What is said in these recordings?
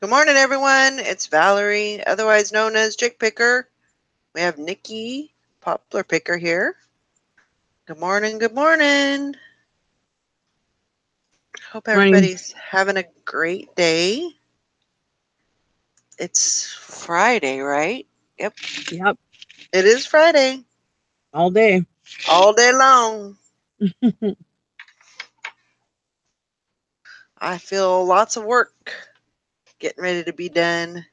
Good morning, everyone. It's Valerie, otherwise known as Chick Picker. We have Nikki, Poplar Picker here. Good morning, good morning. Hope everybody's having a great day. It's Friday, right? Yep. It is Friday. All day. All day long. I feel lots of work getting ready to be done.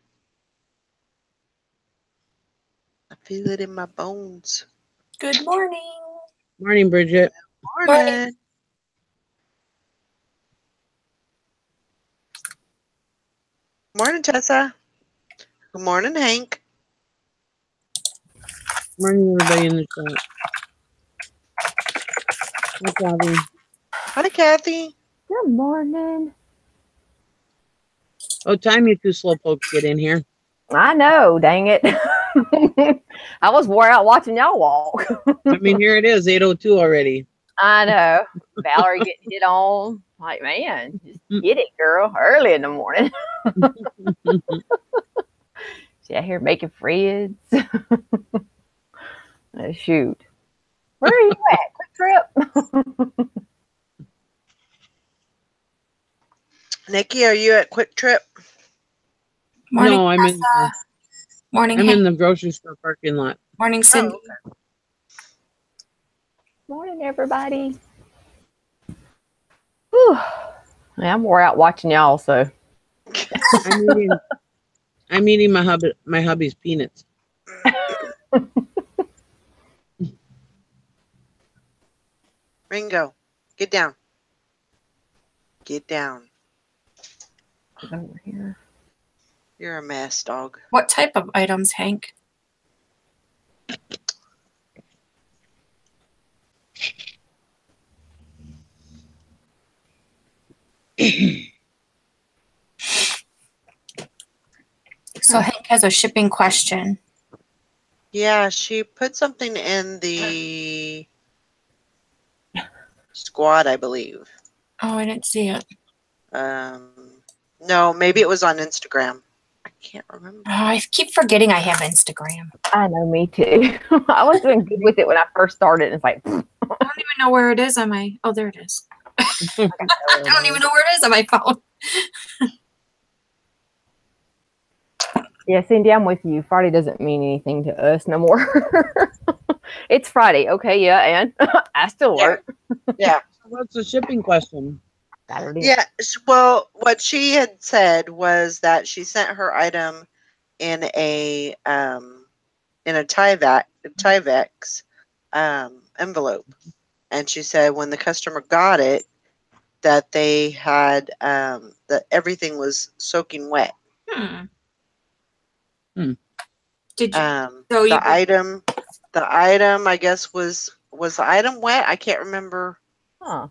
I feel it in my bones. Good morning. Morning, Bridget. Morning. Morning, Tessa. Good morning, Hank. Morning, everybody in the chat. Hi, Kathy. Hi, Kathy. Good morning. Oh, time you two slowpokes get in here. I know, dang it. I was wore out watching y'all walk. I mean, here it is, 8:02 already. I know. Valerie getting it on. Like, man, just get it, girl. Early in the morning. She out here making friends. Shoot. Where are you at? Quick Trip? Nikki, are you at Quick Trip? Morning, no, I'm in. Morning. I'm in the grocery store parking lot. Morning, Cindy. Oh, okay. Morning, everybody. Whew. Yeah, I'm wore out watching y'all, so. I'm eating my hubby's peanuts. Ringo, get down. Get down. Over here. You're a mess, dog. What type of items, Hank? So Hank has a shipping question. Yeah, she put something in the squad, I believe. Oh, I didn't see it. No, maybe it was on Instagram. I can't remember. Oh, I keep forgetting I have Instagram. I know, me too. I was doing good with it when I first started. And it's like, I don't even know where it is on my. Oh, there it is. I don't even know where it is on my phone. yeah, Cindy, I'm with you. Friday doesn't mean anything to us no more. It's Friday. Okay, yeah, and I still work. Yeah. What's the shipping question? Saturday. Yeah, well, what she had said was that she sent her item in a Tyvek envelope, and she said when the customer got it, that they had that everything was soaking wet. Did you? So So the item, I guess was the item wet? I can't remember. Huh.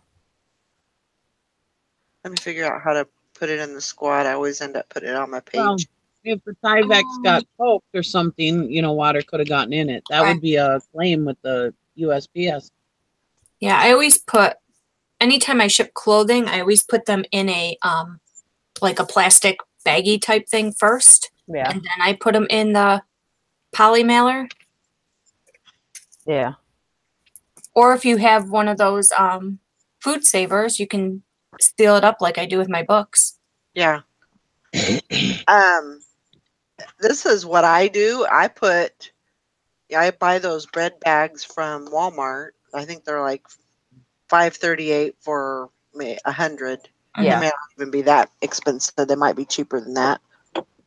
Let me figure out how to put it in the squad. I always end up putting it on my page. Well, if the Tyvek's got poked or something, water could have gotten in it. That would be a claim with the USPS. Yeah, I always put. Anytime I ship clothing, I always put them in a like a plastic baggie type thing first. Yeah. And then I put them in the poly mailer. Yeah. Or if you have one of those food savers, you can seal it up like I do with my books. Yeah. This is what I do. I buy those bread bags from Walmart. I think they're like $5.38 for 100. Yeah. They may not even be that expensive. They might be cheaper than that.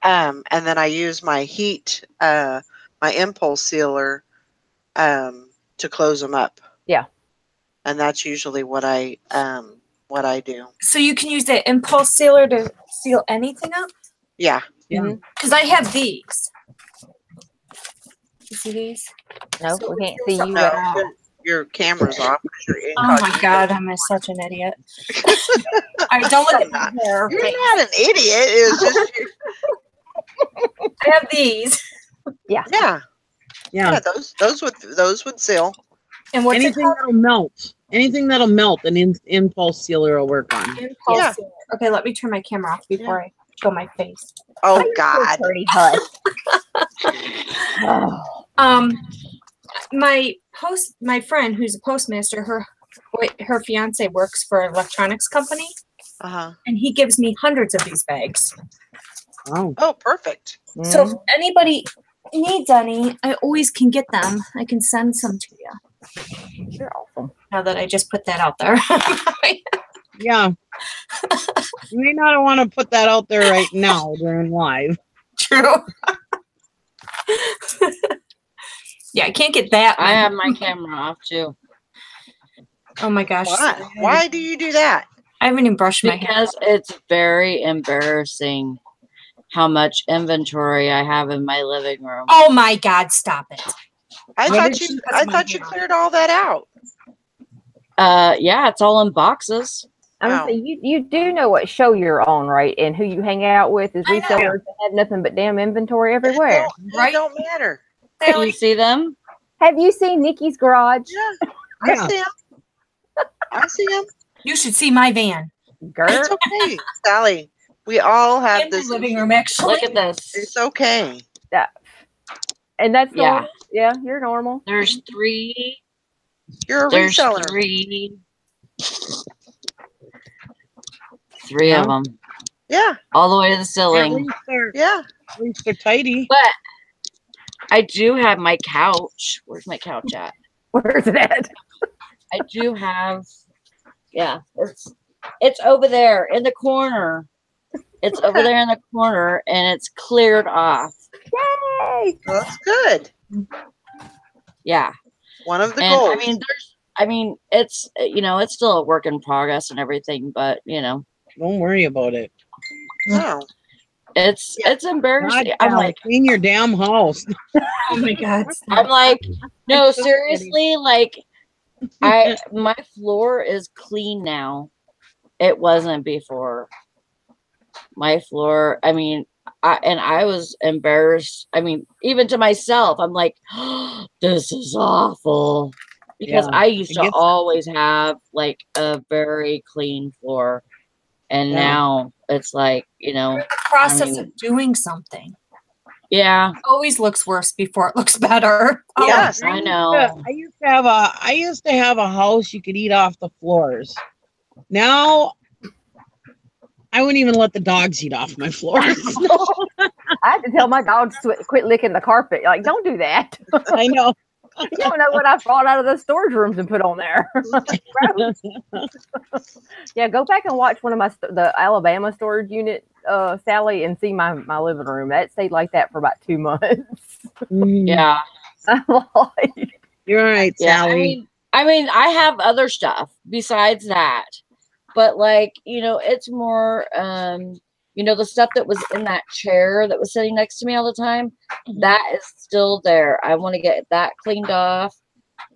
And then I use my my impulse sealer to close them up. Yeah. And that's usually what I do. So you can use that impulse sealer to seal anything up? Yeah. Yeah. Because I have these. You see these? No, So we can't see you No, at all. your camera's off. You're Oh my God, I'm such an idiot. I don't look at my hair. You're not an idiot. It was just I have these. Yeah. Yeah. Yeah. Those would seal. And what's Anything that'll melt. Anything that'll melt, an impulse sealer will work on. Impulse sealer. Okay, let me turn my camera off before I. show my face. Oh God. Pretty hush. Oh. My friend who's a postmaster, her fiance works for an electronics company, and he gives me hundreds of these bags. Oh, Oh, perfect. So if anybody needs any, I always can get them. I can send some to you. You're awesome. Now that I just put that out there. yeah. You may not want to put that out there right now during live. True. Yeah, I can't get that. I have my camera off too. Oh my gosh. Why? Why do you do that? I haven't even brushed my hair. Because it's very embarrassing how much inventory I have in my living room. Oh my God, stop it. I thought you cleared all that out. Yeah, it's all in boxes. I'm Wow. gonna say you do know what show you're on, right? And who you hang out with is I know. resellers that have nothing but damn inventory everywhere. It don't matter. Can you see them? Have you seen Nikki's garage? Yeah, Yeah. I see him. I see him. You should see my van. Girl. It's okay, Sally. We all have In my this. living room, actually. Look at this. It's okay. And that's Yeah. normal. Yeah, you're normal. There's three. You're a There's reseller. Three Yeah. of them, Yeah, all the way to the At ceiling. yeah. least they're tidy. But I do have my couch. Where's my couch at? Where's it at? I do have. Yeah, it's over there in the corner. It's over there in the corner, and it's cleared off. Yay! Well, that's good. Yeah, One of the and goals. I mean, it's it's still a work in progress and everything, but Don't worry about it. No. it's embarrassing. God, I'm Sally, like, clean your damn house. Oh my God. I'm like, no, so seriously, like, my floor is clean now. It wasn't before. My floor, I mean, I was embarrassed. I mean, even to myself, I'm like, oh, this is awful. Because Yeah, I used I to guess- always have like a very clean floor. And Yeah. now it's like, Process I of doing something yeah, always looks worse before it looks better. Oh, Yes. I know. I used to have a house you could eat off the floors. Now I wouldn't even let the dogs eat off my floors. I had to tell my dogs to quit licking the carpet. Like, don't do that. I know. You don't know what I brought out of the storage rooms and put on there. Gross. Yeah, go back and watch one of the Alabama storage unit, Sally, and see my living room. That stayed like that for about 2 months. Yeah. I'm like, You're right, Yeah. Sally. I mean, I have other stuff besides that. But like, it's more the stuff that was in that chair that was sitting next to me all the time, that is still there. I want to get that cleaned off.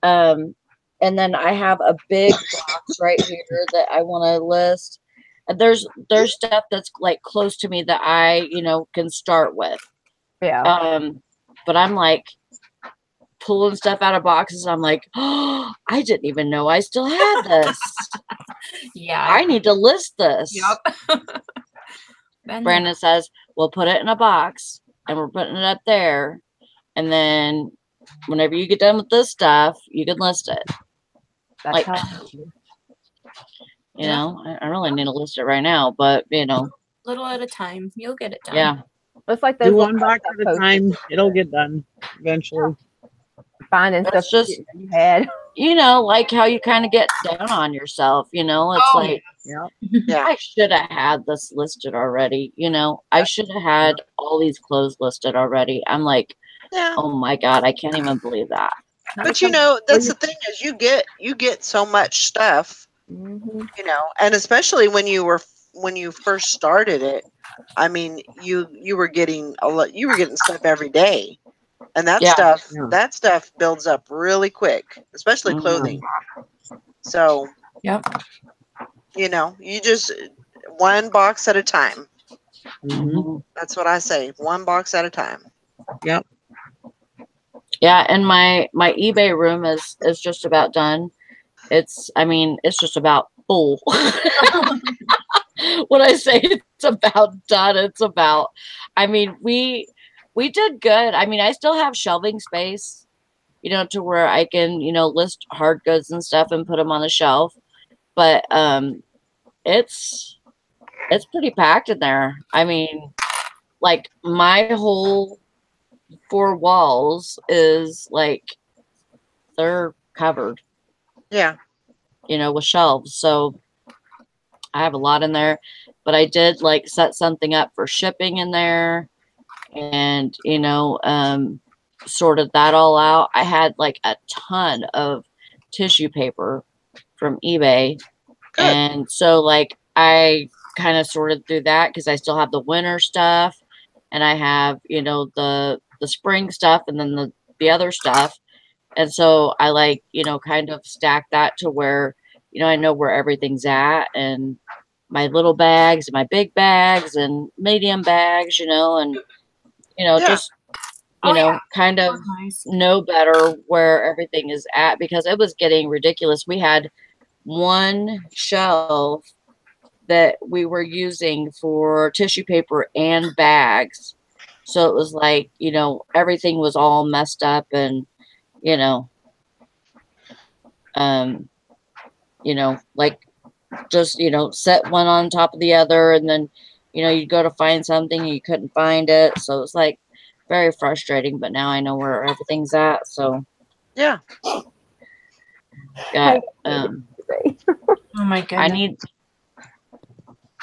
And then I have a big box right here that I want to list. And there's stuff that's like close to me that I, can start with. yeah. But I'm like pulling stuff out of boxes. I'm like, oh, I didn't even know I still had this. yeah. I need to list this. Yep. Brandon says, we'll put it in a box and we're putting it up there. And then whenever you get done with this stuff, you can list it. That's like- how I really need to list it right now, but Little at a time. You'll get it done. yeah. it's like those Do little one box at a posters, time. It'll get done eventually. finding That's stuff just- you had. Like how you kind of get down on yourself, it's Oh, like, Yeah. Yeah. I should have had this listed already. I should have had all these clothes listed already. I'm like, Yeah. oh my God, I can't even believe that. But that's the thing is you get so much stuff, Mhm. and especially when you first started it, I mean, you were getting stuff every day. And that Yeah. stuff builds up really quick, especially Mhm. clothing. So, Yep. you just one box at a time. Mhm. That's what I say. One box at a time. Yep. Yeah, and my eBay room is just about done. It's just about full. when I say it's about done, it's about, I mean, we did good. I mean, I still have shelving space, to where I can, list hard goods and stuff and put them on the shelf. But it's pretty packed in there. I mean, like my whole 4 walls is like they're covered, Yeah. with shelves. So I have a lot in there, but I did like set something up for shipping in there and, sorted that all out. I had like a ton of tissue paper from eBay. Good. And so like I kind of sorted through that because I still have the winter stuff and I have, the spring stuff and then the other stuff. And so I like, kind of stack that to where, I know where everything's at and my little bags and my big bags and medium bags, and, Yeah. just, Oh, yeah. kind of Nice. know better where everything is at because it was getting ridiculous. We had one shelf that we were using for tissue paper and bags. So it was like, everything was all messed up and, um, like just, set one on top of the other and then, you'd go to find something and you couldn't find it. So it was like very frustrating, but now I know where everything's at. So Yeah. got, Oh my goodness.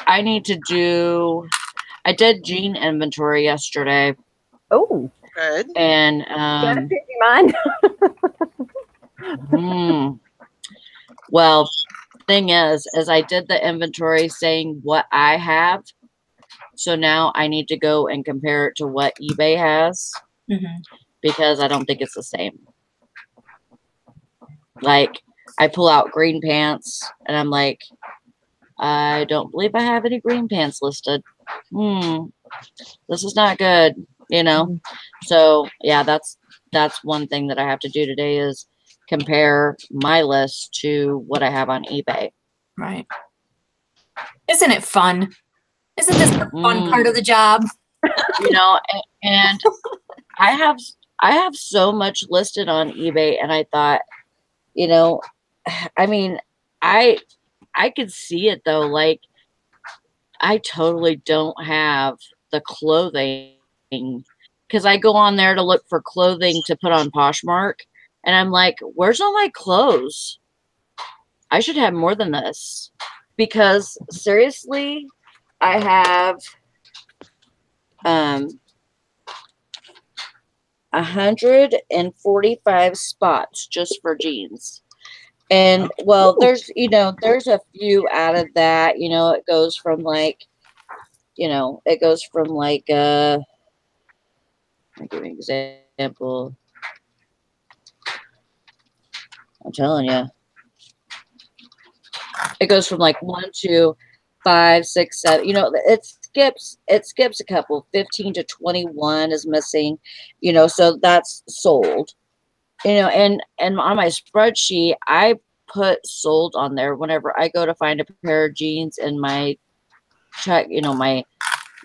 I need to do, I did jean inventory yesterday Oh, Good. and, got a picture mind. well, thing is I did the inventory saying what I have. So now I need to go and compare it to what eBay has Mhm. because I don't think it's the same. Like I pull out green pants and I'm like, I don't believe I have any green pants listed. This is not good, So yeah, that's one thing that I have to do today is compare my list to what I have on eBay. Right. Isn't it fun? Isn't this the fun part of the job? And I have so much listed on eBay and I thought, I mean, I could see it though. Like I totally don't have the clothing because I go on there to look for clothing to put on Poshmark and I'm like, where's all my clothes? I should have more than this because seriously, I have 145 spots just for jeans. And well, there's a few out of that, it goes from like, I'll give you an example. I'm telling you. It goes from like 1, 2, 5, 6, 7. It skips a couple. 15 to 21 is missing. So that's sold. And on my spreadsheet, I put sold on there whenever I go to find a pair of jeans in my check, my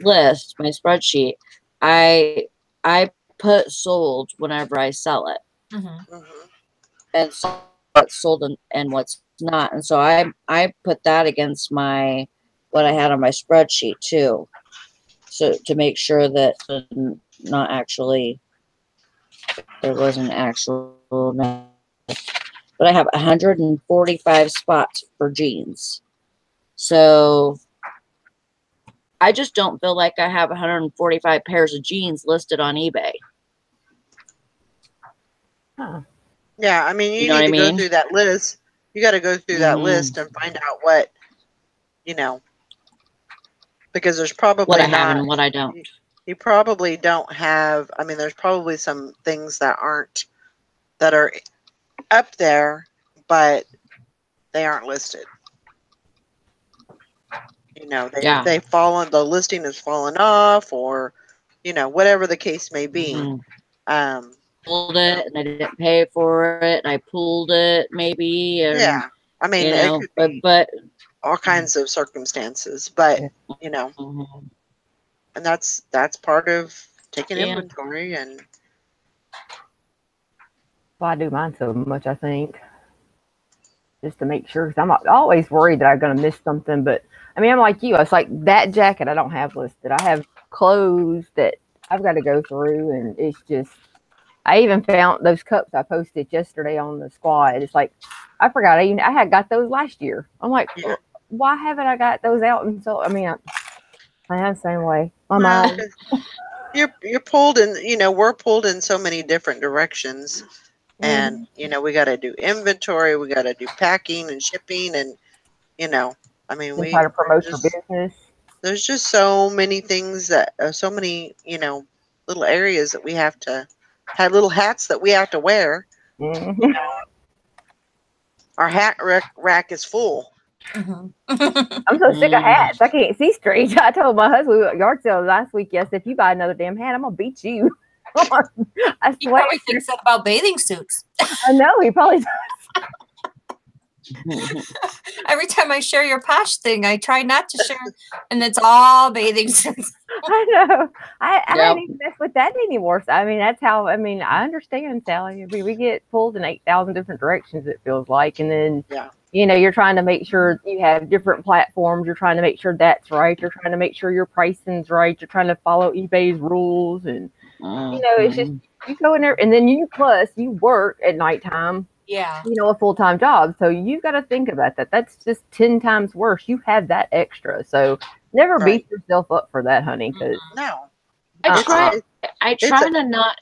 list, my spreadsheet. I put sold whenever I sell it. Mm-hmm. And so what's sold and what's not. And so I put that against what I had on my spreadsheet too. So to make sure that not actually there wasn't actual, but I have 145 spots for jeans. So I just don't feel like I have 145 pairs of jeans listed on eBay. Huh. Yeah, I mean, you know need what to I go mean? through that list. You got to go through that list and find out what, because there's probably What I have not. and what I don't. You probably don't have. I mean, there's probably some things that are up there, but they aren't listed. Yeah. They've fallen. The listing has fallen off, or whatever the case may be. Pulled it and I didn't pay for it. And I pulled it maybe. And, yeah, I mean, it could be, but all kinds of circumstances. But, you know, Mhm. and that's part of taking Yeah. inventory. And Well, I do mine so much, I think, just to make sure. Because I'm always worried that I'm going to miss something. But I mean, I'm like you. It's like that jacket I don't have listed. I have clothes that I've got to go through, and it's just. I even found those cups I posted yesterday on the squad. It's like I forgot I had got those last year. I'm like, yeah, why haven't I got those out? And so I mean, I am the same way. My well, mind. you're pulled in. You know, we're pulled in so many different directions. And, Mhm. you know, we got to do inventory, we got to do packing and shipping. And, you know, I mean, And try to promote your just, business. there's just so many things that, so many, you know, little areas that we have to, have little hats that we have to wear. You Mhm. know, our hat rack is full. Mhm. I'm so sick of Mm. hats. I can't see straight. I told my husband we were at yard sale last week. Yes, if you buy another damn hat, I'm gonna beat you. I He swear. probably thinks that about bathing suits. I know he probably. Every time I share your Posh thing, I try not to share, and it's all bathing suits. I know. I Yep. don't even mess with that anymore. So, I mean, that's how. I mean, I understand, Sally. We get pulled in 8,000 different directions. It feels like, and then Yeah. you're trying to make sure you have different platforms. You're trying to make sure that's right. You're trying to make sure your pricing's right. You're trying to follow eBay's rules, and it's just Mhm. you go in there, and then you work at nighttime. Yeah. A full-time job, so you've got to think about that. That's just 10 times worse. You have that extra, so never Right. beat yourself up for that, honey. Because No, I it's, try. it, I it's try a, to not.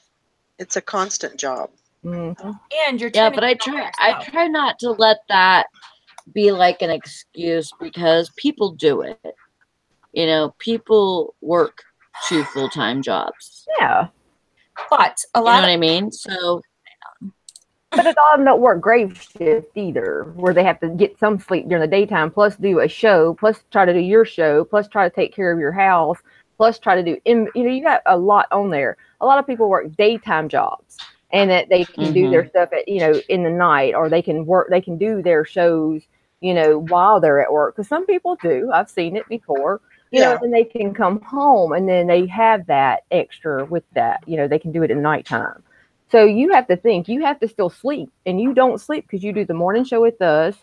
it's a constant job. And you're Yeah, turning but I it over try. I yourself. try not to let that be like an excuse because people do it. You know, people work 2 full-time jobs. yeah, But a You know lot what of I mean? So, but it's all don't work grave shift either, where they have to get some sleep during the daytime, plus do a show, plus try to do your show, plus try to take care of your house, plus try to do. You got a lot on there. A lot of people work daytime jobs, and that they can do their mhm. stuff at in the night, or they can work. They can do their shows while they're at work. Because some people do. I've seen it before. Yeah. And then they can come home, and then they have that extra with that. They can do it at nighttime. So you have to think, you have to still sleep, and you don't sleep because you do the morning show with us.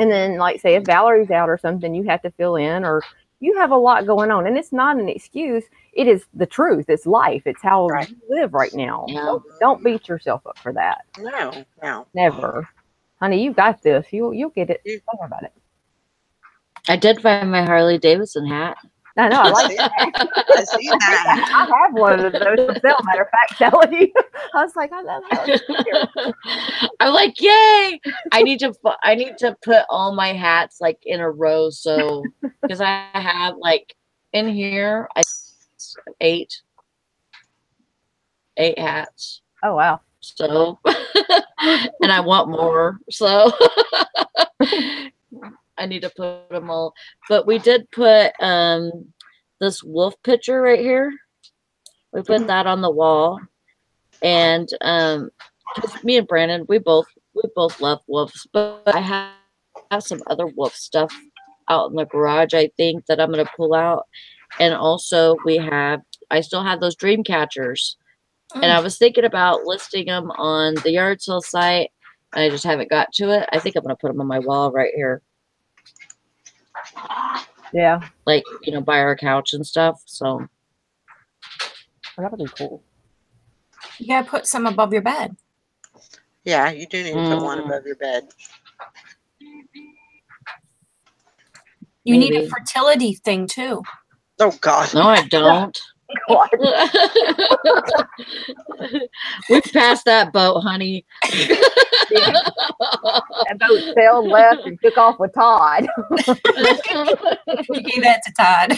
And then, like, say if Valerie's out or something, you have to fill in, or you have a lot going on. And it's not an excuse. It is the truth. It's life. It's how Right. you live right now. Yeah. Don't beat yourself up for that. No. Never. Honey, you got this. You'll get it. You- Don't worry about it. I did find my Harley Davidson hat. I know. I I like see, that. I see that. I have one of those for sale. Matter of fact, Sally. I was like, I love how I'm like, yay! I need to put all my hats like in a row, so because I have like in here I eight hats. Oh wow. So and I want more, so I need to put them all. But we did put this wolf picture right here. We put that on the wall, and because me and Brandon, we both love wolves, but I have some other wolf stuff out in the garage. I think that I'm gonna pull out, and also I still have those dream catchers, and I was thinking about listing them on the yard sale site. And I just haven't got to it. I think I'm gonna put them on my wall right here, Yeah. like by our couch and stuff. So That would be cool. you gotta put some above your bed. Yeah, you do need to put one Mm. above your bed. You need a Maybe. fertility thing too. Oh God. No, I don't. What? We passed that boat, honey. That boat sailed left and took off with Todd. You gave that to Todd.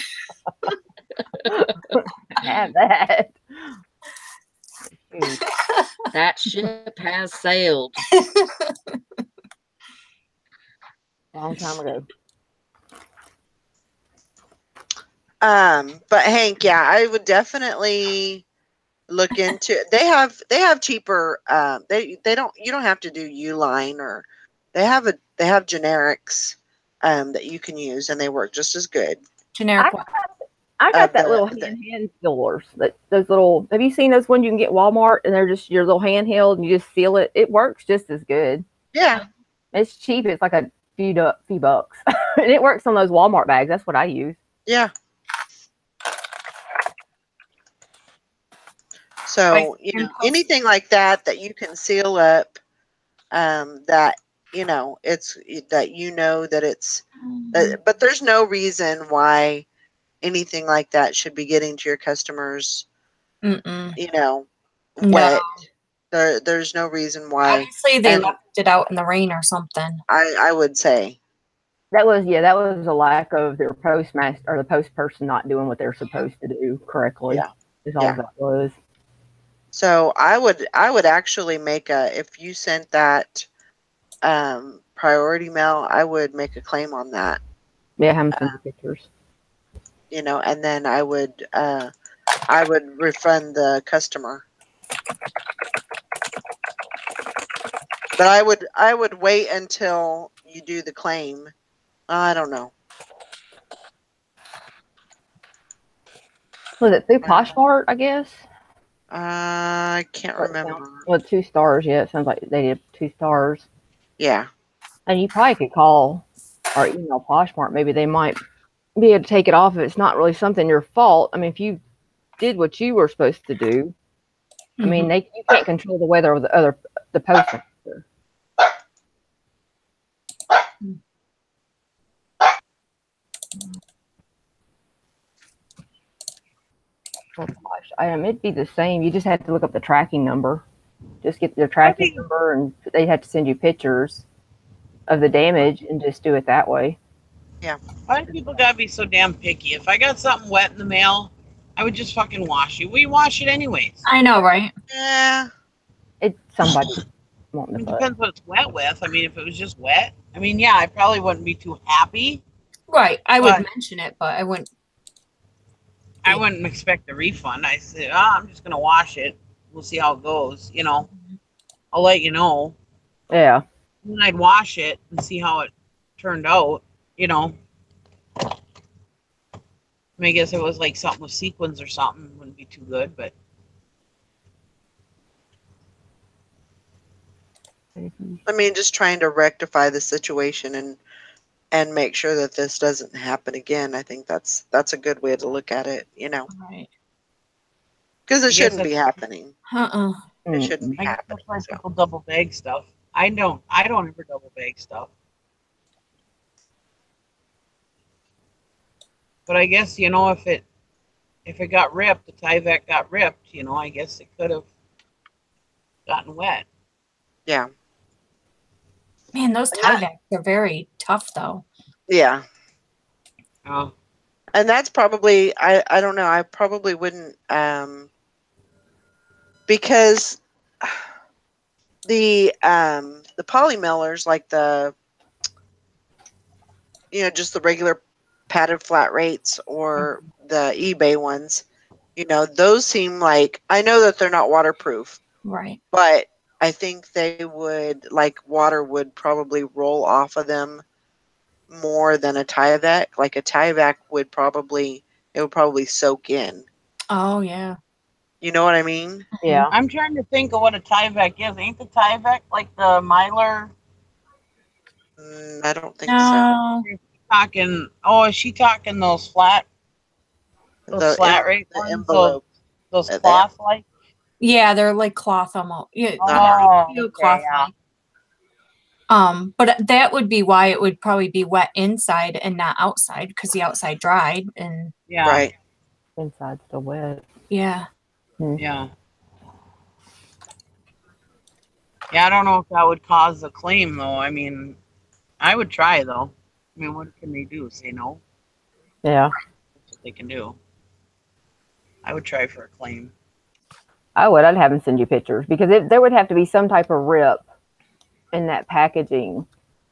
Have that. Shoot. That ship has sailed. Long time ago. But Hank, yeah, I would definitely look into. They have cheaper. They don't. You don't have to do Uline, or they have generics. that you can use, and they work just as good. Generic one. I got that the- little the- hand sealers. Those little. Have you seen those ones you can get Walmart, and they're just your little handheld, and you just seal it. It works just as good. Yeah. It's cheap. It's like a few bucks, and it works on those Walmart bags. That's what I use. Yeah. So, you know, anything like that you can seal up, that, you know, it's that, you know, that it's, but there's no reason why anything like that should be getting to your customers, Mm-mm. you know, No. wet. There's no reason why. Obviously, they And left it out in the rain or something. I would say. That was a lack of their postmaster or the post person not doing what they're supposed to do correctly. Yeah. Is all Yeah. that was. So I would actually make if you sent that priority mail, I would make a claim on that. Yeah, have them send the pictures. You know, and then I would refund the customer. But I would wait until you do the claim. I don't know. Was it through Poshmark, I guess? I can't remember. Well, 2 stars. Yeah, it sounds like they did 2 stars. Yeah. And you probably could call or email Poshmark. Maybe they might be able to take it off if it's not really something your fault. I mean, if you did what you were supposed to do, I mean, you can't control the weather of the postmaster. Oh gosh, it'd be the same. You just have to look up the tracking number. Just get their tracking number, and they'd have to send you pictures of the damage, and just do it that way. Yeah. Why do people gotta be so damn picky? If I got something wet in the mail, I would just fucking wash it. We wash it anyways. I know, right? Yeah. It's somebody wanting It to put. depends what it's wet with. I mean, if it was just wet, I mean, yeah, I probably wouldn't be too happy. Right. I would But- mention it, but I wouldn't. I wouldn't expect a refund. I said, I'm just gonna wash it. We'll see how it goes. You know, I'll let you know. Yeah. And then I'd wash it and see how it turned out. You know, I mean, I guess it was like something with sequins or something. Wouldn't be too good, but I mean, just trying to rectify the situation and make sure that this doesn't happen again. I think that's a good way to look at it, you know, Right. because I it guess shouldn't be that's- happening. Mm. It shouldn't be I guess happening. that's why So. people double bag stuff. I don't ever double bag stuff. But I guess, you know, if it got ripped, the Tyvek got ripped, you know, I guess it could have gotten wet. Yeah. Man, those Tyveks are very tough, though. Yeah. Oh. And that's probably, I don't know, I probably wouldn't, because the poly mailers, like just the regular padded flat rates or the eBay ones, those seem like, I know that they're not waterproof, Right. but I think they would, like, water would probably roll off of them more than a Tyvek. Like a Tyvek would probably soak in. Oh, yeah. You know what I mean? Yeah. I'm trying to think of what a Tyvek is. Ain't the Tyvek like the Mylar? I don't think so. No. Is she talking those flat rate The ones? envelope. Those There. cloth like? Yeah, they're like cloth almost. Yeah, Oh, feel okay, cloth yeah. But that would be why it would probably be wet inside and not outside, because the outside dried and Yeah. Right. Inside's still wet. yeah. Yeah. Yeah, I don't know if that would cause a claim though. I mean, I would try though. I mean, what can they do? Say no? Yeah. That's what they can do. I would try for a claim. I would. I'd have them send you pictures because there would have to be some type of rip in that packaging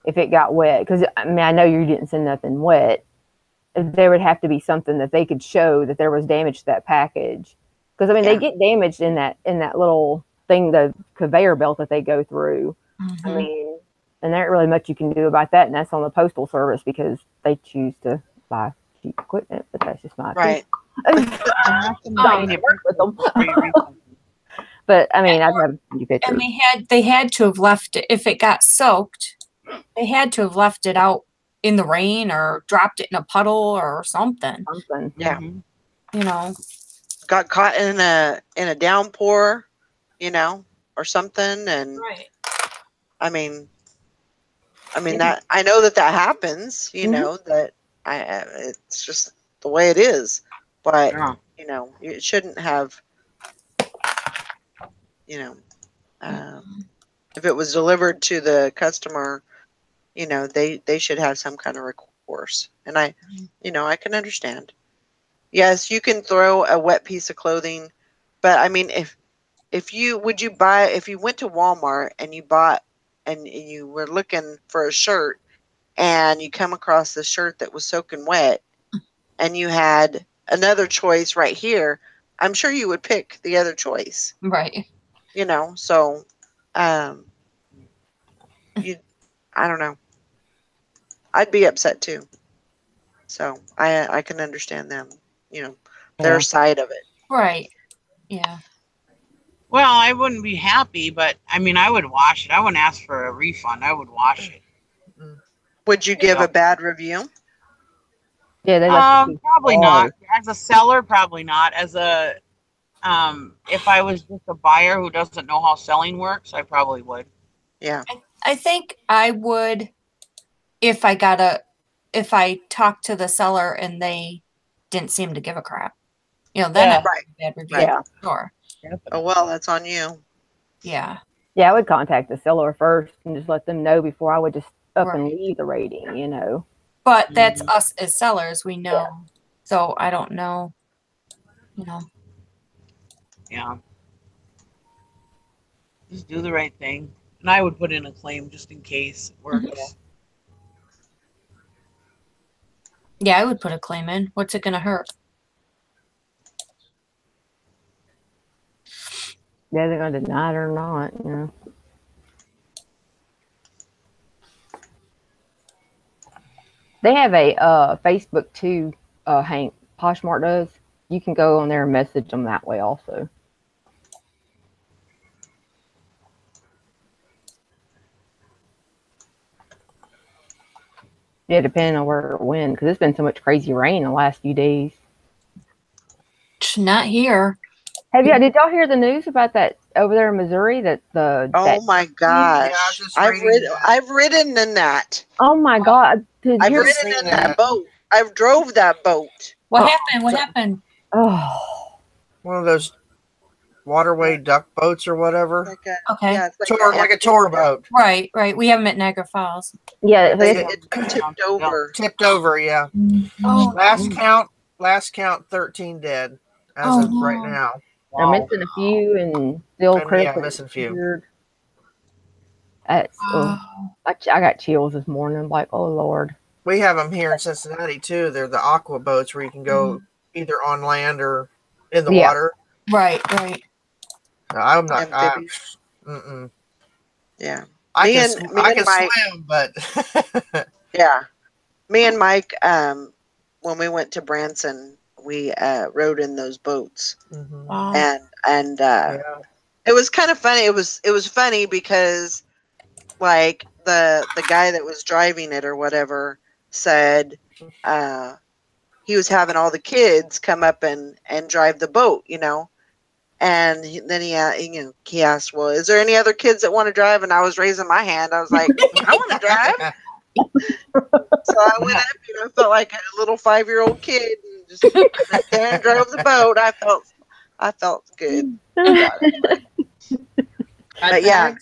if it got wet. Because I mean, I know you didn't send nothing wet. There would have to be something that they could show that there was damage to that package. Because I mean, Yeah. they get damaged in that little thing, the conveyor belt that they go through. I Mhm. mean, And there ain't really much you can do about that, and that's on the postal service because they choose to buy cheap equipment. But that's just my Right. Don't work with them. But I mean, I'd have a few pictures. And they had to have left it if it got soaked. They had to have left it out in the rain or dropped it in a puddle or something. Yeah. You know. Got caught in a downpour, you know, or something, and Right. I mean that I know that happens, you know, that it's just the way it is, but you know, it shouldn't have, you know, if it was delivered to the customer, you know, they should have some kind of recourse, and you know, I can understand. Yes, you can throw a wet piece of clothing, but I mean, if you went to Walmart and you bought and you were looking for a shirt and you come across the shirt that was soaking wet and you had another choice right here, I'm sure you would pick the other choice. Right. You know, so I don't know. I'd be upset too. So I can understand them, you know, their side of it. Right. Yeah. Well, I wouldn't be happy, but I mean, I would wash it. I wouldn't ask for a refund. I would wash it. Would you give a bad review? Yeah, they probably not. As a seller, probably not. As a if I was just a buyer who doesn't know how selling works, I probably would. Yeah. I think I would if I talked to the seller and they didn't seem to give a crap. You know, then I'd Right. give a bad review. Yeah. Sure. Oh well, that's on you. Yeah. Yeah, I would contact the seller first and just let them know before I would just up and Right. leave the rating, you know. But that's us as sellers, we know. Yeah. So I don't know. You know. Yeah. Just do the right thing. And I would put in a claim just in case it works. Yeah, I would put a claim in. What's it gonna hurt? Yeah, they're gonna deny it or not, you know. They have a Facebook too, Hank. Poshmark does. You can go on there and message them that way also. Yeah, depending on where it went, because it's been so much crazy rain the last few days. Not here. Did y'all hear the news about that over there in Missouri? My gosh! Yeah, I've ridden in that. Oh my God! I've ridden in that boat. I've drove that boat. What happened? What happened? Oh, one of those waterway duck boats or whatever. Okay. Yeah, it's like a tour boat. Right. We have them at Niagara Falls. yeah, It's tipped over. Tipped over, yeah. Oh, Last count, 13 dead as of right now. they're missing a few and still critically missing a few. injured. That's, I got chills this morning. Like, oh Lord. We have them here in Cincinnati too. They're the aqua boats where you can go either on land or in the water. Right. No, I'm not. Yeah. I can swim, but yeah. Me and Mike, when we went to Branson, we rode in those boats, Wow. and it was kind of funny. It was funny because, like, the guy that was driving it or whatever said he was having all the kids come up and drive the boat, you know. And then he asked, well, is there any other kids that want to drive? And I was raising my hand. I was like, I want to drive. So I went up, I felt like a little 5-year-old kid and just sat there and drove the boat. I felt good about it. But yeah.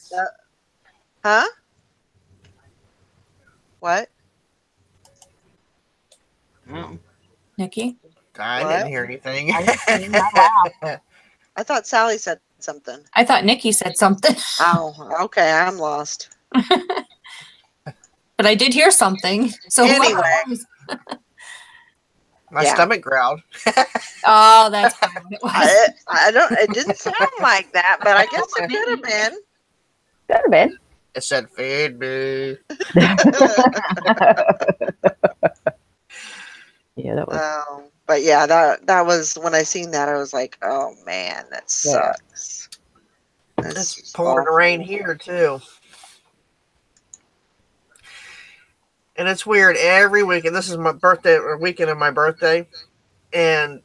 Huh? What? Nikki? I didn't hear anything. I thought Sally said something. I thought Nikki said something. Oh, okay. I'm lost. But I did hear something. So anyway. My stomach growled. Oh, that's what it was. It didn't sound like that, but I guess it could have been. Could have been. It said, "Feed me." Yeah, that was. But yeah, that was when I seen that, I was like, oh man, that Yeah. sucks. It's pouring rain here too. And it's weird. Every weekend, this is my birthday, or weekend of my birthday, and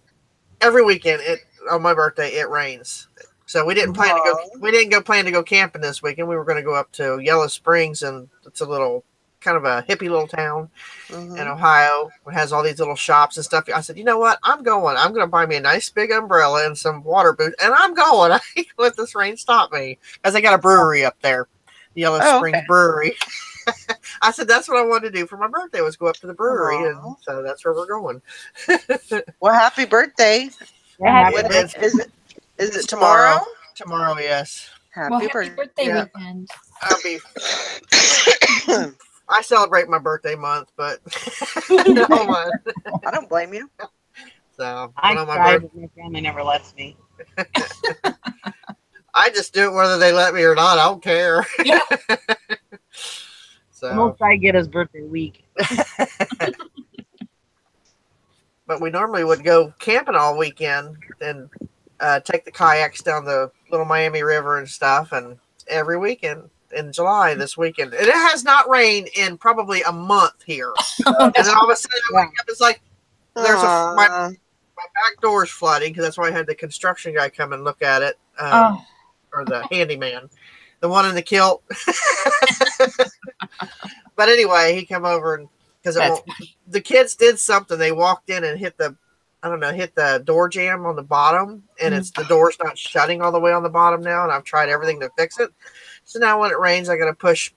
every weekend on my birthday it rains. So we didn't plan to go. We didn't plan to go camping this weekend. We were going to go up to Yellow Springs, and it's a little kind of a hippie little town in Ohio. It has all these little shops and stuff. I said, you know what? I'm going. I'm going to buy me a nice big umbrella and some water boots, and I'm going. I ain't gonna let this rain stop me, because they got a brewery up there, Yellow Springs Brewery. I said that's what I wanted to do for my birthday, was go up to the brewery, and so that's where we're going. Well, happy birthday! Yeah, Is it tomorrow? Tomorrow, yes. Happy birthday weekend. I'll be. I celebrate my birthday month, but no, I don't blame you. So I tried, but my family never lets me. I just do it whether they let me or not. I don't care. Yeah. So the most I get is birthday week. But we normally would go camping all weekend and take the kayaks down the Little Miami River and stuff, and every weekend in July this weekend. And it has not rained in probably a month here. And then all of a sudden I wake up, it's like there's my back door's flooding, because that's why I had the construction guy come and look at it, or the handyman, the one in the kilt. But anyway, he come over, and because the kids did something. They walked in and hit the door jamb on the bottom, and it's the door's not shutting all the way on the bottom now, and I've tried everything to fix it. So now when it rains, I got to push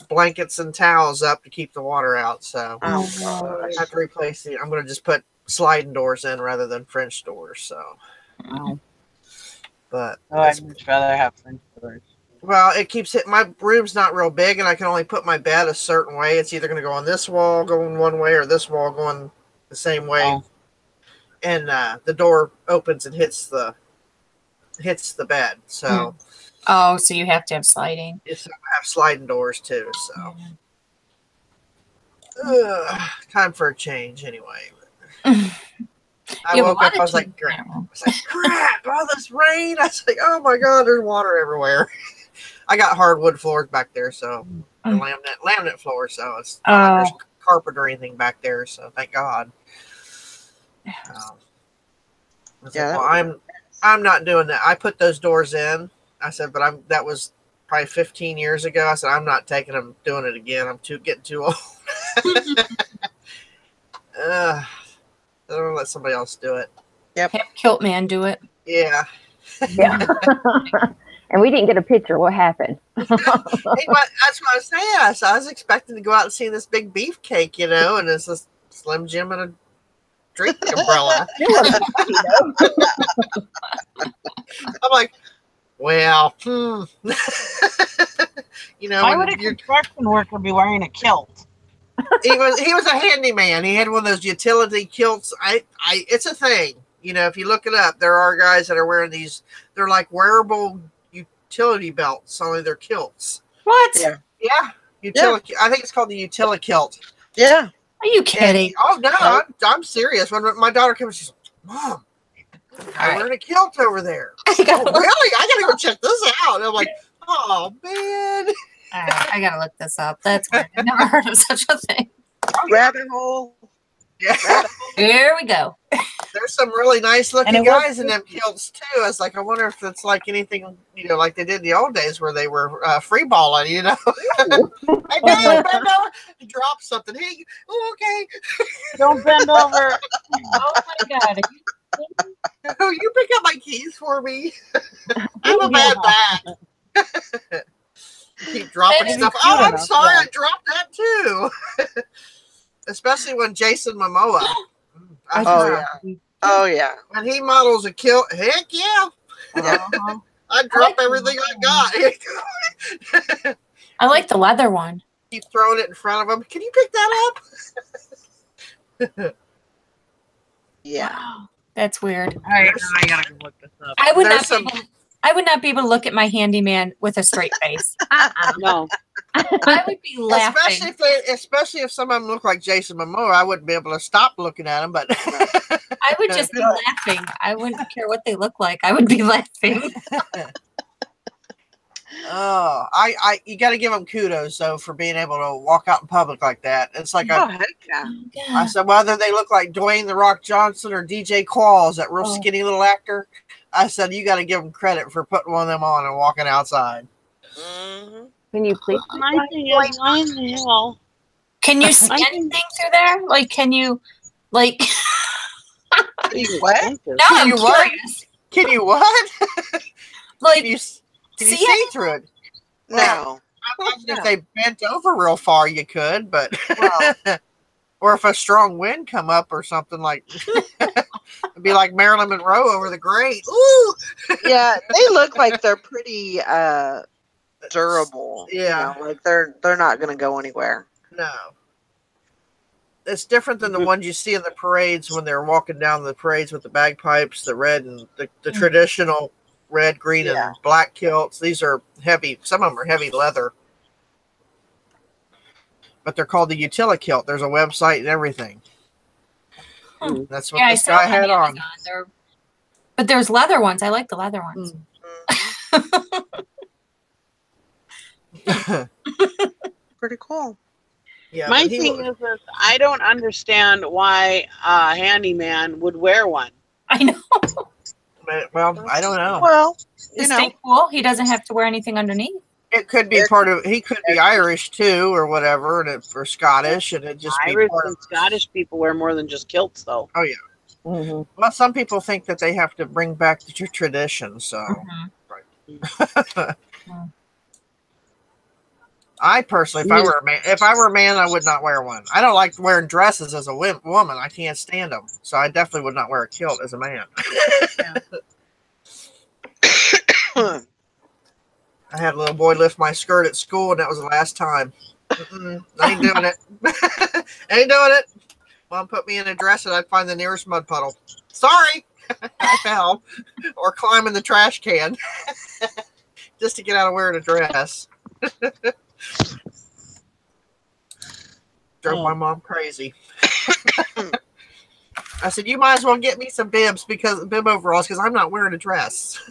blankets and towels up to keep the water out. So I have to replace it. I'm going to just put sliding doors in rather than French doors. So, but I'd much rather have French doors. Well, it keeps hitting. My room's not real big, and I can only put my bed a certain way. It's either going to go on this wall going one way, or this wall going the same way. And the door opens and hits the bed. So, so you have to have sliding. Yes, I have sliding doors too. So, time for a change anyway. I woke up. I was like, crap! All this rain. I was like, oh my god, there's water everywhere. I got hardwood floors back there, so laminate floor, so it's not like there's carpet or anything back there. So thank God. I'm not doing that. I put those doors in. I said, but that was probably 15 years ago. I said, I'm not doing it again. I'm getting too old. I'm gonna let somebody else do it. Yep. Have Kilt Man do it. Yeah. And we didn't get a picture. What happened? That's what I was saying. So I was expecting to go out and see this big beefcake, and it's a Slim Jim and a drink umbrella. I'm like, well, Why would a construction worker be wearing a kilt? He was a handyman. He had one of those utility kilts. It's a thing. If you look it up, there are guys that are wearing these. They're like wearable utility belts, only they're kilts. What? Yeah. I think it's called the utility kilt. Yeah. Are you kidding? No, I'm serious. When my daughter comes, she's like, Mom, I'm wearing a kilt over there. Really? I gotta go check this out. And I'm like, oh man. I gotta look this up. That's weird. I've never heard of such a thing. Rabbit hole. Yeah. Here we go. There's some really nice looking guys in them kilts too. I was like, I wonder if it's like anything, like they did in the old days where they were free balling, Hey, bend over, drop something. Hey, okay. Don't bend over. Oh my God. Oh, you pick up my keys for me. I'm a bad back. Keep dropping stuff. Oh, I'm sorry, I dropped that too. Especially when Jason Momoa. Oh yeah. When he models a kilt, heck yeah. I drop everything I got. I like the leather one. Keep throwing it in front of him. Can you pick that up? Yeah. Wow, that's weird. All right, I gotta go look this up. I would not be able to look at my handyman with a straight face. No. I would be laughing. Especially if some of them look like Jason Momoa, I wouldn't be able to stop looking at them. But I would just be laughing. I wouldn't care what they look like. I would be laughing. Oh, you got to give them kudos though for being able to walk out in public like that. It's like heck yeah. I said, whether they look like Dwayne the Rock Johnson or DJ Qualls, that real skinny little actor, I said you got to give them credit for putting one of them on and walking outside. Mm-hmm. Can you please? My thing is, why in the hell? Can you see anything through there? Like, can you, like? Can you what? Now I'm curious. Can you what? Like, can you see through it? No. I imagine if they bent over real far, you could, but or if a strong wind come up or something like, it'd be like Marilyn Monroe over the grate. Ooh, yeah, they look like they're pretty durable. Yeah, you know, like they're not going to go anywhere. No, it's different than the ones you see in the parades when they're walking down the parades with the bagpipes, the red and the traditional red, green, and black kilts. These are heavy. Some of them are heavy leather, but they're called the Utila kilt. There's a website and everything. That's what this guy had on. But there's leather ones. I like the leather ones. Pretty cool. Yeah, my thing is this, I don't understand why a handyman would wear one. I know. Well, I don't know. Well, you know, cool. He doesn't have to wear anything underneath. It could be part of. He could be Irish too, or whatever, or Scottish, and it just Irish be part and Scottish people wear more than just kilts, though. Oh yeah. Well, some people think that they have to bring back the tradition. So, right. I personally, if I were a man, I would not wear one. I don't like wearing dresses as a woman. I can't stand them. So I definitely would not wear a kilt as a man. I had a little boy lift my skirt at school, and that was the last time. I ain't doing it. Ain't doing it. Mom put me in a dress, and I'd find the nearest mud puddle. Sorry, I fell. Or climb in the trash can just to get out of wearing a dress. Drove my mom crazy. I said, you might as well get me some bib overalls because I'm not wearing a dress.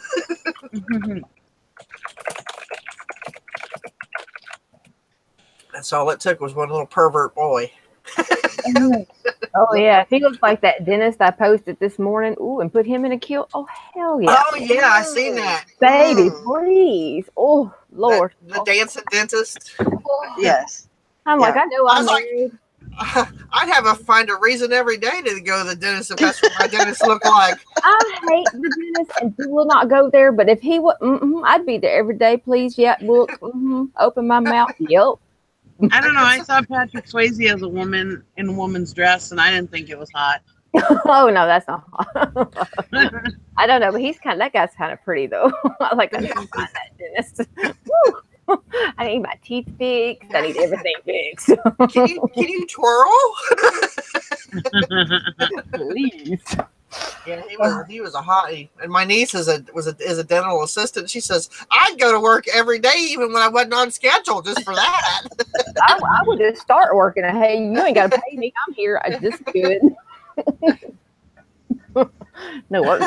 That's all it took was one little pervert boy. Oh yeah, if he looks like that dentist I posted this morning, and put him in a kilt. Oh hell yeah! Oh yeah, I seen that. Baby, please. Oh Lord, the dancing dentist. Yes. I'm like, I know I'm married. I'd find a reason every day to go to the dentist if that's what my dentist look like. I hate the dentist and he will not go there. But if he would, I'd be there every day. Please, look, open my mouth. Yep. I don't know. I saw Patrick Swayze as a woman in a woman's dress, and I didn't think it was hot. Oh no, that's not hot. I don't know, but that guy's kind of pretty though. I like that dentist. I need my teeth fixed. I need everything fixed. Can you twirl? Please. Yeah, he was a hottie. And my niece is a dental assistant. She says, I'd go to work every day even when I wasn't on schedule just for that. I would just start working. Hey, you ain't got to pay me. I'm here. This is good. No work.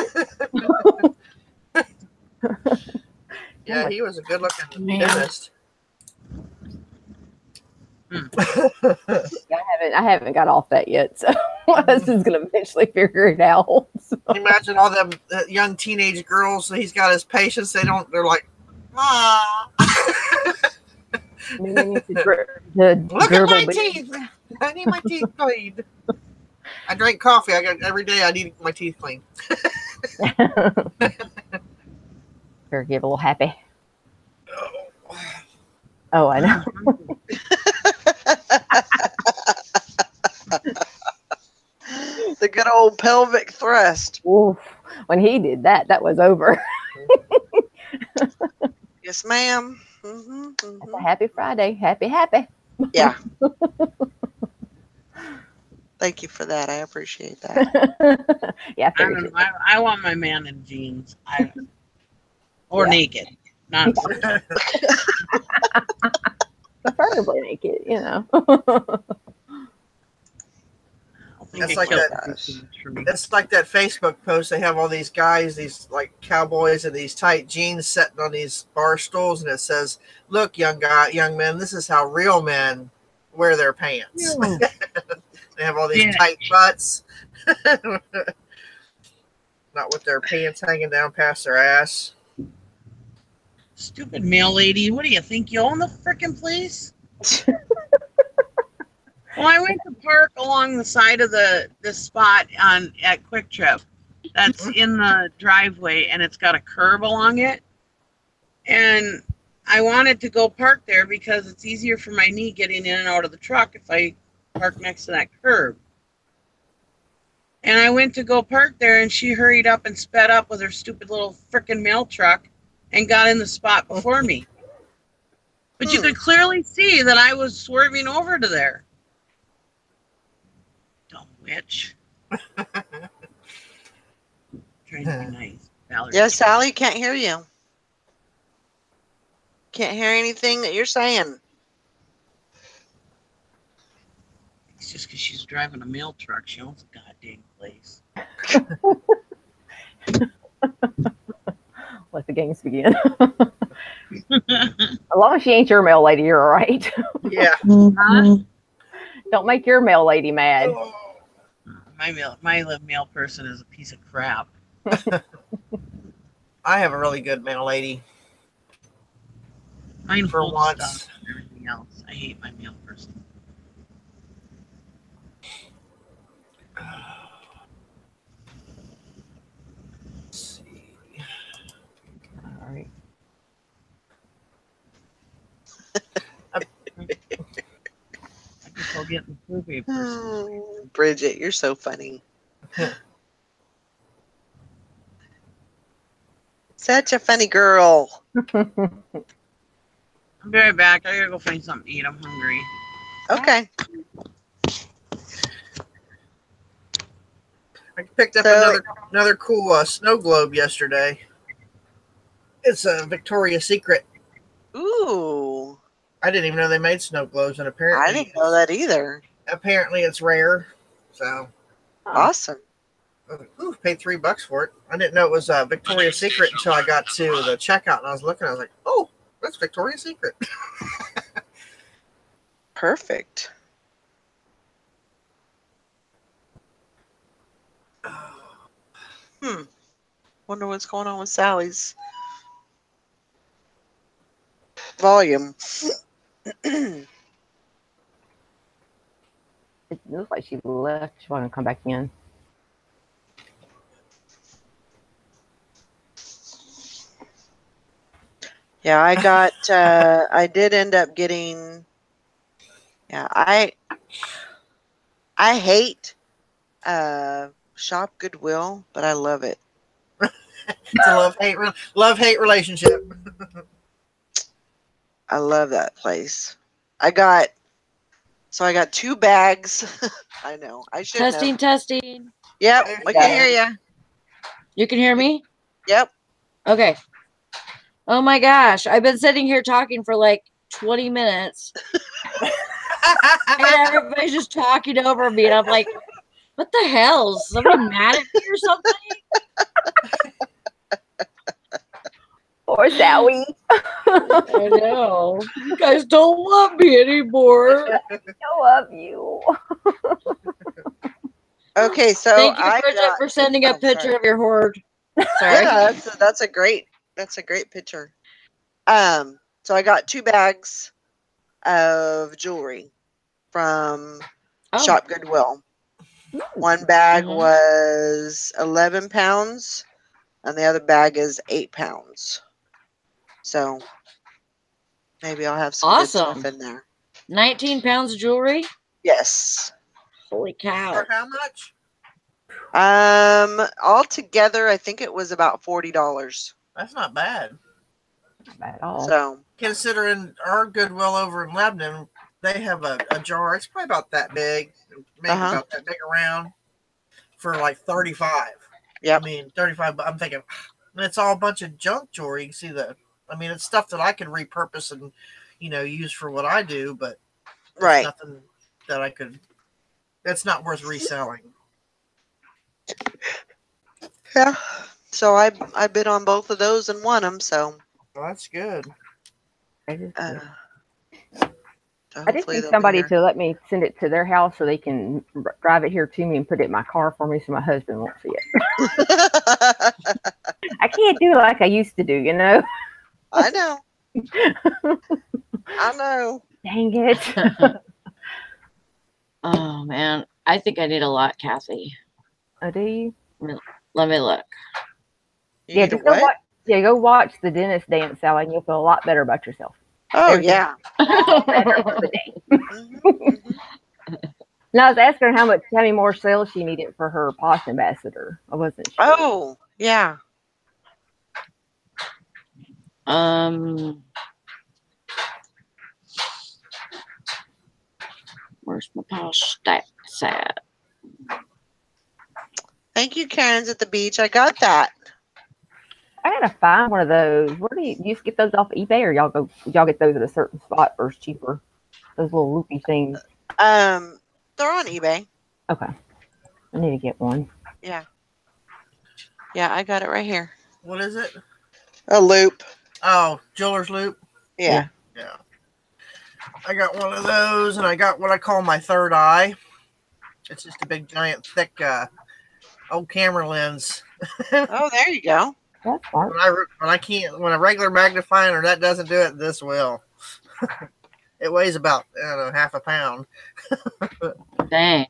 Yeah, he was a good looking dentist. I haven't got off that yet, so my husband's gonna eventually figure it out. So. Imagine all them young teenage girls. He's got his patients. They're like, ah. Look at my teeth. I need my teeth cleaned. I drink coffee. Every day. I need my teeth cleaned. Better get a little happy. Oh, I know. The good old pelvic thrust. Oof. When he did that, that was over. Yes, ma'am. It's a happy Friday. Happy. Yeah. Thank you for that. I appreciate that. Yeah. I want my man in jeans. Or naked. Not Preferably naked, you know. It's like that. It's like that Facebook post. They have all these guys, these like cowboys in these tight jeans, sitting on these bar stools, and it says, "Look, young men, this is how real men wear their pants." They have all these tight butts, not with their pants hanging down past their ass. Stupid mail lady. What do you think? You own the frickin' place? Well, I went to park along the side of the spot at Quick Trip. That's in the driveway, and it's got a curb along it. And I wanted to go park there because it's easier for my knee getting in and out of the truck if I park next to that curb. And I went to go park there, and she hurried up and sped up with her stupid little frickin' mail truck and got in the spot before me. But you could clearly see that I was swerving over to there. Dumb witch. Trying to be nice. Valerie. Yeah, Sally, can't hear you. Can't hear anything that you're saying. It's just because she's driving a mail truck. She owns a goddamn place. Let the games begin. As long as she ain't your mail lady, you're all right. Yeah. Don't make your mail lady mad. My mail person is a piece of crap. I have a really good mail lady. Mine for holds once. stuff and everything else. I hate my mail person. Let's see. All right. I guess I'll get the survey person. Bridget, you're so funny. Such a funny girl. I'll be right back. I gotta go find something to eat. I'm hungry. Okay. I picked up another cool snow globe yesterday. It's a Victoria's Secret. Ooh. I didn't even know they made snow globes, and apparently I didn't know that either. Apparently it's rare. So awesome. Ooh, paid $3 for it. I didn't know it was Victoria's Secret until I got to the checkout and I was looking. I was like, "Oh, that's Victoria's Secret." Perfect. Wonder what's going on with Sally's volume. It looks like she left. She want to come back in. Yeah, I got. I did end up getting. Yeah, I hate Shop Goodwill, but I love it. It's a love-hate relationship. I love that place. I got 2 bags. I know. I should Testing, have. testing. Yep, we can hear you. You can hear me? Yep. Okay. Oh my gosh. I've been sitting here talking for like 20 minutes. And everybody's just talking over me. And I'm like, what the hell? Is somebody mad at me or something? Poor Sally. I know. You guys don't love me anymore. I love you. Okay, so thank you, Bridget, for sending a picture of your hoard. Sorry. Yeah, that's a great picture. So I got 2 bags of jewelry from Shop Goodwill. One bag was 11 pounds, and the other bag is 8 pounds. So maybe I'll have some good stuff in there. 19 pounds of jewelry? Yes. Holy cow. For how much? Altogether, I think it was about $40. That's not bad. Not bad at all. So considering our Goodwill over in Lebanon, they have a jar. It's probably about that big, maybe about that big around, for like 35. Yeah, I mean 35. But I'm thinking, it's all a bunch of junk jewelry. You can see it's stuff that I could repurpose and use for what I do, but there's Right. nothing that I could. That's not worth reselling. Yeah. So I bid on both of those and won them. So Well, that's good. I just, uh, so I just hopefully need they'll be somebody here. to let me send it to their house so they can drive it here to me and put it in my car for me so my husband won't see it. I can't do it like I used to do, you know? I know. I know. Dang it. Oh man, I think I need a lot, Kathy. Oh, do you? Let me look. You Yeah, need a just go what? watch. Yeah, go watch the dentist dance, Sally, and you'll feel a lot better about yourself. Oh Everything. yeah. All better for the day. Mhm, mhm. And I was asking her how many more sales she needed for her POS ambassador. I wasn't sure. Oh yeah. Where's my posh stats at? Thank you, Karen's at the beach. I got that. I gotta find one of those. Where do you just get those off eBay, or y'all get those at a certain spot or it's cheaper? Those little loopy things. They're on eBay. Okay, I need to get one. Yeah. Yeah, I got it right here. What is it? A loop. Oh, jeweler's loop. Yeah. Yeah. I got one of those, and I got what I call my third eye. It's just a big, giant, thick, old camera lens. Oh, there you go. That's smart. When a regular magnifier that doesn't do it, this will. It weighs about half a pound. Dang.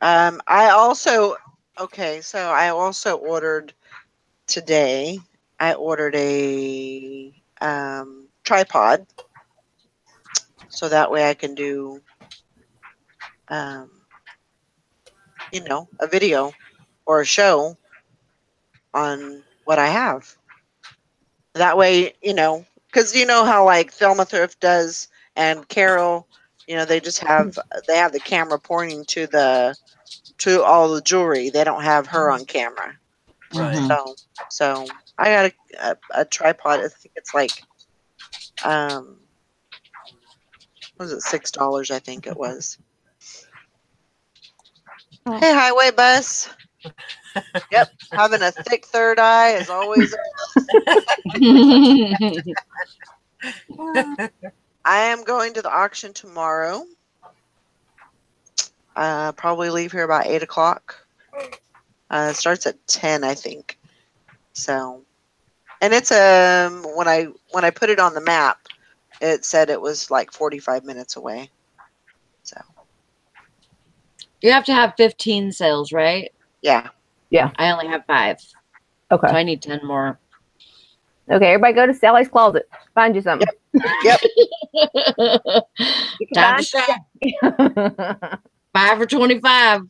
I also I also ordered today. I ordered a tripod, so that way I can do a video or a show on what I have. That way, because you know how like Thelma Thrift does and Carol, they just have the camera pointing to all the jewelry. They don't have her on camera. Right. So I got a tripod. I think it's like was it $6? I think it was. Oh. Hey, highway bus. Yep, having a thick third eye is always. I am going to the auction tomorrow. Probably leave here about 8 o'clock. It starts at 10, I think. So, and it's when I put it on the map, it said it was like 45 minutes away. So You have to have 15 sales, right? yeah. I only have 5. Okay. So I need 10 more. Okay, everybody go to Sally's closet. Find you something. Yep. Time to shop. 5 for 25.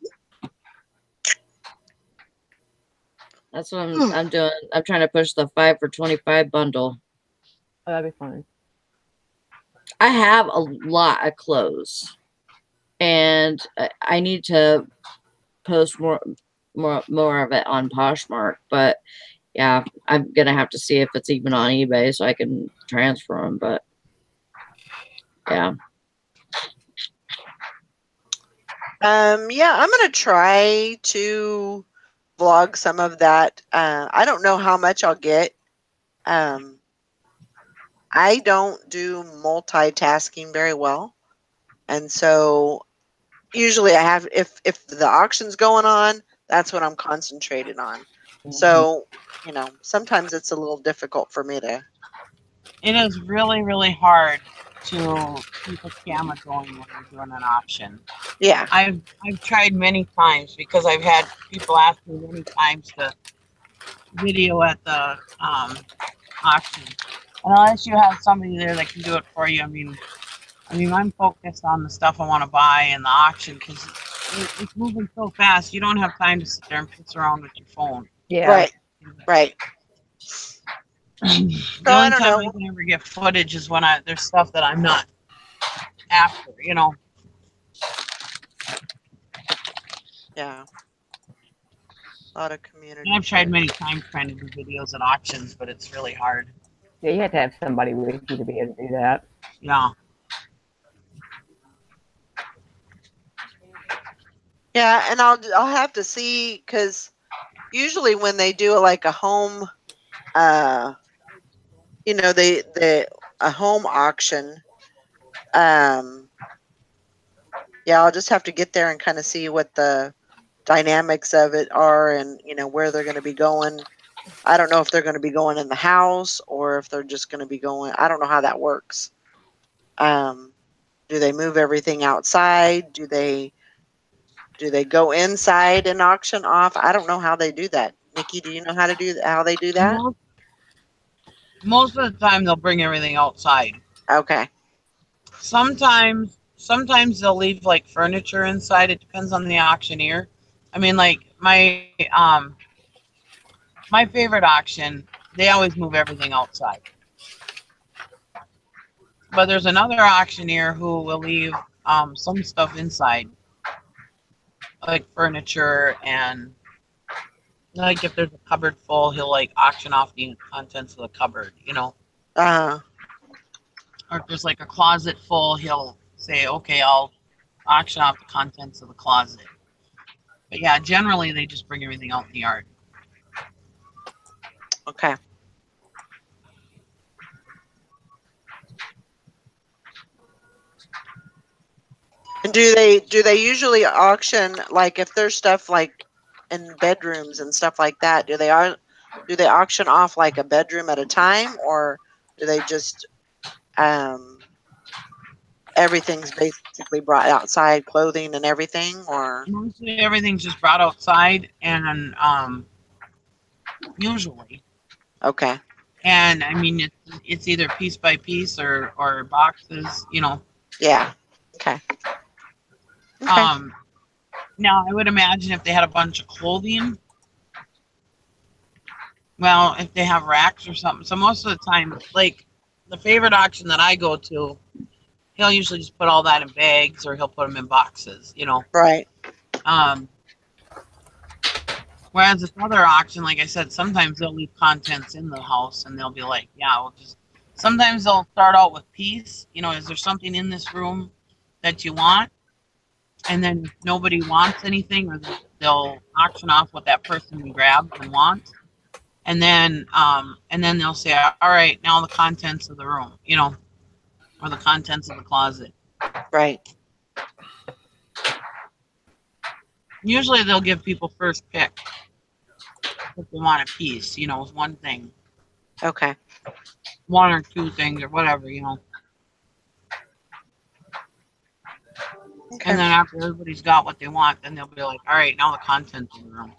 That's what I'm doing. I'm trying to push the 5 for 25 bundle. Oh, that'd be fun. I have a lot of clothes, and I need to post more of it on Poshmark. But yeah, I'm gonna have to see if it's even on eBay so I can transfer them. But yeah. Yeah, I'm gonna try to vlog some of that. I don't know how much I'll get. I don't do multitasking very well, and so usually I have if the auction's going on, that's what I'm concentrated on. So sometimes it's a little difficult for me to. It is really, really hard to keep a camera going when you're doing an auction. Yeah. I've tried many times because I've had people ask me many times to video at the auction. And unless you have somebody there that can do it for you, I mean, I'm focused on the stuff I want to buy in the auction because it's moving so fast. You don't have time to sit there and piss around with your phone. Yeah. Right. The So I only don't time know. I can ever get footage is when there's stuff that I'm not after, Yeah. A lot of community. And I've tried many times trying to do videos at auctions, but it's really hard. Yeah, you have to have somebody with you to be able to do that. Yeah. Yeah, and I'll have to see, because usually when they do like a home, you know, they a home auction, yeah, I'll just have to get there and kind of see what the dynamics of it are, and you know where they're going to be going. I don't know if they're going to be going in the house or if they're just going to be going. I don't know how that works. Do they move everything outside? Do they go inside and auction off? I don't know how they do that. Nikki, do you know how to do how they do that? Most of the time they'll bring everything outside. Okay. Sometimes they'll leave like furniture inside. It depends on the auctioneer. I mean, like my favorite auction, they always move everything outside. But there's another auctioneer who will leave some stuff inside, like furniture, and like if there's a cupboard full, he'll like auction off the contents of the cupboard, you know. Uh, Or if there's like a closet full, he'll say, "Okay, I'll auction off the contents of the closet." But yeah, generally they just bring everything out in the yard. okay. And do they usually auction, like if there's stuff like in bedrooms and stuff like that? Do they auction off like a bedroom at a time, or do they just everything's basically brought outside, clothing and everything, or Mostly everything's just brought outside, and usually, okay. and I mean it's either piece by piece or boxes, you know. Yeah. Okay. Okay. Now I would imagine if they had a bunch of clothing, well, if they have racks or something. So most of the time, like the favorite auction that I go to, he'll usually just put all that in bags or he'll put them in boxes, you know. Right. Whereas this other auction, like I said, sometimes they'll leave contents in the house and they'll be like, yeah, we'll just. Sometimes they'll start out with piece. You know, is there something in this room that you want? And then if nobody wants anything, or they'll auction off what that person grabs and wants. And then they'll say, all right, now the contents of the room, you know, or the contents of the closet. Right. Usually they'll give people first pick if they want a piece, you know, with one thing. Okay. One or two things or whatever, you know. Okay. And then after everybody's got what they want, then they'll be like, all right, now the contents of the room.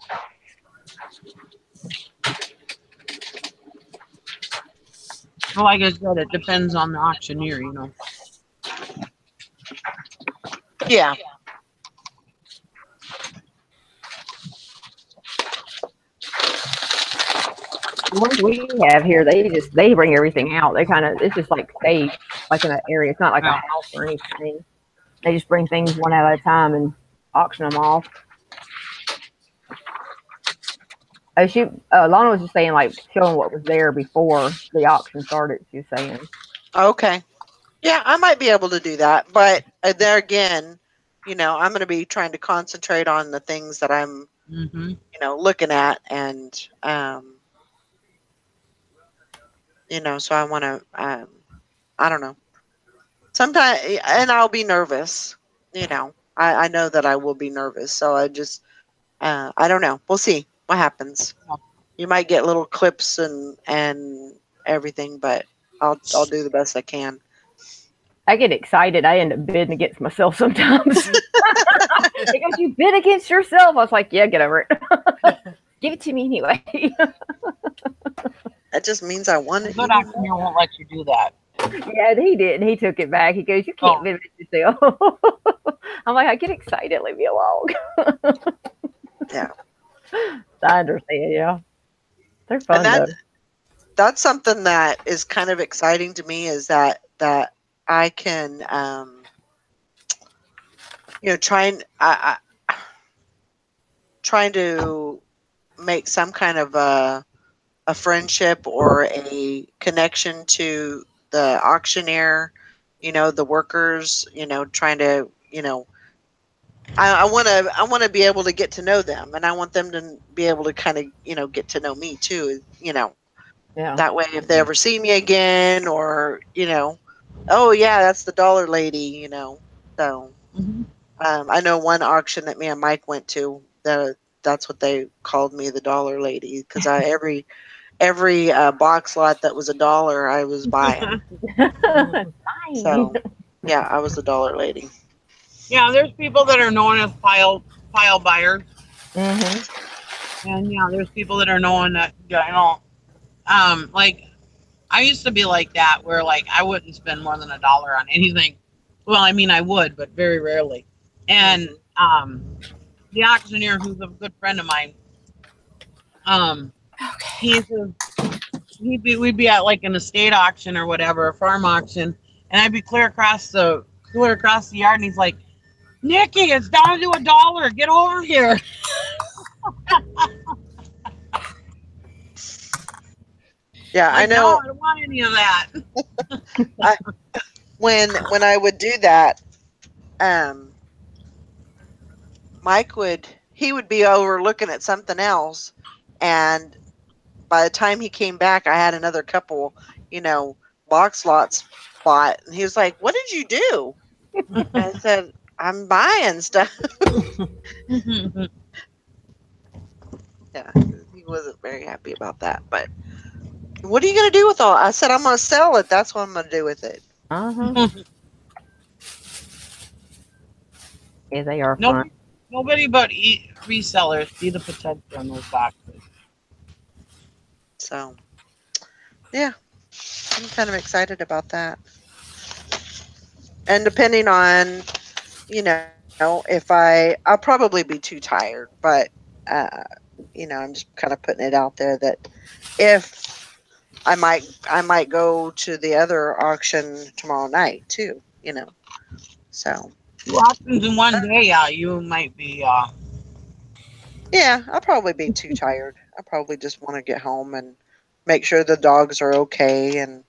Well, like I said, it depends on the auctioneer, you know. Yeah. The ones we have here, they bring everything out. They kind of, it's just like safe, like in an area. It's not like a house or anything. They just bring things one at a time and auction them off. Lana was just saying, like, showing what was there before the auction started, she was saying. Okay. Yeah, I might be able to do that, but there again, you know, I'm going to be trying to concentrate on the things that I'm, you know, looking at, and you know, so I want to, I don't know. Sometimes, and I'll be nervous. You know, I know that I will be nervous, so I just, I don't know. We'll see what happens. You might get little clips and everything, but I'll do the best I can. I get excited. I end up bidding against myself sometimes. Because you bid against yourself. I was like, yeah, get over it. Give it to me anyway. That just means I won it. Good auctioneer won't let you do that. Yeah, he did. And he took it back. He goes, you can't bid against yourself. I'm like, I get excited. Leave me alone. Yeah. I understand, yeah. They're fun, though. That's something that is kind of exciting to me, is that I can, you know, trying to make some kind of a a friendship or a connection to the auctioneer, the workers, trying to, I want to be able to get to know them, and I want them to be able to kind of, get to know me too, Yeah. that way if they ever see me again or, oh yeah, that's the dollar lady, so I know one auction that me and Mike went to, that's what they called me, the dollar lady, because every box lot that was $1 I was buying. So yeah, I was the dollar lady. Yeah, there's people that are known as pile buyers, Mm-hmm. and yeah, there's people that are known that like I used to be like that, where like I wouldn't spend more than $1 on anything. Well, I mean I would, but very rarely. And the auctioneer, who's a good friend of mine, he says we'd be at like an estate auction or whatever, a farm auction, and I'd be clear across the yard, and he's like, Nikki, it's down to $1. Get over here. Yeah, Like, I know. No, I don't want any of that. When I would do that, Mike would be over looking at something else, and by the time he came back, I had another couple, box lots bought, and he was like, "What did you do?" And I said, "I'm buying stuff." Yeah, he wasn't very happy about that, but what are you gonna do with all? I said, "I'm gonna sell it. That's what I'm gonna do with it." Uh-huh. Yeah, they are fun. Nobody but resellers see the potential in those boxes. So, yeah, I'm kind of excited about that. And depending on, if I'll probably be too tired, but, I'm just kind of putting it out there that if I might go to the other auction tomorrow night too, so. 2 auctions in one day, yeah, you might be, Yeah, I'll probably be too tired. I probably just want to get home and make sure the dogs are okay and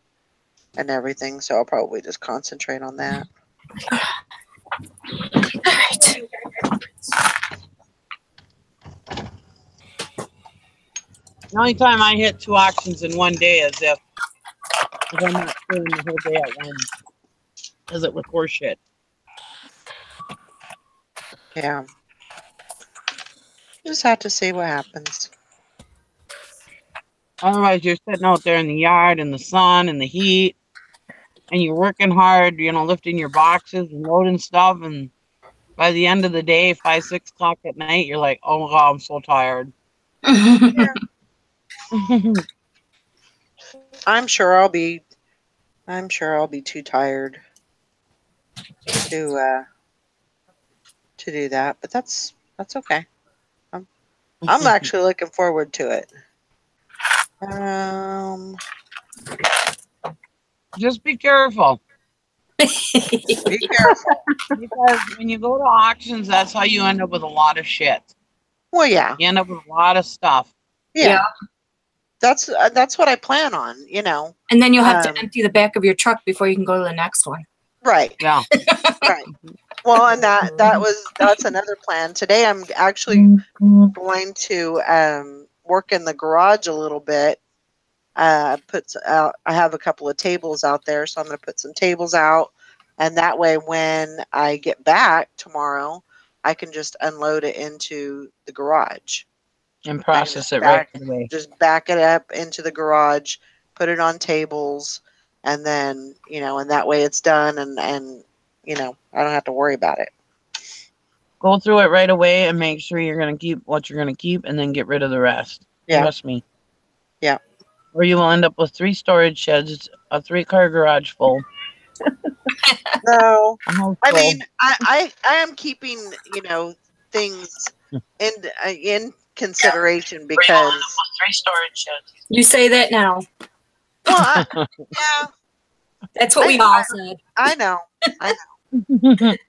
everything. So I'll probably just concentrate on that. All right. the only time I hit 2 auctions in one day is if I'm not spending the whole day at one, because it was horseshit. Yeah. Just have to see what happens. Otherwise, you're sitting out there in the yard in the sun and the heat, and you're working hard, lifting your boxes and loading stuff. And by the end of the day, 5, 6 o'clock at night, you're like, oh my God, I'm so tired. Yeah. I'm sure I'll be too tired to do that, but that's okay. I'm actually looking forward to it. Just be careful. Be careful. Because when you go to auctions, that's how you end up with a lot of shit. Well, yeah. You end up with a lot of stuff. Yeah. That's what I plan on, And then you'll have to empty the back of your truck before you can go to the next one. Right. Yeah. Right. Well, and that's another plan. Today I'm actually going to work in the garage a little bit. I have a couple of tables out there, so I'm going to put some tables out, and that way when I get back tomorrow, I can just unload it into the garage and process it right away. Just back it up into the garage, put it on tables, and then and that way it's done, and I don't have to worry about it. Go through it right away and make sure you're going to keep what you're going to keep, and then get rid of the rest. Yeah. Trust me. Yeah. Or you will end up with 3 storage sheds, a 3-car garage full. No, I mean, I am keeping, things in consideration because 3 storage sheds. You say that now. Well, yeah, that's what we all said. I know.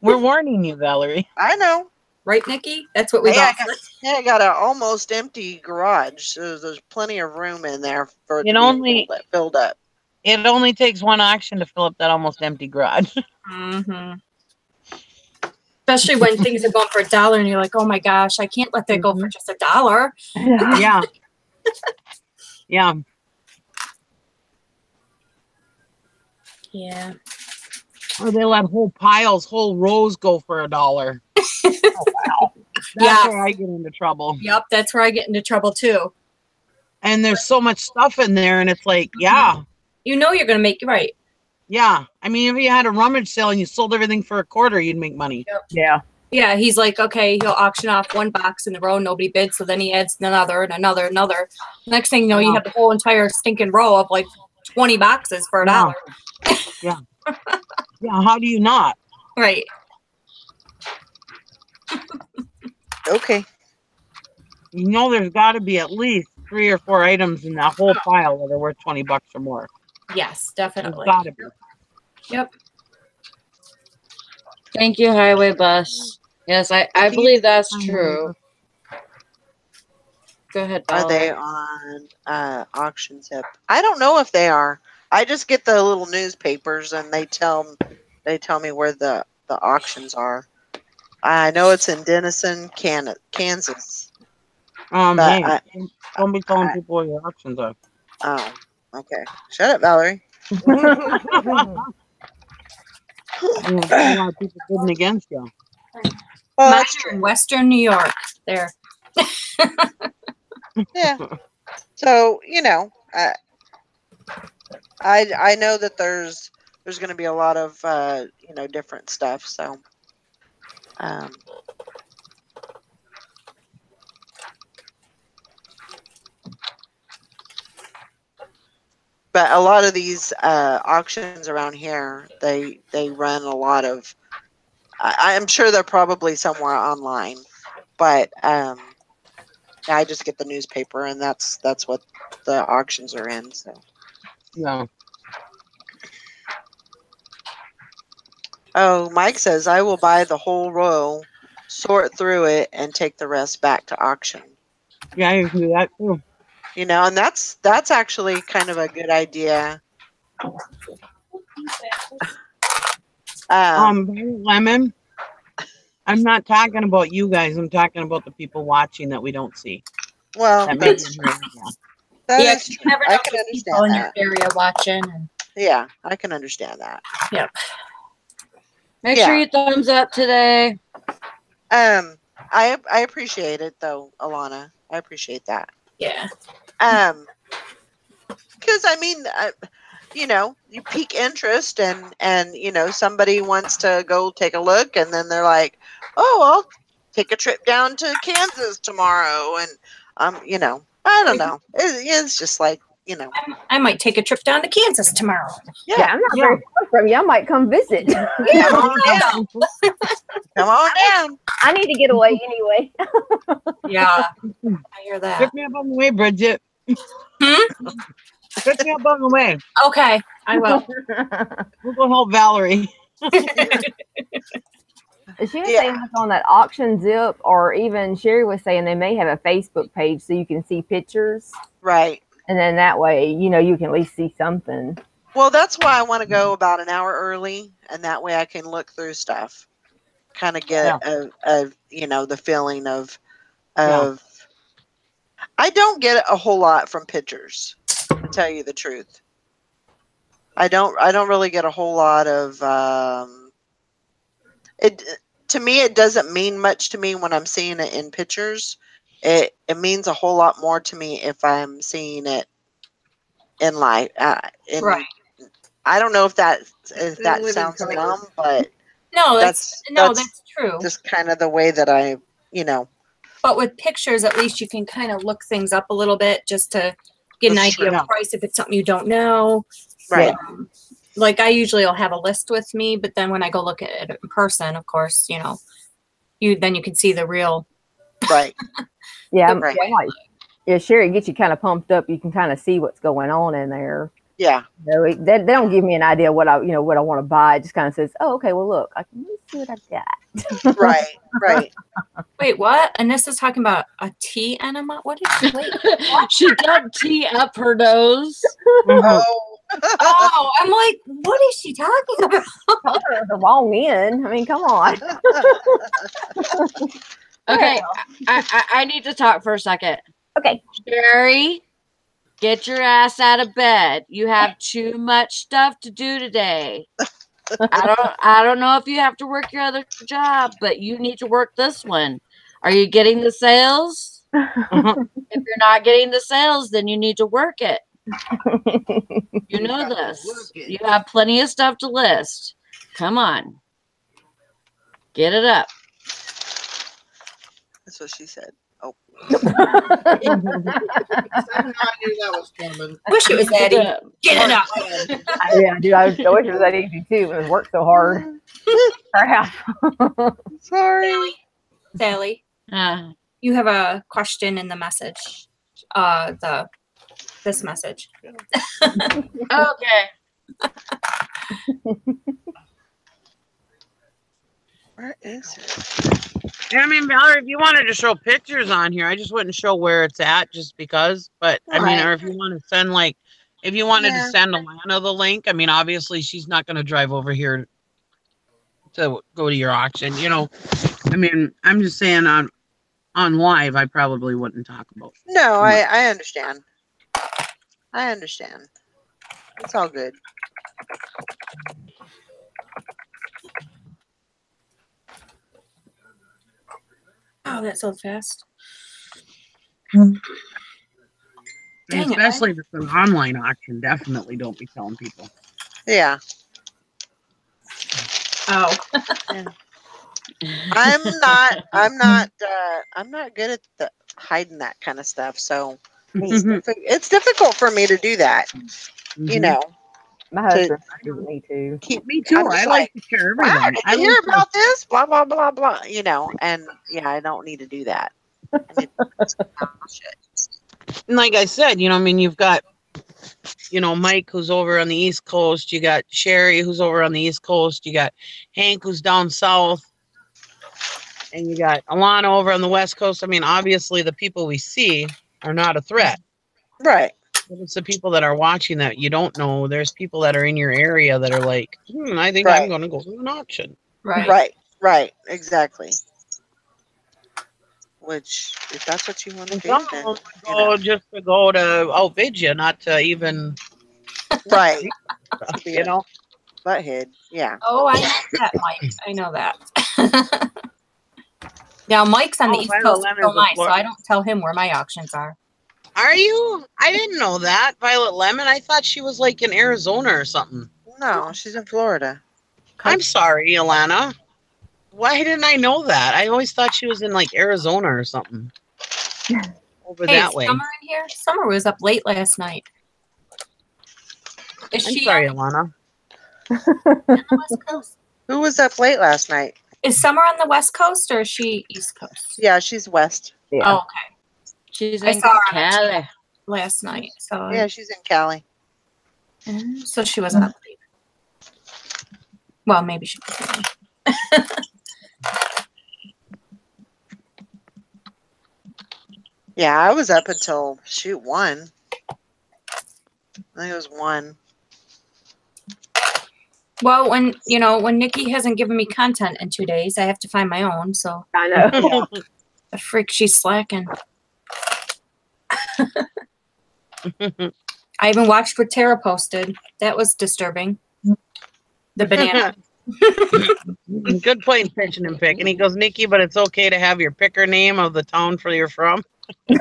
We're warning you, Valerie. I know. right, Nikki? That's what we've Yeah, all said. I got an almost empty garage, so there's plenty of room in there for it It to only- be filled up. It only takes one auction to fill up that almost empty garage. Mm-hmm. Especially when things are going for $1 and you're like, oh my gosh, I can't let that go for just $1. Yeah. Yeah. Yeah. Or they let whole piles, whole rows go for $1. That's Yeah. where I get into trouble. Yep, that's where I get into trouble too. And there's so much stuff in there, and it's like, yeah. You know you're gonna make it right. Yeah. I mean, if you had a rummage sale and you sold everything for $0.25, you'd make money. Yep. Yeah. Yeah, he's like, okay, he'll auction off one box in the row, nobody bids, so then he adds another and another, another. Next thing you know, you have the whole entire stinking row of like 20 boxes for $1. Yeah. Yeah, how do you not? Right. Okay. You know there's got to be at least 3 or 4 items in that whole pile that are worth $20 or more. Yes, There's definitely. got to be. Yep. Thank you, Highway Bus. Yes, I believe that's true. Go ahead, Are Valerie. they on auction tip? I don't know if they are. I just get the little newspapers and they tell me where the auctions are. I know it's in Denison, Kansas. But Hey, don't be telling people where your auctions are. Oh, okay. Shut up, Valerie. A lot of people bidding against you. Well, Mine that's are in true. Western New York. There. Yeah. So I know that there's going to be a lot of different stuff. So, but a lot of these auctions around here, they run a lot of. I'm sure they're probably somewhere online, but I just get the newspaper, and that's what the auctions are in. So. Yeah. Oh, Mike says I will buy the whole row, sort through it, and take the rest back to auction. Yeah, you can do that too. And that's actually kind of a good idea. Lemon. I'm not talking about you guys. I'm talking about the people watching that we don't see. Well, that's true. That is true. You never know I if can there's understand people in that. your area watching. And... Yeah, I can understand that. Yep. Make sure you thumbs up today. I appreciate it though, Alana. I appreciate that. Yeah. Because I mean, you pique interest and somebody wants to go take a look, and then they're like, oh, I'll take a trip down to Kansas tomorrow, and I don't know. It's just like I might take a trip down to Kansas tomorrow. Yeah, I'm not very far from you. I might come visit. Come on down. Come on down. I need to get away anyway. Yeah, I hear that. Pick me up on the way, Bridget. Pick me up on the way. Okay, I will. We'll go help Valerie. She was saying this on that auction zip, or even Sherry was saying they may have a Facebook page so you can see pictures. Right. And then that way, you can at least see something. Well, that's why I want to go about an hour early, and that way I can look through stuff, kind of get the feeling of. I don't get a whole lot from pictures, to tell you the truth. I don't really get a whole lot of it. To me, it doesn't mean much to me when I'm seeing it in pictures. It means a whole lot more to me if I'm seeing it in life. Right. I don't know if that sounds dumb, but that's true. Just kind of the way that I. But with pictures, at least you can kind of look things up a little bit just to get an idea of price if it's something you don't know. Right. Like I usually will have a list with me, but then when I go look at it in person, of course, you can see the real. Right. Yeah. Right. Yeah, Sherry gets you kind of pumped up. You can kind of see what's going on in there. Yeah. They don't give me an idea what I want to buy. It just kind of says, "Oh, okay. Well, look, let me see what I've got." Right. Right. Wait, what? Anissa's talking about a tea enema? What did she wait? She got tea up her nose. Oh. Oh, I'm like, what is she talking about? The wrong end. I mean, come on. Okay, I need to talk for a second. Okay. Sherry, get your ass out of bed. You have too much stuff to do today. I don't know if you have to work your other job, but you need to work this one. Are you getting the sales? If you're not getting the sales, then you need to work it. You know this. You have plenty of stuff to list. Come on. Get it up. That's what she said. Oh. Somehow I knew that was coming. Wish it was Eddie. Get it up. Yeah, dude. I wish it was that easy too. It worked so hard. Crap. Sorry. Sally, you have a question in the message. This message. Okay. Where is it? I mean, Valerie, if you wanted to show pictures on here, I just wouldn't show where it's at just because. But I mean, Right. or if you want to send if you wanted to Yeah. send Alana the link, I mean, obviously she's not going to drive over here to go to your auction. I mean, I'm just saying on live, I probably wouldn't talk about. No, I understand. I understand. It's all good. Oh, that sold fast. And Dang it, especially if it's an online auction, definitely don't be telling people. Yeah. Oh. I'm not good at hiding that kind of stuff. So it's difficult for me to do that. You know. My husband does me too. Me too. I like to share everything. Wow, did you hear about this? Blah blah blah blah. And I don't need to do that. I need to shit. And like I said, I mean, you've got, Mike who's over on the East Coast. You got Sherry who's over on the East Coast. You got Hank who's down south. And you got Alana over on the West Coast. I mean, obviously the people we see are not a threat. Right. It's the people that are watching that you don't know. There's people that are in your area that are like, I think I'm going to go to an auction. Right. Exactly. Which, if that's what you want to do, then, just to go to outbid you, not to even. Right. Butthead. Yeah. Oh, I know that, Mike. I know that. Now, Mike's on the East Coast so nice, so I don't tell him where my auctions are. Are you? I didn't know that. Violet Lemon. I thought she was like in Arizona or something. No, she's in Florida. I'm sorry, Alana. Why didn't I know that? I always thought she was in like Arizona or something. Over that way. Summer in here? Summer was up late last night. I'm sorry, Alana. On the West Coast? Who was up late last night? Is Summer on the West Coast or is she East Coast? Yeah, she's west. Yeah. Oh, okay. She's I in saw her Cali. last night. So Yeah, she's in Cali. So she wasn't up late. Well, maybe she was. Yeah, I was up until 1. I think it was 1. Well, when Nikki hasn't given me content in 2 days, I have to find my own. So I know. the freak, she's slacking. I even watched what Tara posted. That was disturbing. The banana. Good point, pitching and pick. And he goes, Nikki, but it's okay to have your picker name of the town you're from. I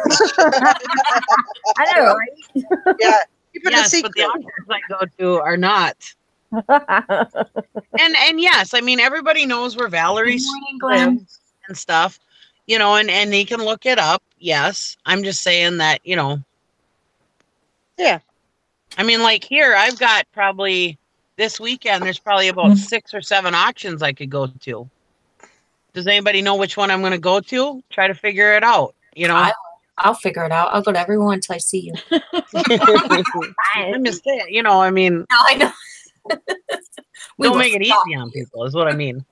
know, right? Yeah. Yes, but the auctions I go to are not. And yes, I mean, everybody knows where Valerie lives and stuff, and they can look it up. Yes. I'm just saying that, Yeah. I mean, like here, I've got probably this weekend, there's probably about 6 or 7 auctions I could go to. Does anybody know which one I'm going to go to? Try to figure it out, I'll figure it out. I'll go to everyone until I see you. I'm just saying, you know, I mean, No, I know. We don't will make it stop easy on you. people, is what I mean.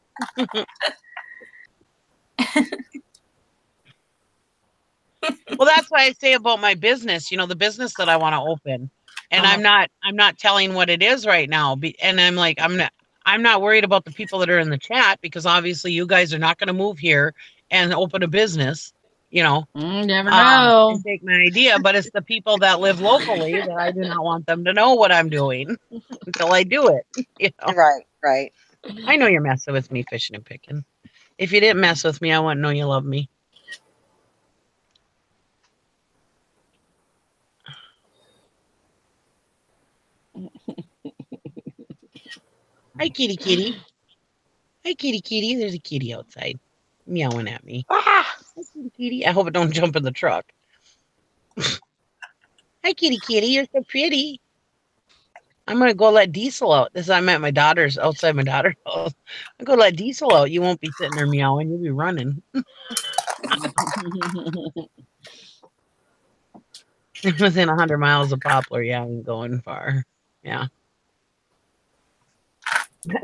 Well, that's why I say about my business, you know, the business that I want to open. And I'm not telling what it is right now. And I'm like, I'm not worried about the people that are in the chat, because obviously you guys are not going to move here and open a business, you know. Never know. And take my idea, but it's the people that live locally that I do not want them to know what I'm doing until I do it. You know? Right. I know you're messing with me, fishing and picking. If you didn't mess with me, I wouldn't know you love me. Hi, kitty, kitty. Hi, kitty, kitty. There's a kitty outside meowing at me. Hi, kitty, kitty. I hope it don't jump in the truck. Hi, kitty, kitty. You're so pretty. I'm going to go let Diesel out. I'm at my daughter's, outside my daughter's house. I'm going to let Diesel out. You won't be sitting there meowing. You'll be running. Within 100 miles of Poplar. Yeah, I ain't going far. Yeah.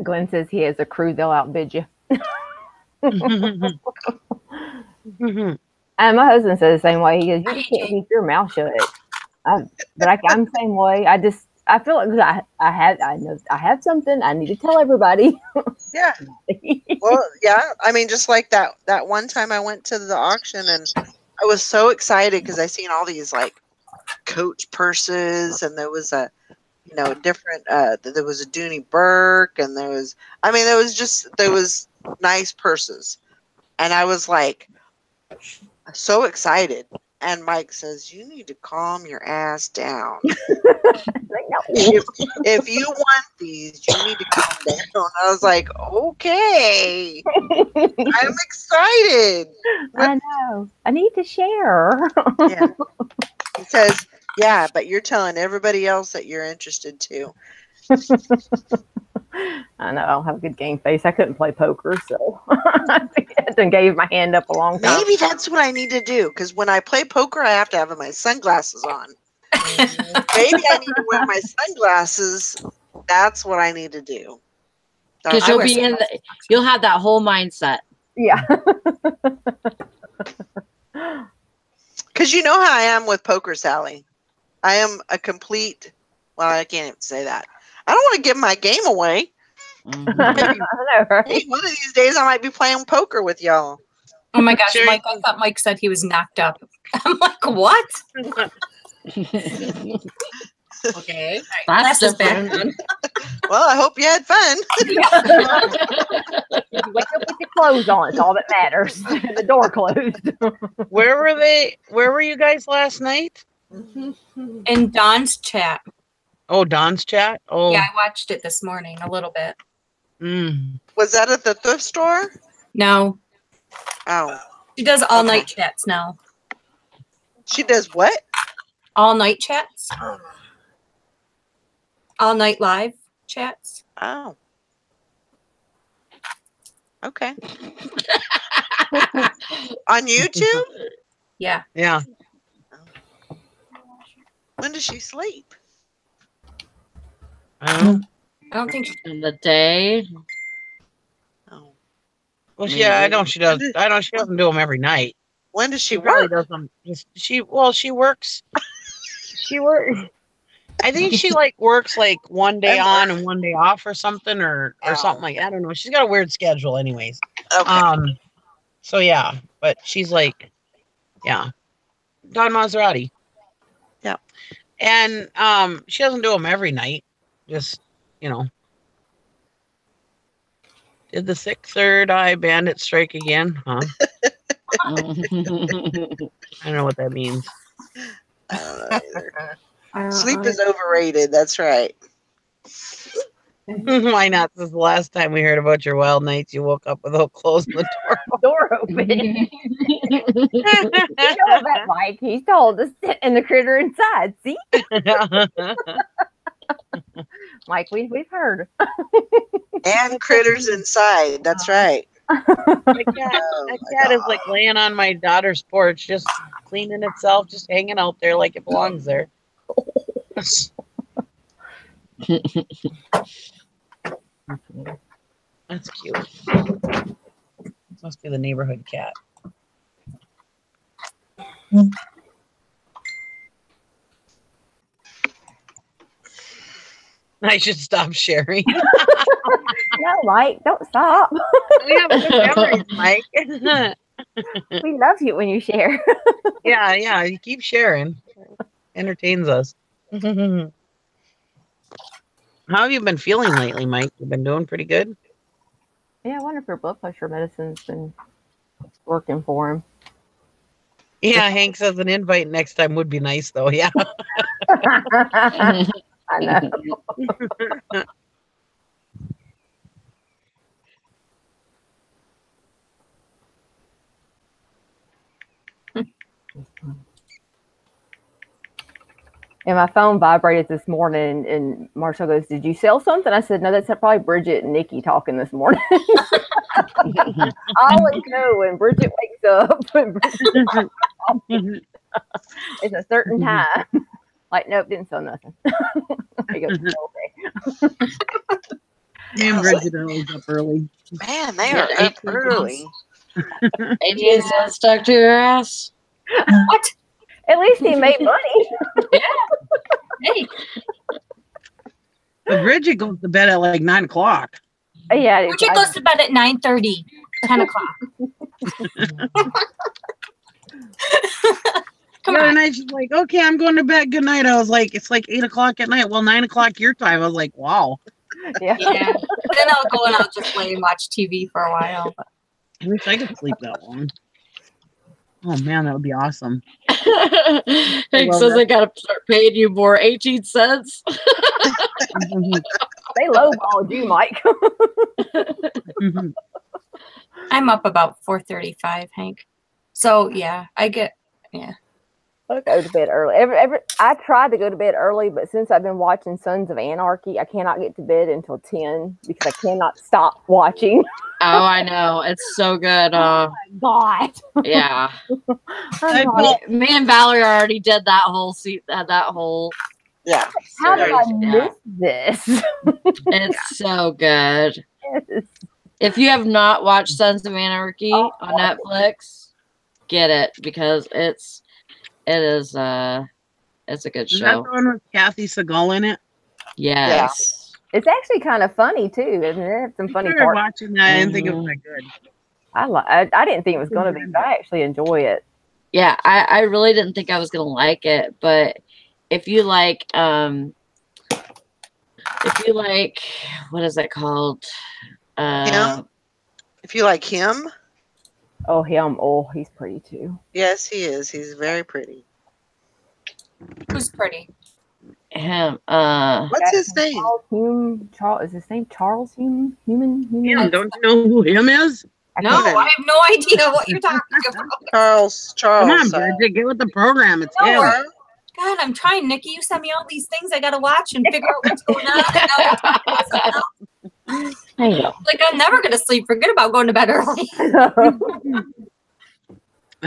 Glenn says he has a crew, they'll outbid you. And my husband says the same way. He goes, "You just can't keep your mouth shut." I'm the same way. I feel like I know I have something I need to tell everybody. Yeah. Well, yeah. I mean, just like that one time I went to the auction and I was so excited because I seen all these like Coach purses, and there was a, you know, different. There was a Dooney Burke, and there was nice purses, and I was like so excited. And Mike says, "You need to calm your ass down. If you want these, you need to calm down." I was like, "Okay, I'm excited." I know. I need to share. Yeah. He says, "Yeah, but you're telling everybody else that you're interested too." I know I don't have a good game face. I couldn't play poker, so I done gave my hand up a long time. Maybe that's what I need to do, because when I play poker, I have to have my sunglasses on. Maybe I need to wear my sunglasses. That's what I need to do. Because you'll have that whole mindset. Yeah. Because you know how I am with poker, Sally. I am a complete. Well, I can't even say that. I don't want to give my game away. Mm-hmm. I know, right? Hey, one of these days I might be playing poker with y'all. Oh my gosh, Sure. Mike! I thought Mike said he was knocked up. I'm like, what? Okay, That's just back different. on. Well, I hope you had fun. You wake up with your clothes on. It's all that matters. The door closed. Where were they? Where were you guys last night? In Don's chat. Oh, Don's chat? Oh. Yeah, I watched it this morning a little bit. Was that at the thrift store? No, Oh, she does all night chats now. she does what? All night chats. All night live chats. Oh. Okay. On YouTube? Yeah. Yeah. When does she sleep? I don't know. I don't think she. In the day. Oh. Well, yeah, I know she does. She doesn't do them every night. When does she probably work? does them. She works. She works. I think she like works like one day on and one day off or something or something like that. I don't know. She's got a weird schedule, anyways. Okay. So yeah, but she's like, yeah, Don Maserati. Yeah. And she doesn't do them every night. Just, you know. Did the sixth third eye bandit strike again? Huh? I don't know what that means. I don't know either. Sleep is overrated. That's right. Why not? This is the last time we heard about your wild nights. You woke up without closing the door. Door open. You know that, Mike. He's told us and the critter inside. See, Mike, we've heard. And critters inside. That's right. That cat is like laying on my daughter's porch, just cleaning itself, just hanging out there like it belongs there. That's cute. Must be the neighborhood cat. I should stop sharing. No, Mike, don't stop. We have good memories, Mike. We love you when you share. Yeah, you keep sharing. Entertains us. How have you been feeling lately, Mike? You've been doing pretty good? Yeah, I wonder if your blood pressure medicine's been working for him. Yeah, Hank says an invite next time would be nice, though. Yeah. I know. And my phone vibrated this morning, and Marshall goes, "Did you sell something?" I said, "No, that's probably Bridget and Nikki talking this morning." I always know when Bridget wakes up. It's a certain time. Like, nope, didn't sell nothing. He goes, "Okay." Me and Bridget are always up early. Man, they are up early. 18 cents stuck to your ass. What? At least he made money. Hey, But Bridget goes to bed at like 9 o'clock. Yeah, Bridget goes to bed at 9:30, 10 o'clock. Come The other on. night she's like, "Okay, I'm going to bed. Good night." I was like, "It's like 8 o'clock at night." Well, 9 o'clock your time. I was like, "Wow." Yeah. Yeah. Then I'll go and I'll just lay and watch TV for a while. But I wish I could sleep that long. Oh man, that would be awesome. Hank love says that. they gotta start paying you more. 18 cents. They lowballed you, Mike. I'm up about 4:35, Hank. So yeah, I get I go to bed early. I tried to go to bed early, but since I've been watching Sons of Anarchy, I cannot get to bed until 10 because I cannot stop watching. Oh, I know. It's so good. God. Yeah. I'm like, Me and Valerie already did that whole Yeah. how did I Yeah. miss this? It's so good. Yes. If you have not watched Sons of Anarchy on Netflix, get it because it's a good Is that show. the one with Kathy Segal in it? Yes. It's actually kind of funny too, isn't it? It has some I funny started parts. watching that. I didn't think it was that good. I didn't think it was going to be, but I actually enjoy it. Yeah, I really didn't think I was gonna like it, but if you like what is it called? Him? If you like him, Oh, him. Oh, he's pretty too. yes, he is. He's very pretty. who's pretty. Him What's his name? Charles, is his name Charles Hume? Human? Him, don't you know who him is? No, I have no idea what you're talking about. Charles. Come on, Bridget, get with the program. It's No, him. God, I'm trying, Nikki. You send me all these things I gotta watch and figure out what's going on. And now they're talking about something else. Hang on. Like I'm never gonna sleep. Forget about going to bed early.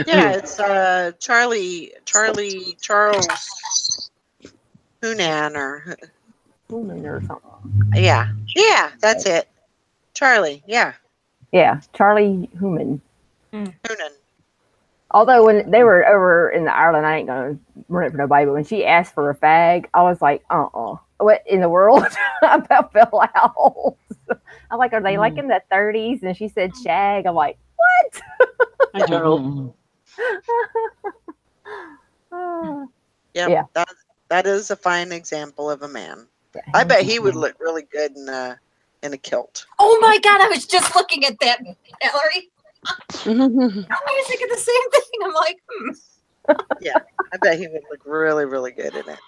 Yeah, it's Charles Hunan or something. yeah, that's it. Charlie, yeah, Yeah, Charlie Human. Hunan. Although when they were over in the Ireland, I ain't gonna run it for nobody, but when she asked for a fag, I was like, what in the world? I about fell out. I'm like, are they like in the 30s? And she said shag. I'm like, what? I know. Yeah, that is a fine example of a man. I bet he would look really good in a kilt. Oh my God, I was just looking at that, Ellery. I was thinking the same thing. I'm like, Yeah, I bet he would look really, really good in it.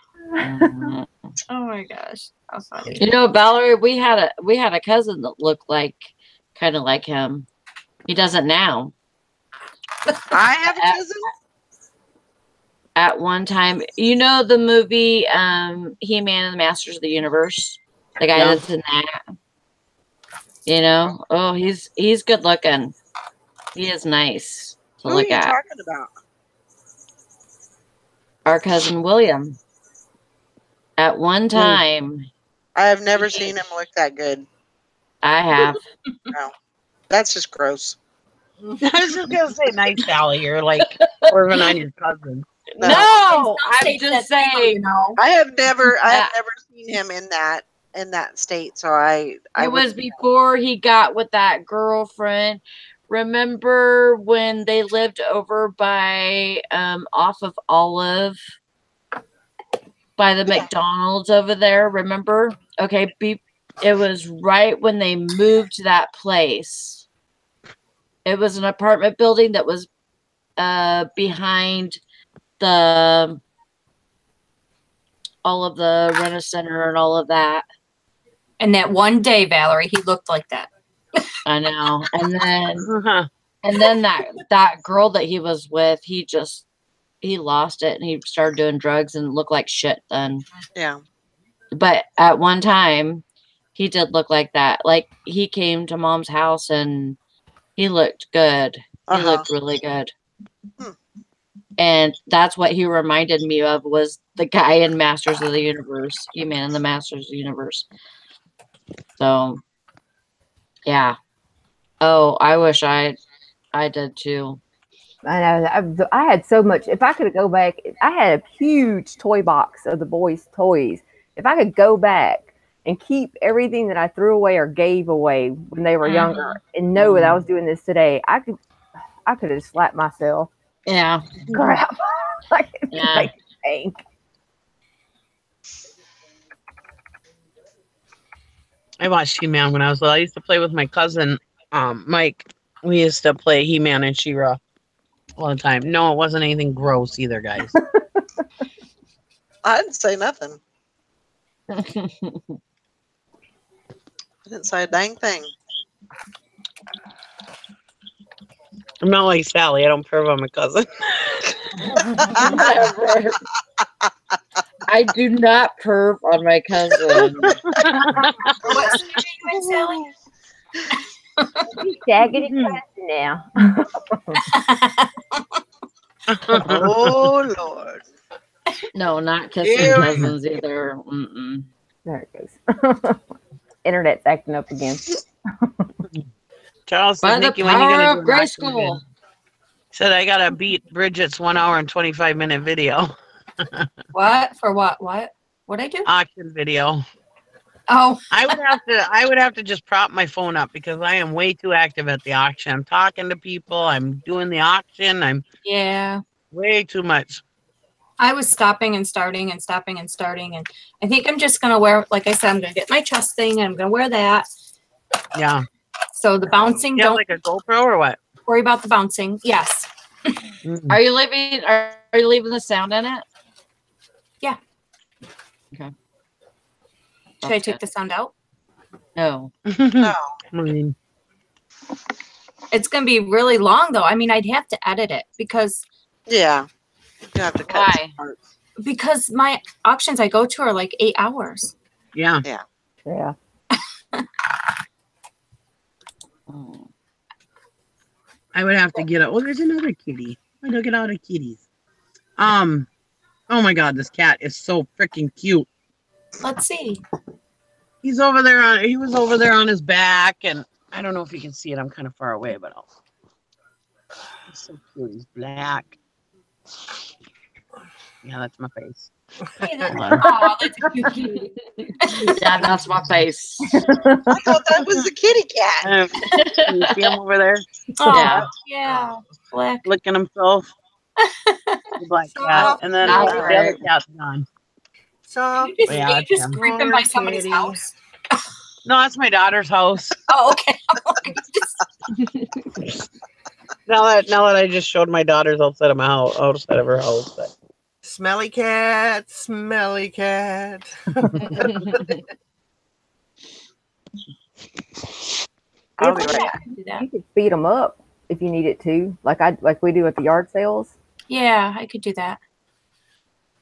Oh my gosh, how funny. You know, Valerie, we had a cousin that looked kind of like him. He doesn't now. I have a cousin. At one time, you know the movie He-Man and the Masters of the Universe? The guy that's in that. You know? Oh, he's good looking. He is nice to Who are look you at. talking about? Our cousin William. At one time, I have never seen him look that good. I have. No, that's just gross. I was just gonna say, nice, Sally. You're like swerving on your cousin. No, No, Some I'm states just that's legal, saying. you know. I have never seen him in that state. So I It was wouldn't- before he got with that girlfriend. Remember when they lived over by off of Olive by the McDonald's over there? Remember? Okay, it was right when they moved to that place. It was an apartment building that was behind the all of the Rena Center and all of that. And that one day, Valerie, he looked like that. I know. And then Uh-huh. and then that girl that he was with, he lost it and he started doing drugs and looked like shit then. Yeah. But at one time he did look like that. Like he came to Mom's house and he looked good. He looked really good. Hmm. And that's what he reminded me of, was the guy in Masters of the Universe, He-Man in the Masters of the Universe. So, yeah. Oh, I wish I did too. I know. I had so much. If I could go back, I had a huge toy box of the boys' toys. If I could go back and keep everything that I threw away or gave away when they were younger, and know that I was doing this today, I could have slapped myself. Yeah. Crap. Yeah. Like, dang. I watched He-Man when I was little. I used to play with my cousin, Mike. We used to play He-Man and She-Ra all the time. No, it wasn't anything gross either, guys. I didn't say nothing. I didn't say a dang thing. I'm not like Sally. I don't perv on my cousin. Never. I do not perv on my cousin. What's the doing, Sally? He's shagging his cousin now. Oh Lord. No, not kissing Ew. cousins either. Mm-mm. There it goes. Internet's acting up again. Charles By said, the Nikki, when you power gonna of do an Grey auction vid? School. Said I gotta beat Bridget's 1 hour and 25-minute video. What? For what? What? What'd I do? Auction video. Oh, I would have to just prop my phone up because I am way too active at the auction. I'm talking to people. I'm doing the auction. I'm yeah. way too much. I was stopping and starting and stopping and starting. And I think I'm just going to wear, like I said, I'm going to get my chest thing and I'm going to wear that. Yeah. So the bouncing, You have don't like a GoPro or what? worry about the bouncing. Yes. Mm. Are you leaving the sound in it? Yeah. Okay. Should I take the sound out? No. No. I mean, It's going to be really long, though. I mean, I'd have to edit it because Yeah. You have to cut Why? some parts. my auctions I go to are like 8 hours. yeah. Yeah. Oh. I would have to get it. Oh, there's another kitty. I don't get out of kitties. Oh my God, this cat is so freaking cute. Let's see. He was over there on his back, and I don't know if you can see it. I'm kind of far away, but he's so cute. He's black. Yeah, that's my face. Hey, oh, that's a cute kitty. Yeah, that's my face. I thought that was a kitty cat. You see him over there Oh, Yeah. yeah. Black. licking himself? The black cat. Soft. And then That's the right. other cat's gone. Soft. You just, Yeah, you just Tim. creeping by Poor somebody's kitty. house. No, that's my daughter's house. Oh, okay. Now that I just showed my daughter's outside of my house, outside of her house. But Smelly cat, smelly cat. I'll be right Yeah, back. I can do that. You could speed them up if you needed to, like we do at the yard sales. Yeah, I could do that.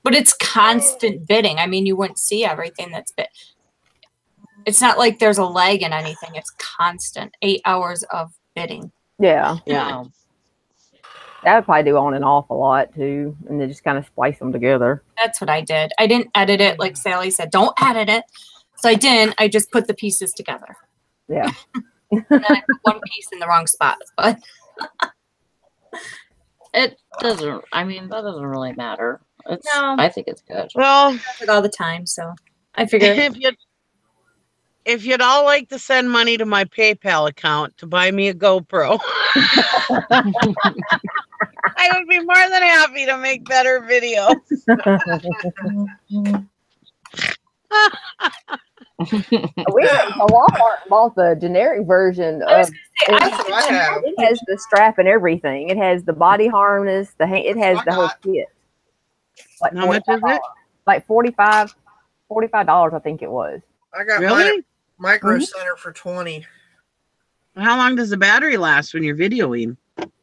But it's constant bidding. I mean, you wouldn't see everything that's bid. It's not like there's a lag in anything. It's constant 8 hours of bidding. Yeah. Yeah. That would probably do on and off a lot too, and then just kind of splice them together. That's what I did. I didn't edit it like Sally said. Don't edit it. So I didn't. I just put the pieces together. Yeah. And then I put one piece in the wrong spot. But It doesn't. I mean, that doesn't really matter. No. I think it's good. Well, I do it all the time. So I figured. if you'd all like to send money to my PayPal account to buy me a GoPro, I would be more than happy to make better videos. We went to Walmart and bought the generic version of. It has the strap and everything. It has the body harness. It has the whole kit. Like How much is it? Like $45, I think it was. I got Really? mine at Micro Center for 20. How long does the battery last when you're videoing?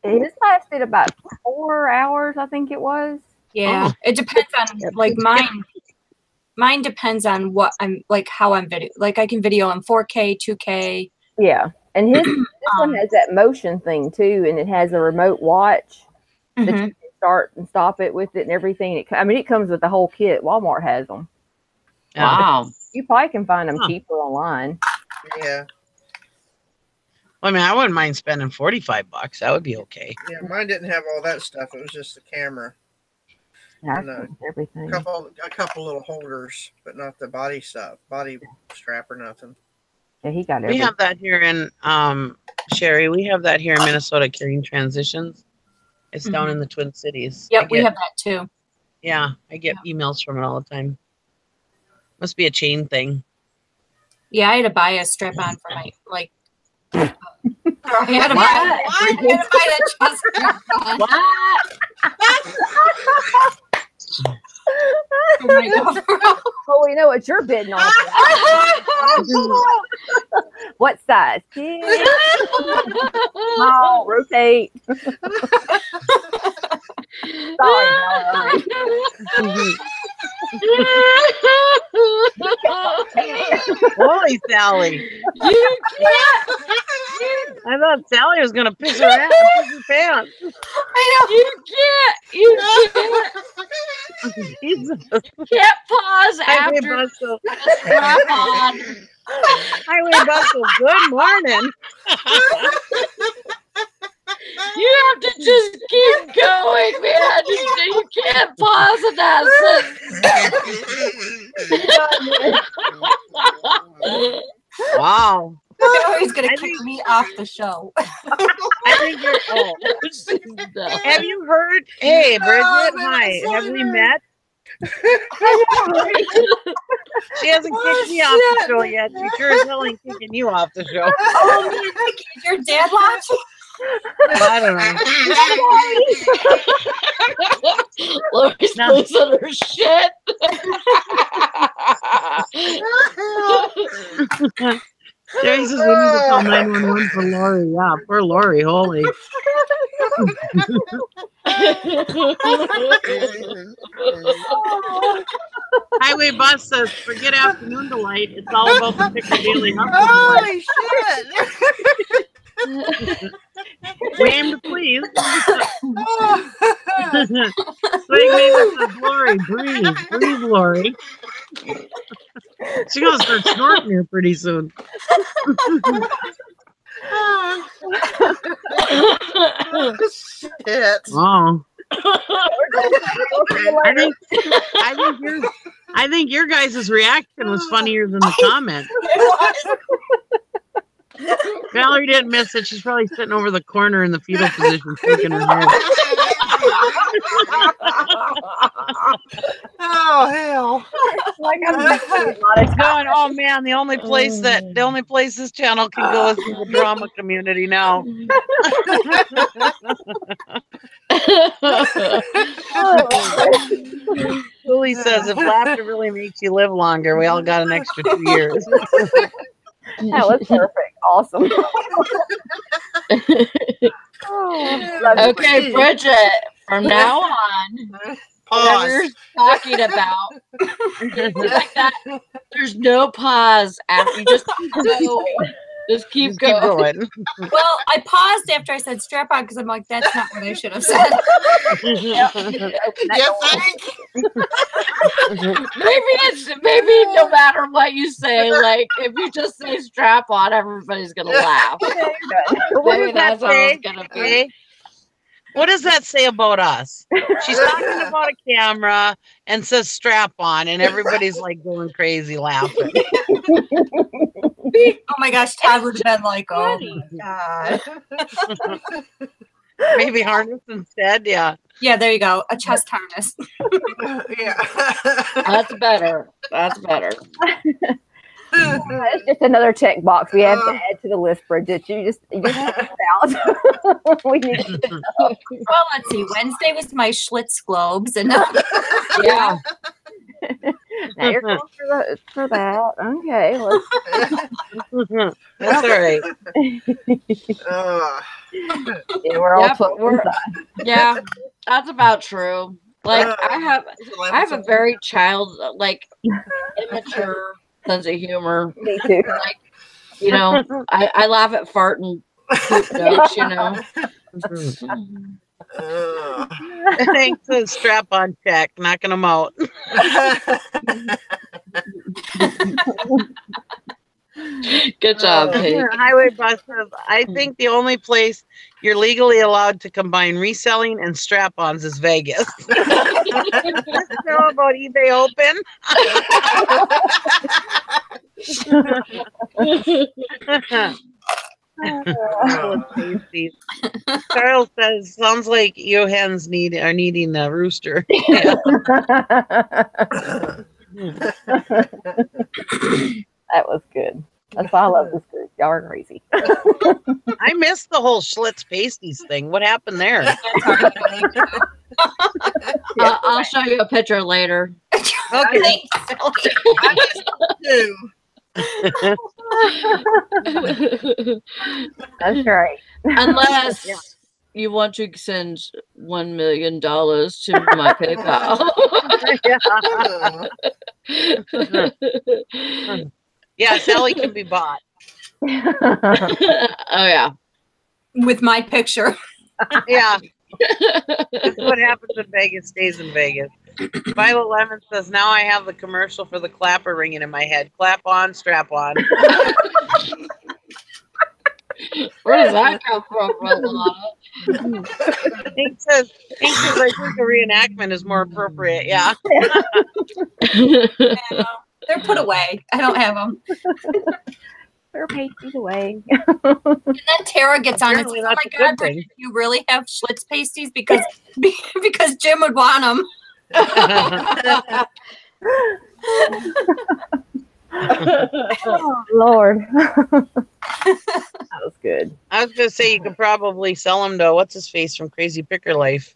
It lasted about 4 hours, I think it was. Yeah, it depends on like mine. Mine depends on what I'm like, how I'm video. Like I can video in 4K, 2K. Yeah, and this one has that motion thing too, and it has a remote watch that you can start and stop it with it and everything. It comes with the whole kit. Walmart has them. Wow. You probably can find them cheaper online. Yeah. I mean, I wouldn't mind spending $45. That would be okay. Yeah, mine didn't have all that stuff. It was just the camera. Yeah, And everything. a couple little holders, but not the body stuff, body strap or nothing. Yeah, he got We everything. have that here in Sherry. We have that here in Minnesota, Carrying Transitions. It's down in the Twin Cities. Yep, we have that too. Yeah, I get emails from it all the time. Must be a chain thing. Yeah, I had to buy a strap on for my like. I had to buy that chest strap on. Oh my God. Oh, we know what you're bidding on. What size? Small, rotate. Sorry. Holy Sally. You can't. I thought Sally was going to piss her ass in her pants. You can't Jesus. pause Highway after Bustle. strap on. Highway Bustle, good morning. You have to just keep going, man. You can't pause in that sentence. Wow. He's going to kick me off the show. I think you're. Oh. Have you heard? Hey, Bridget. Hi. Have we met? She hasn't kicked me off the show yet. She sure as hell ain't kicking you off the show. Oh, is your dad watching? I don't know. Lori's losing her shit. Jerry says we need to call 911 for Lori. Yeah, poor Lori. Holy. Highway Bus says, forget afternoon delight. It's all about the Piccadilly Hustle. Holy shit! Name to please. Swing name says, Lori, breathe. Breathe, Lori. She's going to start snorting here pretty soon. Shit. Oh. I think your guys' reaction was funnier than the comment. Valerie didn't miss it. She's probably sitting over the corner in the fetal position, shaking her head. Oh hell! Like It's going. Oh man, the only place this channel can go is in the drama community now. Julie says, if laughter really makes you live longer, we all got an extra 2 years. That was perfect. Awesome. Okay, Bridget, from now on, whatever you're Pause. talking about, like that There's no pause after you just keep going. Just keep going. Well, I paused after I said strap on because I'm like, that's not what I should have said. You think? Maybe no matter what you say, like if you just say strap on, everybody's gonna laugh. What Maybe does that that's how say? it's gonna be. Okay. What does that say about us? She's talking about a camera and says strap on, and everybody's like going crazy laughing. Oh my gosh, Todd would have been like, oh my God. Maybe harness instead. Yeah. Yeah, there you go. A chest harness. Yeah. That's better. That's better. It's just another check box we have to add to the list, Bridget. You just out. We need to Well, let's see. Wednesday was my Schlitz globes, and Yeah. now you're going for that. Okay, That's all right. yeah, we're all Yep, 12 yeah, that's about true. Like I have a very immature sense of humor. Me too. Like, you know, I laugh at fart and poop jokes, you know. Thanks to the strap on check, knocking them out. Good job, Pete. Highway bus says, I think the only place you're legally allowed to combine reselling and strap-ons is Vegas. Know about eBay Open? Charles says, sounds like your hens are needing a rooster. Yeah. That was good. That's why I love this group. Y'all are crazy. I missed the whole Schlitz pasties thing. What happened there? I'll show you a picture later. Okay. I missed it too. That's right. Unless you want to send $1 million to my PayPal. Yeah, Sally can be bought. Oh yeah. with my picture. Yeah. That's what happens in Vegas stays in Vegas. Violet Lemon says, now I have the commercial for the clapper ringing in my head. Clap on, strap on. Where does that come from, Rolana? Hank says, I think a reenactment is more appropriate. Yeah. They're put away. I don't have them. They're pasties away. And then Tara gets on and Apparently says, oh that's my a good God, thing. Bridget, you really have Schlitz pasties? Because Jim would want them. Oh, Lord. That was good. I was going to say you could probably sell them to what's his face from Crazy Picker Life.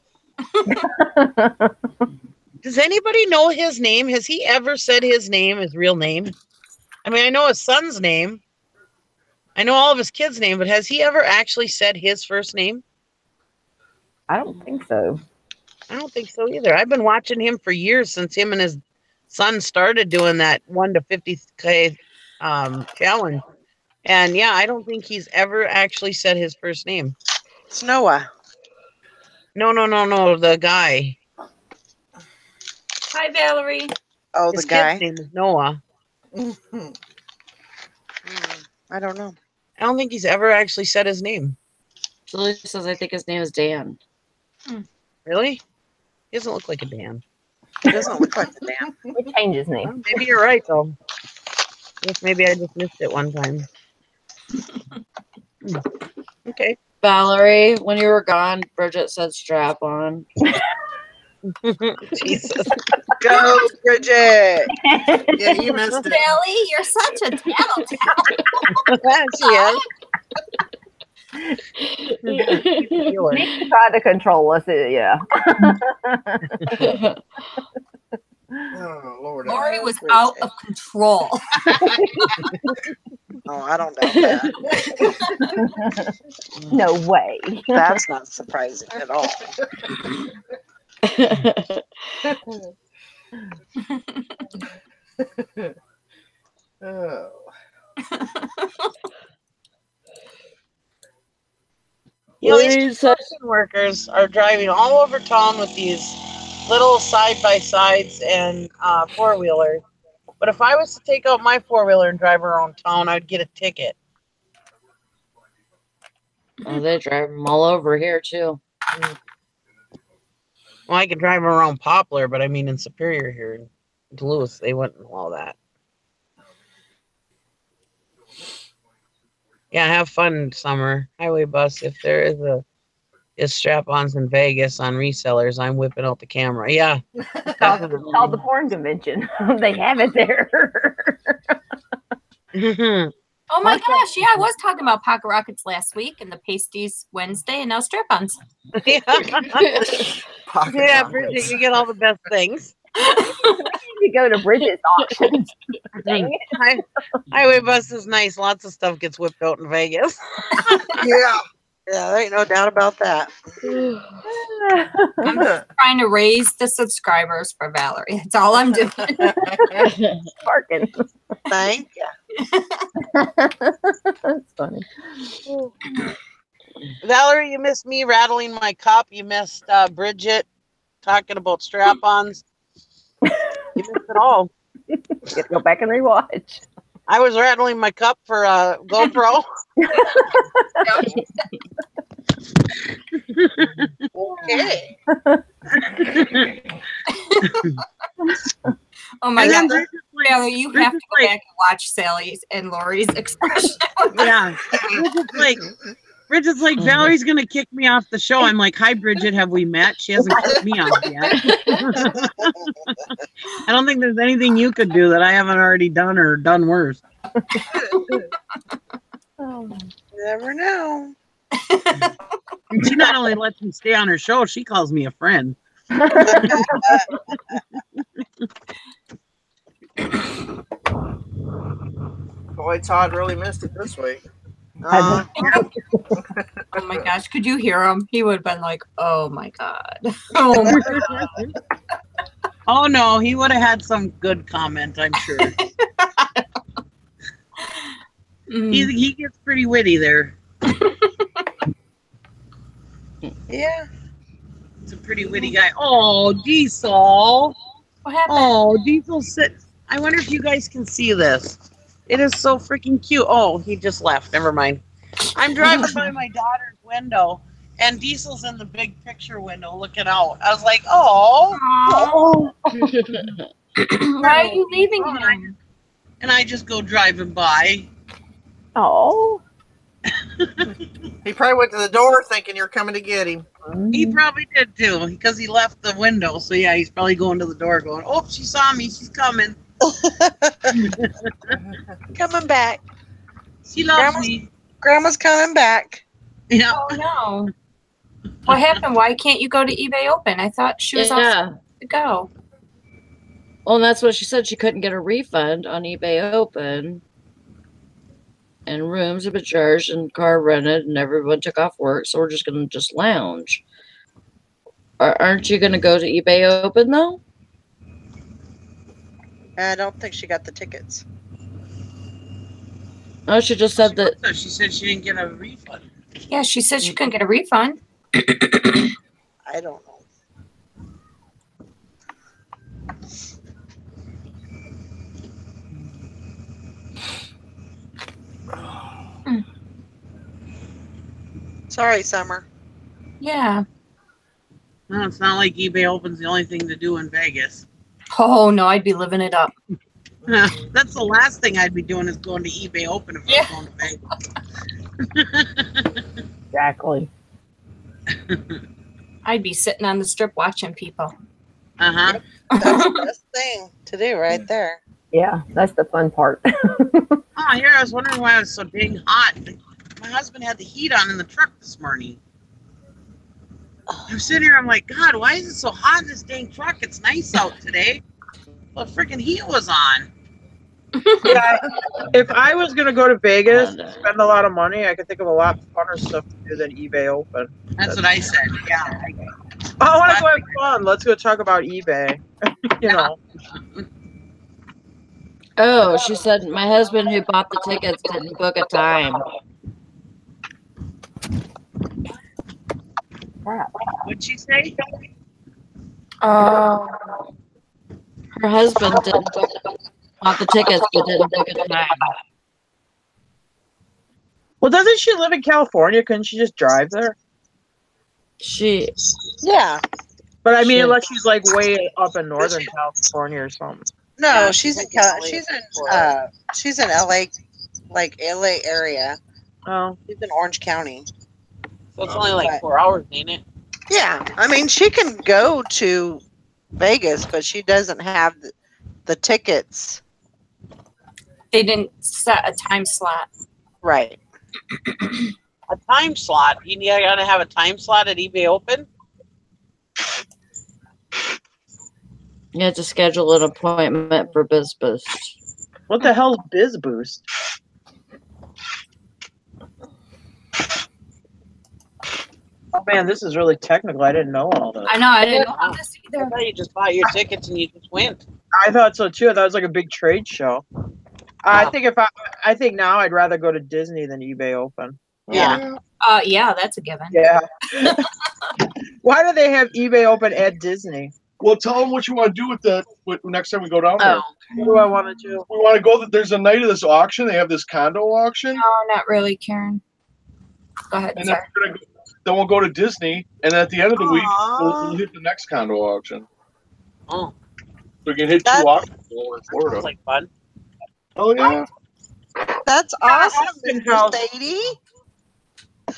Does anybody know his name? Has he ever said his name, his real name? I mean, I know his son's name. I know all of his kids' name, but has he ever actually said his first name? I don't think so. I don't think so either. I've been watching him for years since him and his son started doing that 1 to 50K challenge. And yeah, I don't think he's ever actually said his first name. It's Noah. No, the guy. Hi, Valerie. Oh, His the guy. kid's name is Noah. I don't know. I don't think he's ever actually said his name. Julie says, I think his name is Dan. Really? He doesn't look like a Dan. He doesn't look like the Dan. We changed his name. Well, maybe you're right, though. Guess maybe I just missed it one time. Okay. Valerie, when you were gone, Bridget said strap on. Jesus. Go, Bridget. Yeah, you missed it. Sally, you're such a tattletale. She is. He tried to control us. Yeah. Oh, Lord. Lori was out of control. Oh, I don't doubt that. No way. That's not surprising at all. Oh. You know, these Please, construction workers are driving all over town with these little side-by-sides and four-wheelers. But if I was to take out my four-wheeler and drive around town, I'd get a ticket. oh, they drive them all over here too. Well, I could drive around Poplar, but I mean in Superior here in Duluth, they wouldn't allow that. Yeah, have fun summer. Highway bus. If there is strap-ons in Vegas on resellers, I'm whipping out the camera. Yeah. It's called the porn convention. They have it there. Oh my gosh, yeah, I was talking about Pocket Rockets last week and the pasties Wednesday and now strap-ons. Yeah, Pocket yeah, rockets. Bridget, you get all the best things. You go to Bridget's auctions. Dang it. Highway bus is nice. Lots of stuff gets whipped out in Vegas. Yeah. Yeah, there ain't no doubt about that. I'm just trying to raise the subscribers for Valerie. That's all I'm doing. Parking. Thank you. That's funny. Valerie, you missed me rattling my cup. You missed Bridget talking about strap-ons. You missed it all. You have to go back and rewatch. I was rattling my cup for GoPro. Okay. Oh my And then god, Bridget's like- Valerie, you have to Bridget's go like- back and watch Sally's and Lori's expression. Yeah. Bridget's like, Valerie's going to kick me off the show. I'm like, hi, Bridget, have we met? She hasn't kicked me off yet. I don't think there's anything you could do that I haven't already done or done worse. Oh. Never know. And she not only lets me stay on her show, she calls me a friend. Boy, Todd really missed it this week. Uh, Oh my gosh, could you hear him? He would have been like, oh my god. Oh my god. Oh, no, he would have had some good comment, I'm sure. Mm. He gets pretty witty there. yeah. He's a pretty witty guy. Oh, Diesel. What happened? Oh, Diesel sit. I wonder if you guys can see this. It is so freaking cute. Oh, he just left. Never mind. I'm driving by my daughter's window, and Diesel's in the big picture window looking out. I was like, oh. Why are you leaving him? And I just go driving by. Oh. He probably went to the door thinking you're coming to get him. He probably did too, because he left the window. So yeah, he's probably going to the door going, oh, she saw me. She's coming. Coming back. She loves Grandma's- me. Grandma's coming back. Yeah. Oh no. What happened? Why can't you go to eBay Open? I thought she was all Yeah. set to go. Well, and that's what she said. She couldn't get a refund on eBay Open. And rooms have been charged and car rented and everyone took off work. So we're just going to just lounge. Aren't you going to go to eBay Open though? I don't think she got the tickets. Oh, she just said that. So she said she didn't get a refund. Yeah, she said she couldn't get a refund. I don't know. Sorry, Summer. Yeah. No, it's not like eBay Open's the only thing to do in Vegas. Oh no, I'd be living it up. That's the last thing I'd be doing is going to eBay Open if Yeah. I was going to Vegas. Exactly. I'd be sitting on the strip watching people. Uh-huh. That's the best thing to do right there. Yeah, that's the fun part. Oh, here, I was wondering why it was so dang hot. My husband had the heat on in the truck this morning. I'm sitting here, I'm like, God, why is it so hot in this dang truck? It's nice out today. Well, the freaking heat was on. Yeah, if I was gonna go to Vegas and spend a lot of money, I could think of a lot funner stuff to do than eBay Open. That's what I said. Yeah. I want to go have fun. Let's go talk about eBay. You know, Oh, she said my husband who bought the tickets didn't book a time. Crap. What'd she say? Oh. Her husband bought the tickets but didn't book a time. Well, doesn't she live in California? Couldn't she just drive there? She Yeah. But I mean, Shit. unless she's like way up in Northern California or something. No, Yeah, she's in she's in LA, like LA area. Oh, She's in Orange County. So it's only like But- 4 hours, ain't it? Yeah, I mean she can go to Vegas, but she doesn't have the tickets. They didn't set a time slot. Right. A time slot. You gotta have a time slot at eBay Open. You have to schedule an appointment for Biz Boost. what the hell's Biz Boost? Oh man, this is really technical. I didn't know all this. I know, I didn't know about this I either. thought you just bought your tickets and you just went. I thought so too. That was like a big trade show. I think I think now I'd rather go to Disney than eBay Open. Yeah. Yeah, that's a given. Yeah. Why do they have eBay Open at Disney? Well, tell them what you want to do with that next time we go down there. Oh, what do I want to do? We want to go. There's a night of this auction. They have this condo auction, No, not really, Karen. Go ahead. and then, Sorry. then we'll go to Disney. And at the end of the week, Aw. we'll hit the next condo auction. Oh, So we can hit That- 2 auctions while we're in that Florida. sounds like fun. Oh yeah. That's awesome, Austin Mr. House. Sadie.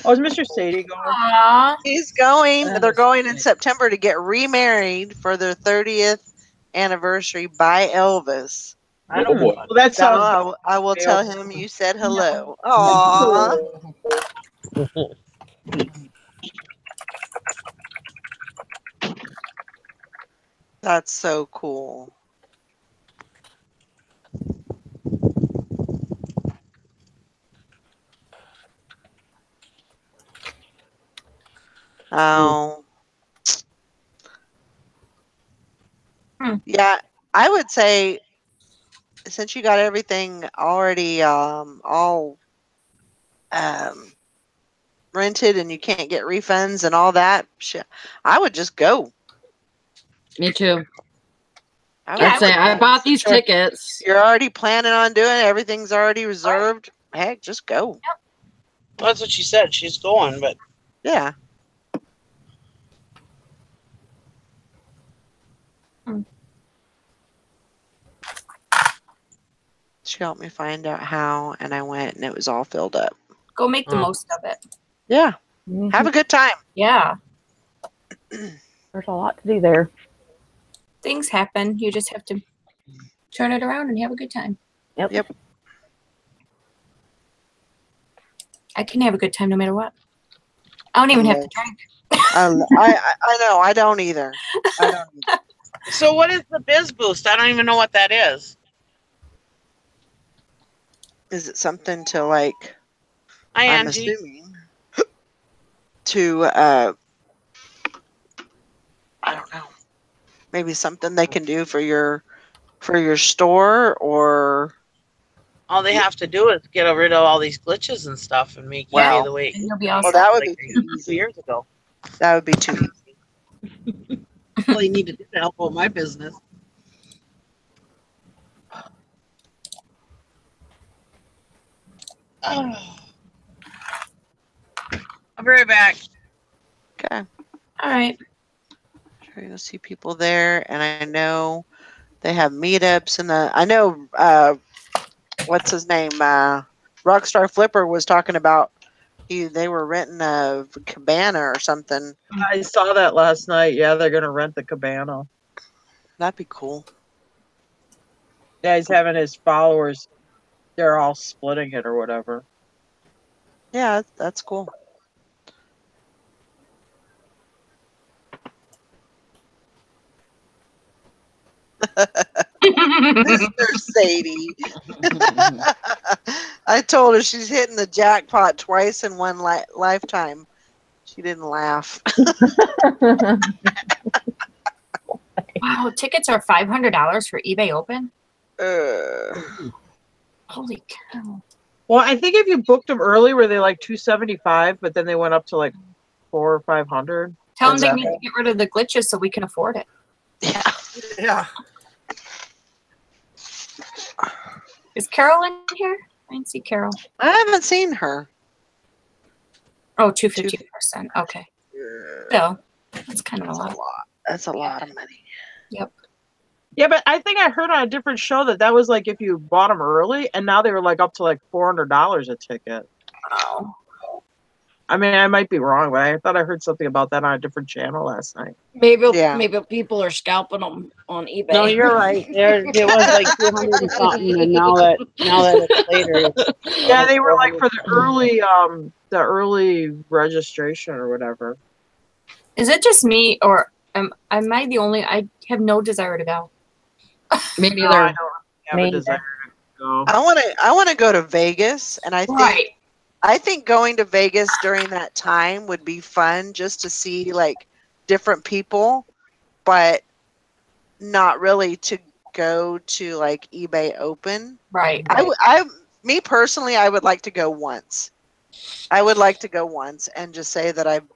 Oh, is Mr. Sadie going? Aw. He's going. They're going in September to get remarried for their 30th anniversary by Elvis. I Oh don't boy. Well, that So sounds. I will tell him you said hello. Aw. That's so cool. Oh. Yeah, I would say since you got everything already all rented and you can't get refunds and all that shit, I would just go. Me too. I I'd say I bought these tickets. You're already planning on doing it. Everything's already reserved. Heck, just go. Well, that's what she said. She's going, but Yeah. She helped me find out how, and I went, and it was all filled up. Go make the most of it. Yeah. Have a good time. Yeah. There's a lot to do there. Things happen. You just have to turn it around and have a good time. Yep. I can have a good time no matter what. I don't even have to drink. I know. I don't either. I don't either. so what is the Biz Boost? I don't even know what that is. Is it something to like? Hi, I'm Angie. assuming to I don't know. Maybe something they can do for your store, or All they have to do is get rid of all these glitches and stuff and make Wow. eBay the way And you'll be well, awesome. that would like be they too used 2 easy. years ago. That would be too easy. All you need to do to help out my business. Oh. I'll be right back. Okay. All right. Sure, you'll see people there, and I know they have meetups, and I know what's his name, Rockstar Flipper was talking about. They were renting a cabana or something. I saw that last night. Yeah, they're gonna rent the cabana. That'd be cool. Yeah, he's having his followers. They're all splitting it or whatever. Yeah, that's cool. Mr. Sadie. I told her she's hitting the jackpot twice in one lifetime. She didn't laugh. Wow, tickets are $500 for eBay Open. Holy cow. Well, I think if you booked them early, were they like $275, but then they went up to like $400 or $500? Tell them they need to get rid of the glitches so we can afford it. Yeah. Yeah. Is Carol in here? I didn't see Carol. I haven't seen her. Oh, 250%. Okay. So that's kind of a lot. That's a lot of money. Yep. Yeah, but I think I heard on a different show that was like if you bought them early, and now they were like up to like $400 a ticket. Oh. I mean, I might be wrong, but I thought I heard something about that on a different channel last night. Maybe Yeah. maybe people are scalping them on eBay. No, you're right. It was like 200 and something, and now that it's later, it's Yeah, they were like for the early registration or whatever. Is it just me, or am I the only? I have no desire to go. Me No, neither. I don't have Me a desire to go. I want to go to Vegas, and I think going to Vegas during that time would be fun just to see like different people, but not really to go to like eBay Open. Right. Me personally, I would like to go once. I would like to go once and just say that I've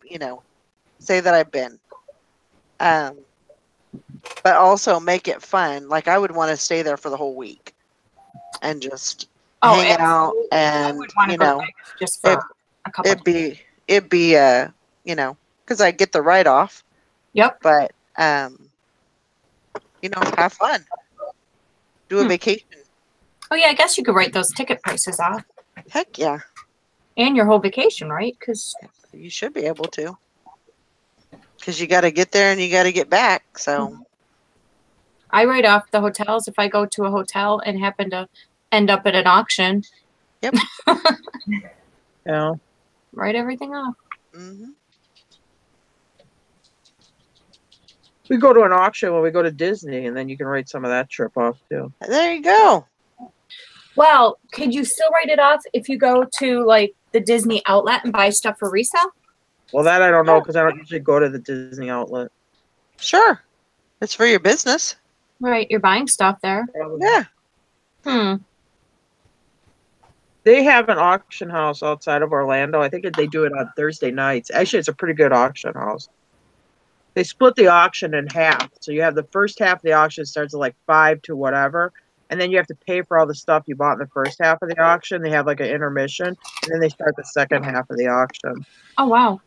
been. But also make it fun. Like I would want to stay there for the whole week and just hang out, and just for a couple. it'd be because I get the write off. Yep. But have fun. Do a vacation. Oh yeah, I guess you could write those ticket prices off. Heck yeah. And your whole vacation, right? Because you should be able to. Because you got to get there and you got to get back. So I write off the hotels if I go to a hotel and happen to end up at an auction. Yep. Yeah. Write everything off. Mm-hmm. We go to an auction when we go to Disney, and then you can write some of that trip off too. There you go. Well, could you still write it off if you go to like the Disney outlet and buy stuff for resale? Well, that I don't know because I don't usually go to the Disney outlet. Sure. It's for your business. Right, you're buying stuff there. Yeah. They have an auction house outside of Orlando. I think they do it on Thursday nights. Actually, it's a pretty good auction house. They split the auction in half. So you have the first half of the auction starts at like 5 to whatever. And then you have to pay for all the stuff you bought in the first half of the auction. They have like an intermission. And then they start the second half of the auction. Oh, wow.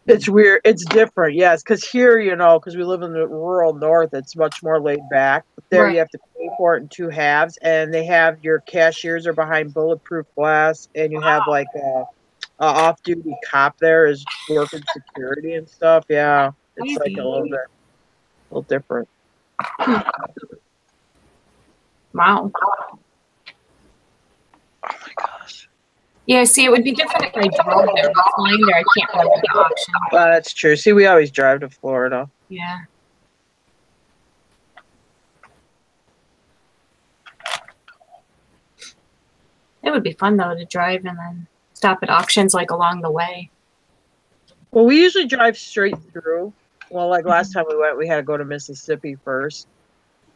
It's weird. It's different, yes. Because here, because we live in the rural north, it's much more laid back. But there you have to pay for it in two halves. And they have your cashiers are behind bulletproof glass. And you have like a off-duty cop there is working security and stuff. Yeah, it's like a little different. Wow. Oh my gosh. Yeah, see, it would be different if I drove there, but flying there, I can't go to the auction. Well, that's true. See, we always drive to Florida. Yeah. It would be fun though to drive and then stop at auctions like along the way. Well, we usually drive straight through. Well, like last time we went, we had to go to Mississippi first.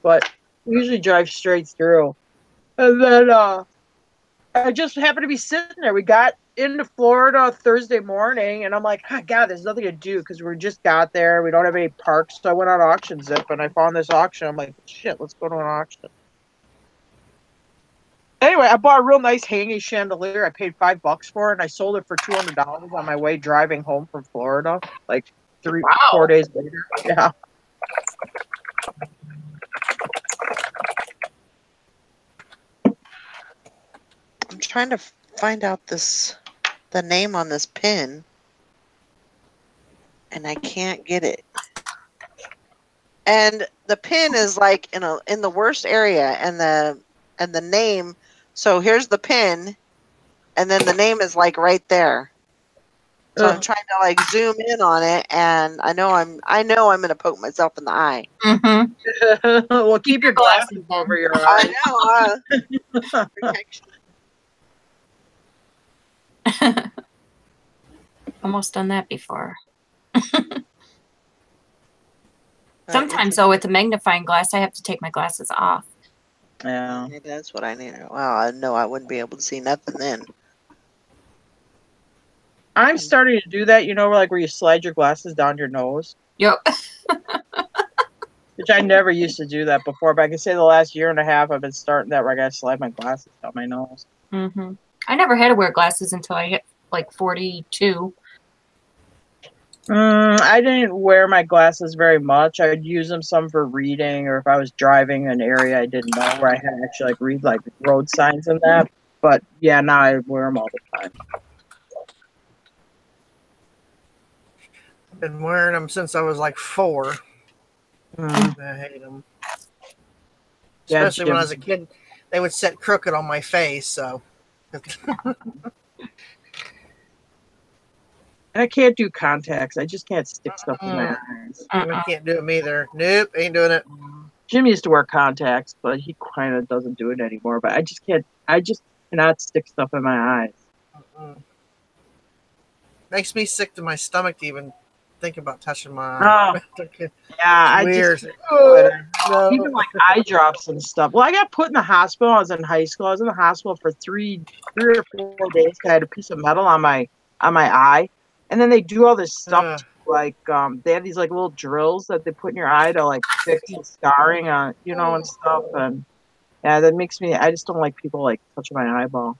But we usually drive straight through. And then I just happened to be sitting there. We got into Florida Thursday morning, and I'm like, oh, God, there's nothing to do because we just got there. We don't have any parks. So I went on Auction Zip, and I found this auction. I'm like, shit, let's go to an auction. Anyway, I bought a real nice hanging chandelier. I paid $5 for it, and I sold it for $200 on my way driving home from Florida, like 4 days later. Yeah. I'm trying to find out the name on this pin, and I can't get it. And the pin is like in the worst area, and the name. So here's the pin, and then the name is like right there. So I'm trying to like zoom in on it, and I know I'm gonna poke myself in the eye. Mm-hmm. Well, keep your glasses over your eyes. I know. Protection. Almost done that before. Sometimes though, with the magnifying glass, I have to take my glasses off Yeah. Maybe that's what I need. Well, I know I wouldn't be able to see nothing then. I'm starting to do that, you know, like where you slide your glasses down your nose. Yep. Which I never used to do that before, but I can say the last year and a half I've been starting that where I gotta slide my glasses down my nose. Mm-hmm. I never had to wear glasses until I hit like 42. I didn't wear my glasses very much. I would use them some for reading, or if I was driving an area I didn't know where I had to actually like read like road signs and that. But yeah, now I wear them all the time. I've been wearing them since I was like 4. Mm. I hate them. Yeah, Especially when I was a kid, they would sit crooked on my face. So. And I can't do contacts. I just can't stick stuff in my eyes. I can't do them either. Nope, ain't doing it. Jim used to wear contacts, but he kind of doesn't do it anymore. But I just can't. I just cannot stick stuff in my eyes. Makes me sick to my stomach to even think about touching my eye. Oh, yeah, Weird. No. Even like eye drops and stuff. Well, I got put in the hospital. I was in high school. I was in the hospital for three or 4 days. I had a piece of metal on my eye, and then they do all this stuff. Like they have these like little drills that they put in your eye to like fix the scarring on, you know, and stuff. And yeah, that makes me. I just don't like people like touching my eyeball.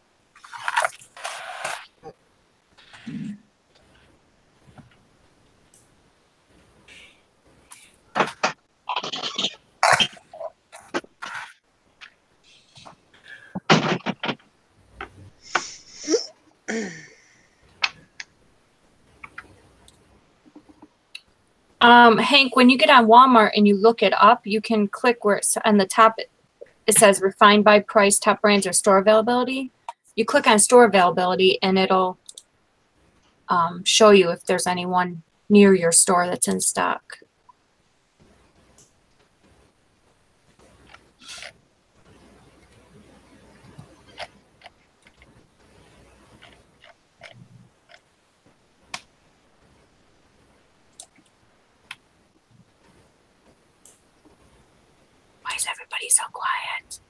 Hank, when you get on Walmart and you look it up, you can click where it's on the top. It says refined by price, top brands, or store availability. You click on store availability and it'll show you if there's anyone near your store that's in stock. Why is everybody so quiet?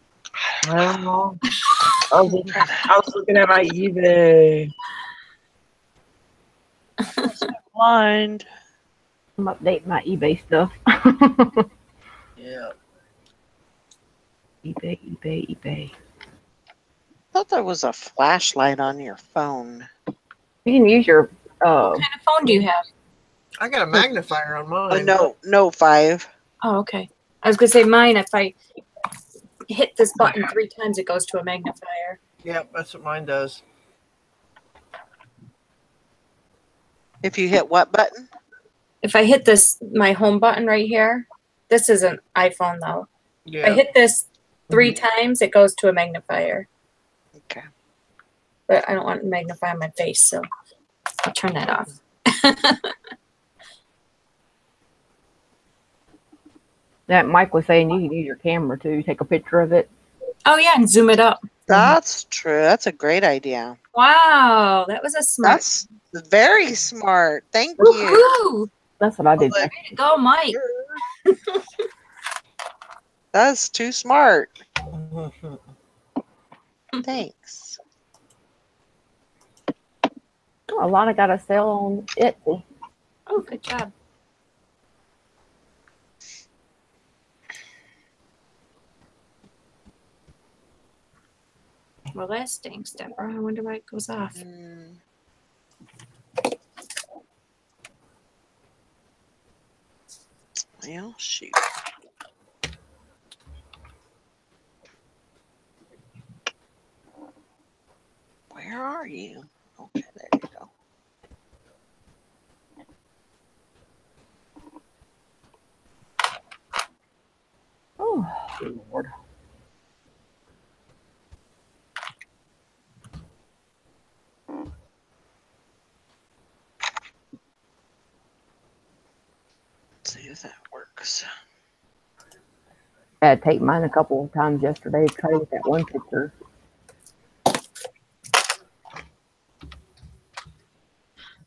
I don't know. I was looking at my eBay. Blind. I'm updating my eBay stuff. Yeah. eBay. I thought there was a flashlight on your phone. You can use your What kind of phone do you have? I got a magnifier on mine. No 5. Oh, okay. I was gonna say mine. If I hit this button 3 times, it goes to a magnifier. Yep, that's what mine does. If you hit what button? If I hit this, my home button right here, this is an iPhone though. Yeah. If I hit this 3 times, it goes to a magnifier. Okay. But I don't want to magnify my face, so I'll turn that off. That Mike was saying you can use your camera to take a picture of it. Oh yeah, and zoom it up. That's true. That's a great idea. Wow, that was a smart. That's very smart. Thank you. Woohoo! That's what I did. Way to go, Mike. That's too smart. Thanks. Alana got a sale on Etsy. Oh, good job. Well, that stinks, Deborah. I wonder why it goes off. Well, shoot. Where are you? Okay, there you go. Oh, Lord. Let's see if that works. I had to take mine a couple of times yesterday to try to get that one picture.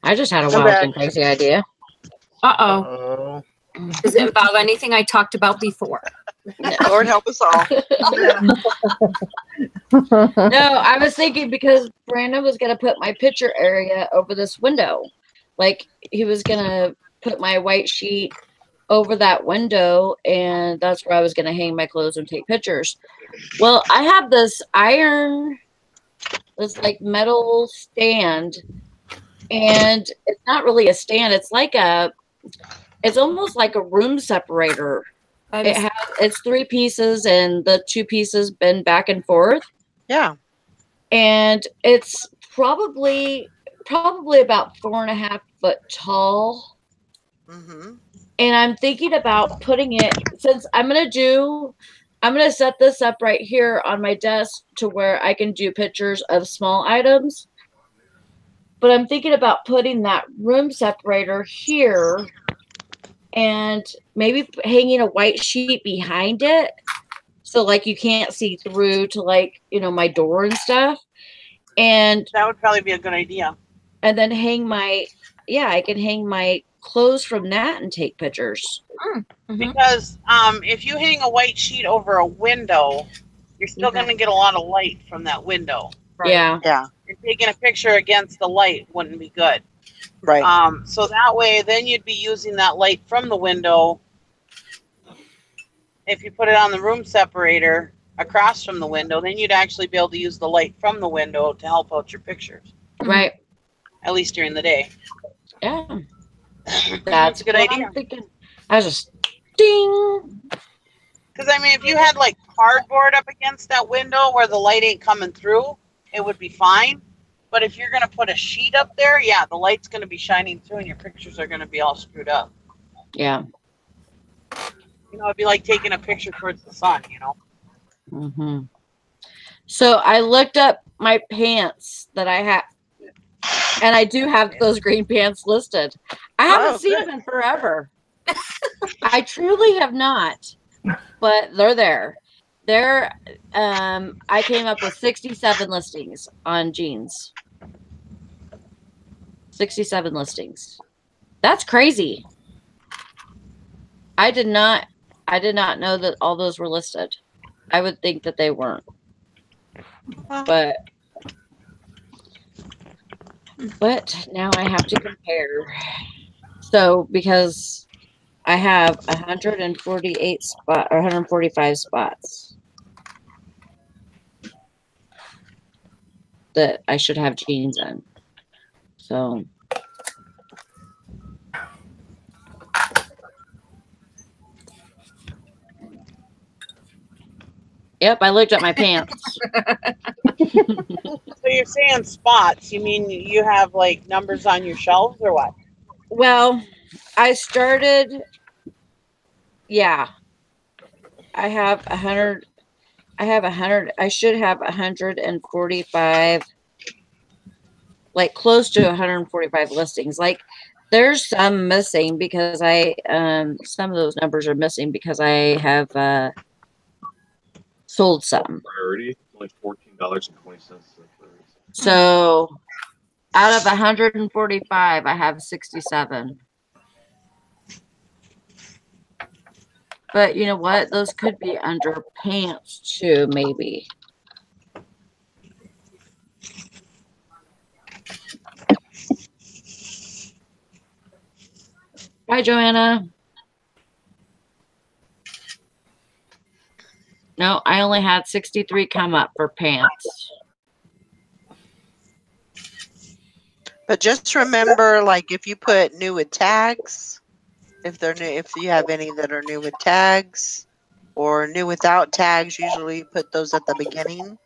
I just had a wild and crazy idea. Uh-oh. Does it involve anything I talked about before? Lord help us all. No, I was thinking because Brandon was going to put my picture area over this window. Like he was going to put my white sheet over that window, and that's where I was going to hang my clothes and take pictures. Well, I have this this like metal stand, and it's not really a stand. It's almost like a room separator. It's 3 pieces, and the 2 pieces bend back and forth. Yeah. And it's probably about 4.5 foot tall. Mm-hmm. And I'm thinking about putting it, since I'm gonna set this up right here on my desk to where I can do pictures of small items. But I'm thinking about putting that room separator here and maybe hanging a white sheet behind it. So like you can't see through to like, my door and stuff. And That would probably be a good idea. And then I can hang my clothes from that and take pictures. Mm-hmm. Because if you hang a white sheet over a window, you're still going to get a lot of light from that window. Right. Yeah. Yeah. And taking a picture against the light wouldn't be good. Right. So that way, then you'd be using that light from the window. If you put it on the room separator across from the window, then you'd actually be able to use the light from the window to help out your pictures. Right. At least during the day. Yeah. That's a good idea. I'm thinking. I was just ding. Because, I mean, if you had, like, cardboard up against that window where the light ain't coming through, it would be fine. But if you're going to put a sheet up there, yeah, the light's going to be shining through and your pictures are going to be all screwed up. Yeah. It'd be like taking a picture towards the sun, Mm-hmm. So I looked up my pants that I have, and I do have those green pants listed. I haven't seen them in forever. I truly have not, but they're there. I came up with 67 listings on jeans. 67 listings. That's crazy. I did not know that all those were listed. I would think that they weren't. But now I have to compare. So because I have 148 spot or 145 spots that I should have jeans in. So yep, I looked at my pants. So you're saying spots. You mean you have, like, numbers on your shelves or what? Well, I started, yeah. I have 100. I should have 145, like close to 145 listings. Like there's some missing because some of those numbers are missing because I have sold some. Priority, like $14.20. So out of 145, I have 67. But you know what? Those could be under pants too, maybe. Bye, Joanna. No, I only had 63 come up for pants. But just remember, like, if you put new with tags, if they're new, if you have any that are new with tags or new without tags, usually you put those at the beginning,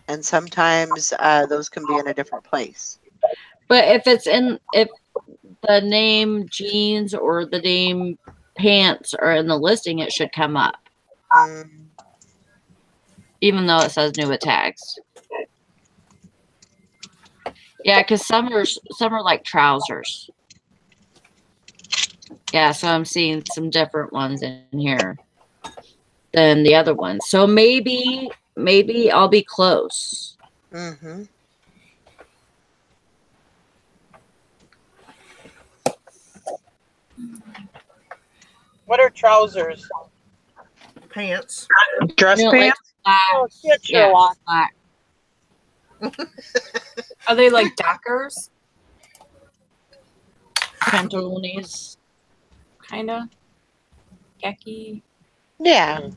and sometimes those can be in a different place. But if the name jeans or the name pants are in the listing, it should come up. Even though it says new with tags. Yeah, because some are like trousers. Yeah, so I'm seeing some different ones in here than the other ones. So maybe I'll be close. Mm-hmm. What are trousers? Pants. Dress You know, like pants? Oh, slacks. shit, Yeah, Sherlock. slacks. Are they like Dockers? Pantalones. Kinda. Khaki. Yeah.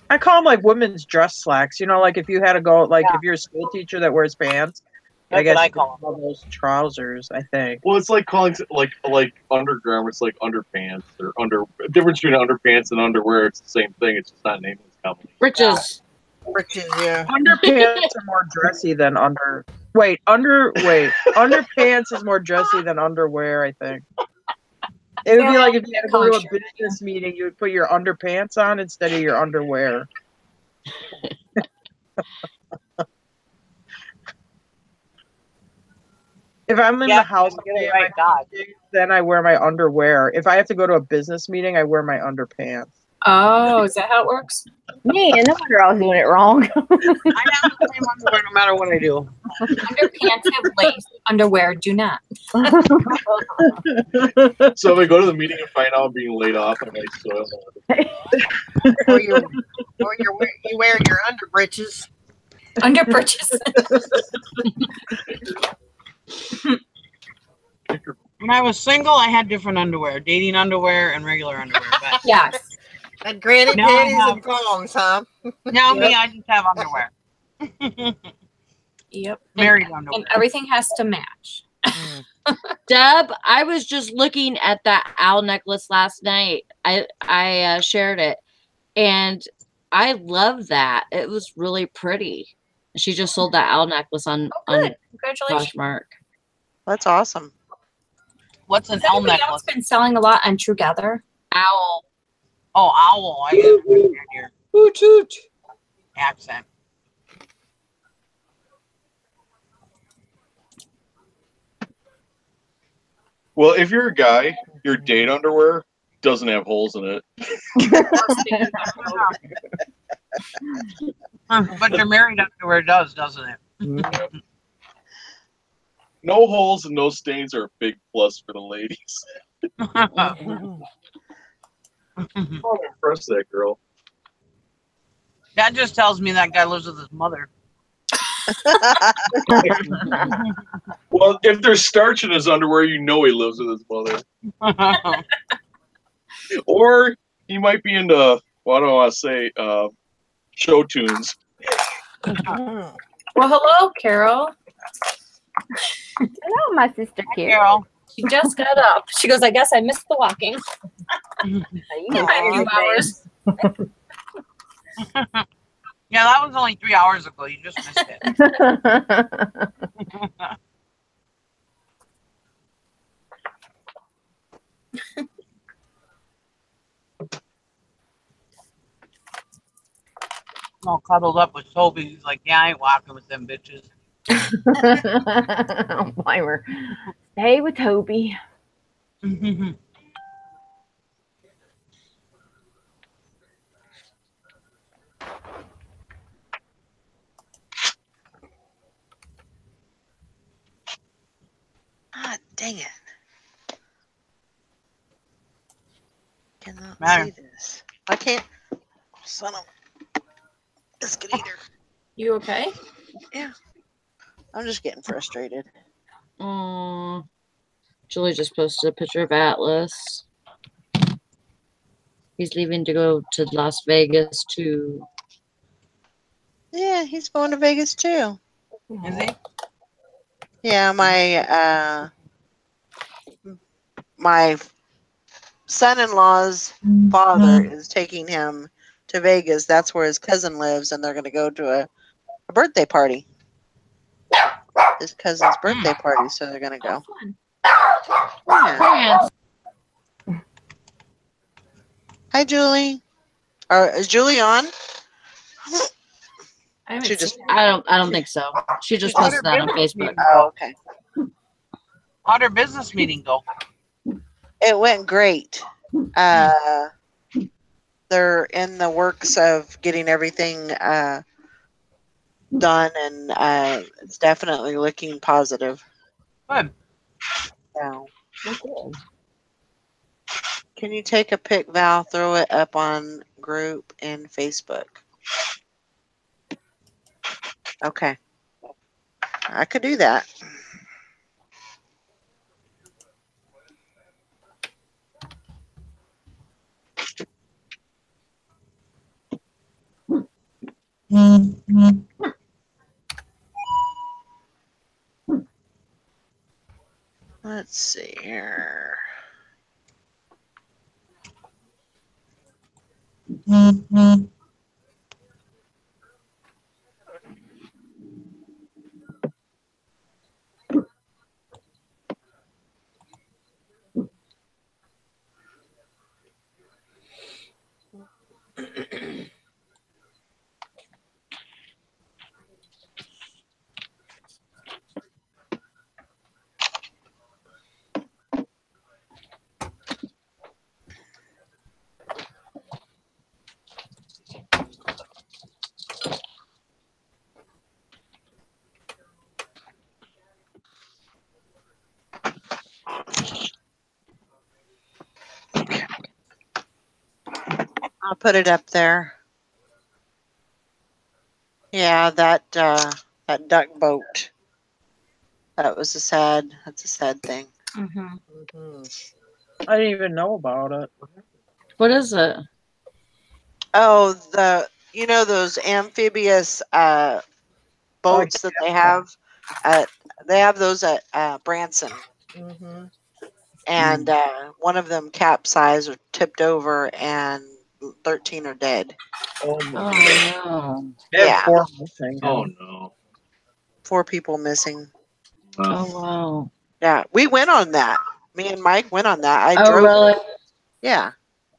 I call them like women's dress slacks. You know, like if you had to go, like Yeah. if you're a school teacher that wears pants, I That's guess what I you could call 'em. call those trousers. I think. Well, it's like calling it like undergarments, like underpants or under. The difference between underpants and underwear, it's the same thing. It's just not named as commonly. Britches. Britches, yeah. Underpants are more dressy than under. Wait, underpants is more dressy than underwear. I think. It would be like if you had to go to a business meeting, you would put your underpants on instead of your underwear. If I'm in the house, get it right, God. then I wear my underwear. If I have to go to a business meeting, I wear my underpants. Oh, is that how it works? Man, no wonder I was doing it wrong. I have the same underwear no matter what I do. Underpants have lace. Underwear do not. So if I go to the meeting and find out I'm being laid off, I might soil my Or you wear your under britches. Under britches. When I was single, I had different underwear, dating underwear and regular underwear. But Yes. And granny Now I panties have- and thongs, huh? now me, I just have underwear. Yep. Married And underwear. everything has to match. Deb, I was just looking at that owl necklace last night. I shared it, and I love that. It was really pretty. She just sold that owl necklace on Congratulations. Poshmark. That's awesome. What's an Has owl anybody necklace? else been selling a lot on Together? Owl. Oh, owl. I didn't hear your Hoot hoot. accent. Well, if you're a guy, your date underwear doesn't have holes in it. But your married underwear does, doesn't it? No holes and no stains are a big plus for the ladies. Oh, I'm impressed that girl. That just tells me that guy lives with his mother. Well, if there's starch in his underwear, you know he lives with his mother. Or he might be into, what do I want to say, show tunes. Well, hello, Carol. Hello, my sister Carol. Carol. She just got up. She goes, I guess I missed the walking. You A few hours. Yeah, that was only 3 hours ago. You just missed it. All cuddled up with Toby. He's like, yeah, I ain't walking with them bitches. Don't blame her. Stay with Toby. Ah, dang it. Cannot Matter. see this. I can't. Oh, son of a biscuit eater. You okay? I'm just getting frustrated. Julie just posted a picture of Atlas. He's leaving to go to Las Vegas too. Yeah, he's going to Vegas too. Is he? Yeah, my son-in-law's father is taking him to Vegas. That's where his cousin lives, and they're going to go to a birthday party. His cousin's birthday party, so they're going to go. Fun. Yeah. Hi, Julie. Is Julie on? I haven't She just- seen I don't think so. She just posted that on Facebook. Oh, okay. How'd her business meeting go? It went great. They're in the works of getting everything done, and it's definitely looking positive. Good. So, can you take a pic, Val? Throw it up on group in Facebook. Okay. I could do that. Let's see here. I'll put it up there. Yeah, that duck boat. That's a sad thing. I didn't even know about it. What is it? Oh, those amphibious boats that they have. They have those at Branson, and one of them capsized or tipped over, and 13 are dead. Oh, Oh no. they have Yeah. 4 missing. Oh no. 4 people missing. Oh wow. Yeah, we went on that. Me and Mike went on that. I Oh drove. really? Yeah.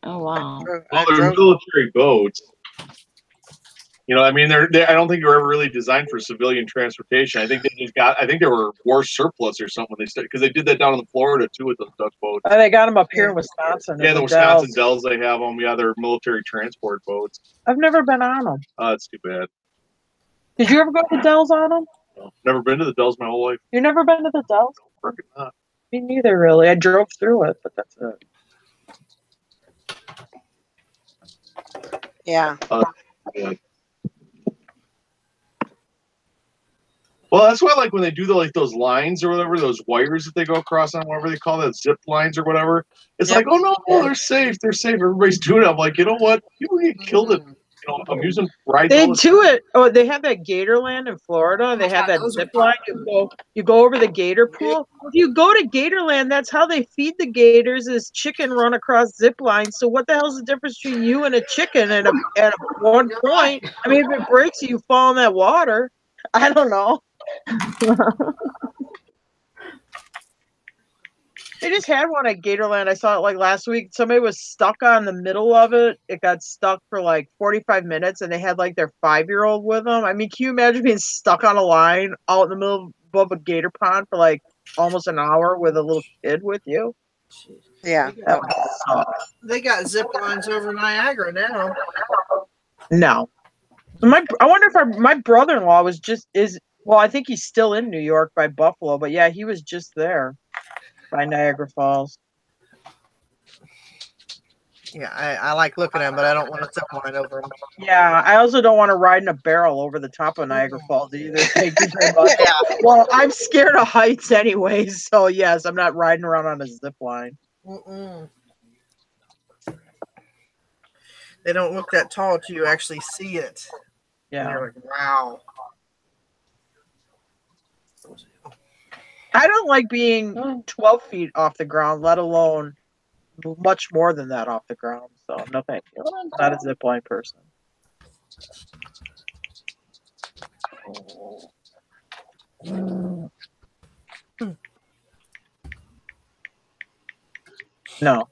Oh wow. Well, they're military boats. I mean, I don't think they're ever really designed for civilian transportation. I think they were war surplus or something when they started, because they did that down in Florida too with those Dutch boats. They got them up here in Wisconsin. Yeah, the Wisconsin Dells, they have them. Yeah, they're military transport boats. I've never been on them. Oh, that's too bad. Did you ever go to the Dells on them? No, never been to the Dells my whole life. You've never been to the Dells? No, freaking not. Me neither, really. I drove through it, but that's it. Yeah. Yeah. Well, that's why, like, when they do those lines or whatever, those wires that they go across on, whatever they call that, zip lines or whatever, it's like, oh no, they're safe, everybody's doing it. I'm like, you know what? People get killed at amusement rides. They do it. Oh, they have that Gatorland in Florida. They have that zip line. You go over the gator pool. If you go to Gatorland, that's how they feed the gators is chicken run across zip lines. So what the hell's the difference between you and a chicken at one point? I mean, if it breaks you fall in that water. I don't know. They just had one at Gatorland. I saw it like last week. Somebody was stuck on the middle of it. It got stuck for like 45 minutes, and they had like their 5-year-old with them. I mean, can you imagine being stuck on a line out in the middle above a gator pond for like almost an hour with a little kid with you? Yeah. They got zip lines over Niagara now. No. I wonder if my brother-in-law well, I think he's still in New York by Buffalo, but yeah, he was just there by Niagara Falls. Yeah, I like looking at them, but I don't want to zip line over them. Yeah, I also don't want to ride in a barrel over the top of Niagara Falls either. Thank you very much. Yeah. Well, I'm scared of heights anyways, so yes, I'm not riding around on a zip line. They don't look that tall till you actually see it. Yeah. And you're like, wow. I don't like being 12 feet off the ground, let alone much more than that off the ground. So no thank you. I'm not a zip line person. No.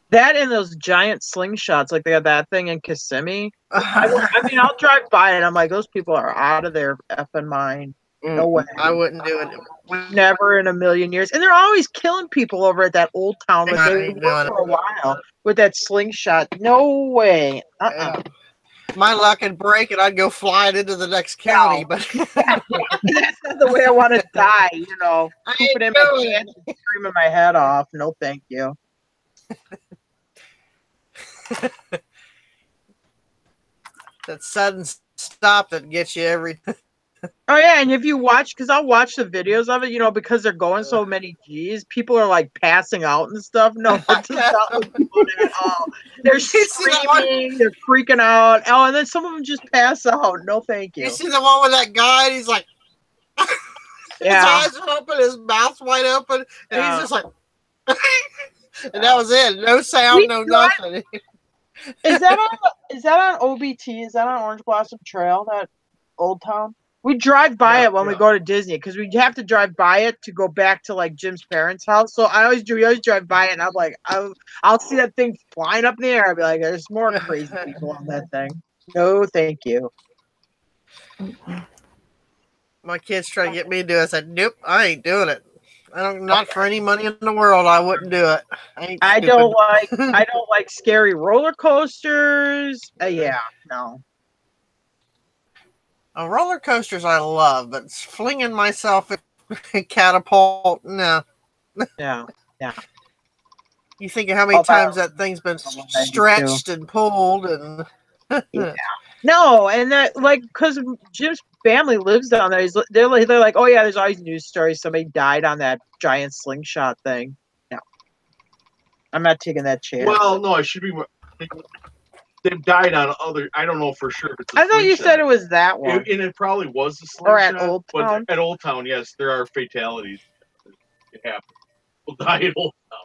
That and those giant slingshots, like they have that thing in Kissimmee. I mean, I'll drive by and I'm like, those people are out of their effing mind. No way. I wouldn't do it. Never in a million years. And they're always killing people over at that old town like they were for a while with that slingshot. No way. My luck would break and I'd go flying into the next county. But that's not the way I want to die, Pooping in my pants and screaming my head off. No, thank you. that sudden stop that gets you every. Oh yeah, and if you watch, because I'll watch the videos of it, you know, because they're going so many G's, people are like passing out and stuff. No, it does not look fun at all. They're see that one? screaming, they're freaking out. Oh, and then some of them just pass out. No, thank you. You see the one with that guy, and he's like, Yeah. his eyes are open, his mouth's wide open, and Yeah. he's just like, and that was it. No sound, no nothing. Is that on OBT? Is that on Orange Blossom Trail? That Old Town? We drive by it when we go to Disney because we have to drive by it to go back to like Jim's parents' house. So we always drive by it, and I'm like, I'll see that thing flying up in the air. I'll be like, there's more crazy people on that thing. No, thank you. My kids try to get me to do it. I said, nope, I ain't doing it. Not for any money in the world. I wouldn't do it. I don't like scary roller coasters. Yeah, no. Roller coasters I love, but flinging myself in catapult, no. Yeah. You think of how many times that thing's been stretched and pulled and. Yeah. No, and that like because Jim's family lives down there. They're like, oh yeah, there's always news stories. Somebody died on that giant slingshot thing. No, I'm not taking that chance. Well, no, I should be. They've died on other. I don't know for sure. If it's I thought you said it was that one. And it probably was the slingshot. Or at Old Town. But at Old Town, yes, there are fatalities. It happens. People die at Old Town.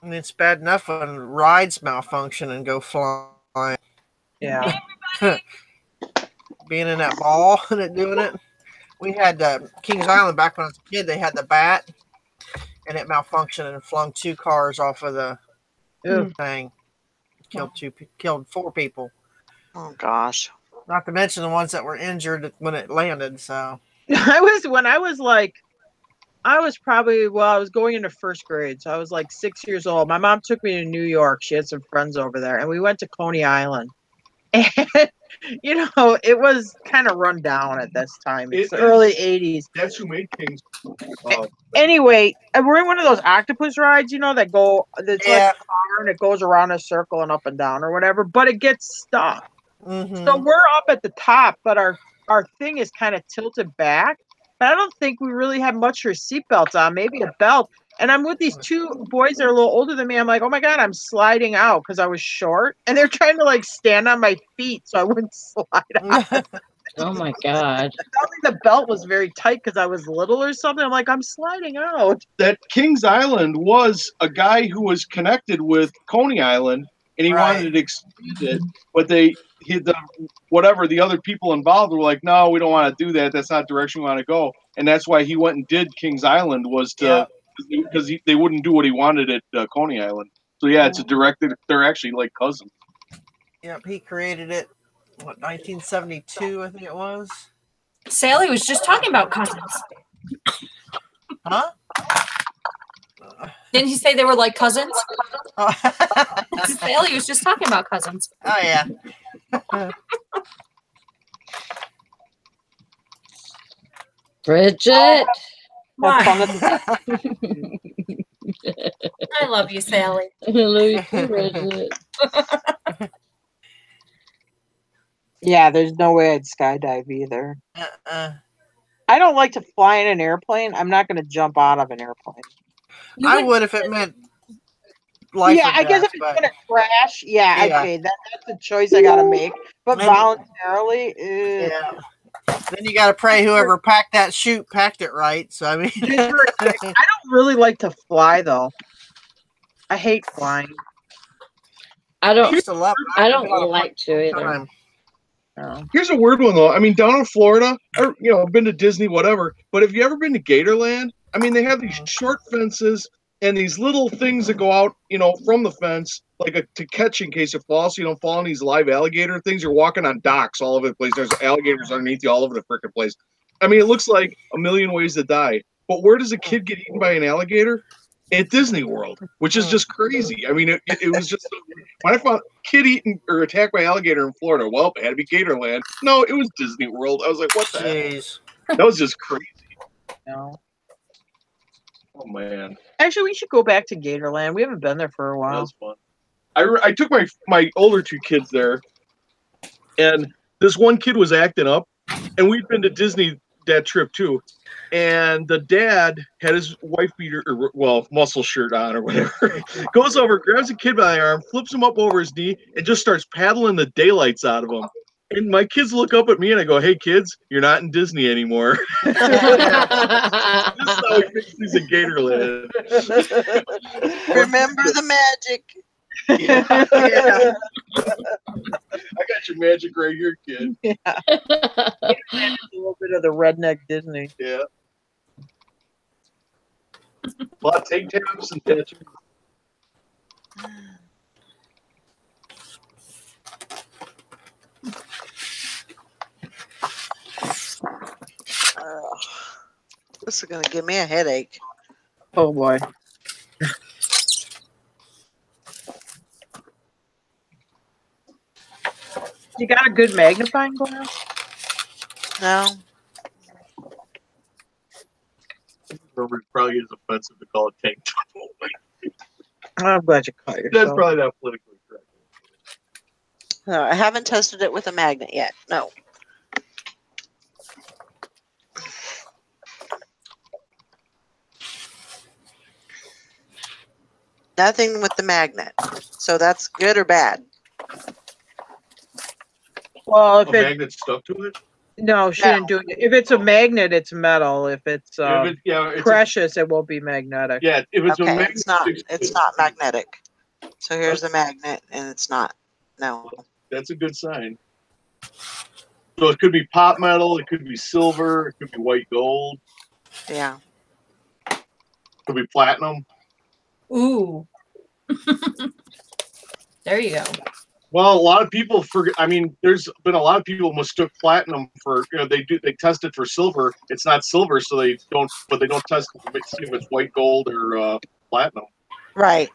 And it's bad enough when rides malfunction and go flying. Yeah. Being in that ball and it doing it. We had Kings Island back when I was a kid. They had the bat, and it malfunctioned and flung 2 cars off of the thing. Killed 4 people. Oh gosh. Not to mention the ones that were injured when it landed. So I was going into first grade, so I was like 6 years old. My mom took me to New York. She had some friends over there, and we went to Coney Island. And you know, it was kind of run down at this time. It's the early 80s. That's who made Kings. Anyway, we're in one of those octopus rides, you know, that's like a car and it goes around a circle and up and down or whatever, but it gets stuck. Mm-hmm. So we're up at the top, but our thing is kind of tilted back. But I don't think we really have much for seatbelts on, maybe a belt. And I'm with these 2 boys that are a little older than me. I'm like, oh my God, I'm sliding out because I was short. And they're trying to like stand on my feet so I wouldn't slide out. Oh my God. The belt was very tight because I was little or something. I'm like, I'm sliding out. That Kings Island was a guy who was connected with Coney Island, and he wanted to expand it, but the other people involved were like, no, we don't want to do that. That's not the direction we want to go. And that's why he went and did Kings Island because they wouldn't do what he wanted at Coney Island. So yeah, it's a directed. They're actually like cousins. Yep, he created it. What, 1972, I think it was. Sally was just talking about cousins. Huh? Didn't he say they were like cousins? Sally was just talking about cousins. Oh yeah. Bridget. I love you, Sally. I love you too, Bridget. Yeah, there's no way I'd skydive either. I don't like to fly in an airplane. I'm not going to jump out of an airplane. I would if it meant life. Yeah, I guess if it's going to crash, okay, that's a choice I got to make. But voluntarily, yeah. Then you got to pray whoever packed that chute packed it right. So I mean, I don't really like to fly though. I hate flying. I don't I like to either. Here's a weird one though. I mean, down in Florida, or I've been to Disney, whatever. But have you ever been to Gatorland? I mean, they have these short fences and these little things that go out, from the fence, like to catch in case you fall, so you don't fall in these live alligator things. You're walking on docks all over the place. There's alligators underneath you all over the freaking place. I mean, it looks like a million ways to die. But where does a kid get eaten by an alligator? At Disney World, which is just crazy. I mean, it was just when I found kid eaten or attacked by alligator in Florida. Well, it had to be Gatorland. No, it was Disney World. I was like, what the heck? That was just crazy. No. Oh man, Actually, we should go back to Gatorland. We haven't been there for a while. that's fun. I took my older two kids there, and this one kid was acting up, and we'd been to Disney that trip too. And the dad had his wife beater, or, well, muscle shirt on or whatever. Goes over, grabs the kid by the arm, flips him up over his knee, and just starts paddling the daylights out of him. And my kids look up at me and I go, "Hey kids, you're not in Disney anymore." This is how we fix these in Gatorland. Remember the magic. Yeah. Yeah. I got your magic right here, kid. A little bit of the redneck Disney. Yeah. A lot of take taps and tattoos. This is going to give me a headache. Oh boy. You got a good magnifying glass? No. Robert probably is offensive to call it tank top. I'm glad you caught yourself. That's probably not politically correct. No, I haven't tested it with a magnet yet. No. Nothing with the magnet. So that's good or bad? Well, if A it magnet stuck to it? no, she No. didn't do it. If it's a magnet, it's metal. If it's It's precious, it won't be magnetic. yeah, if it's a Okay, magnet, it's not. sticks to It's it, not magnetic. So here's the magnet, and it's not. No. that's a good sign. So it could be pop metal, it could be silver, it could be white gold, Yeah. it could be platinum. Ooh. There you go. Well, a lot of people forget. I mean, there's been a lot of people mistook platinum for, they test it for silver. It's not silver, so they don't test it to see if it's white gold or platinum. Right.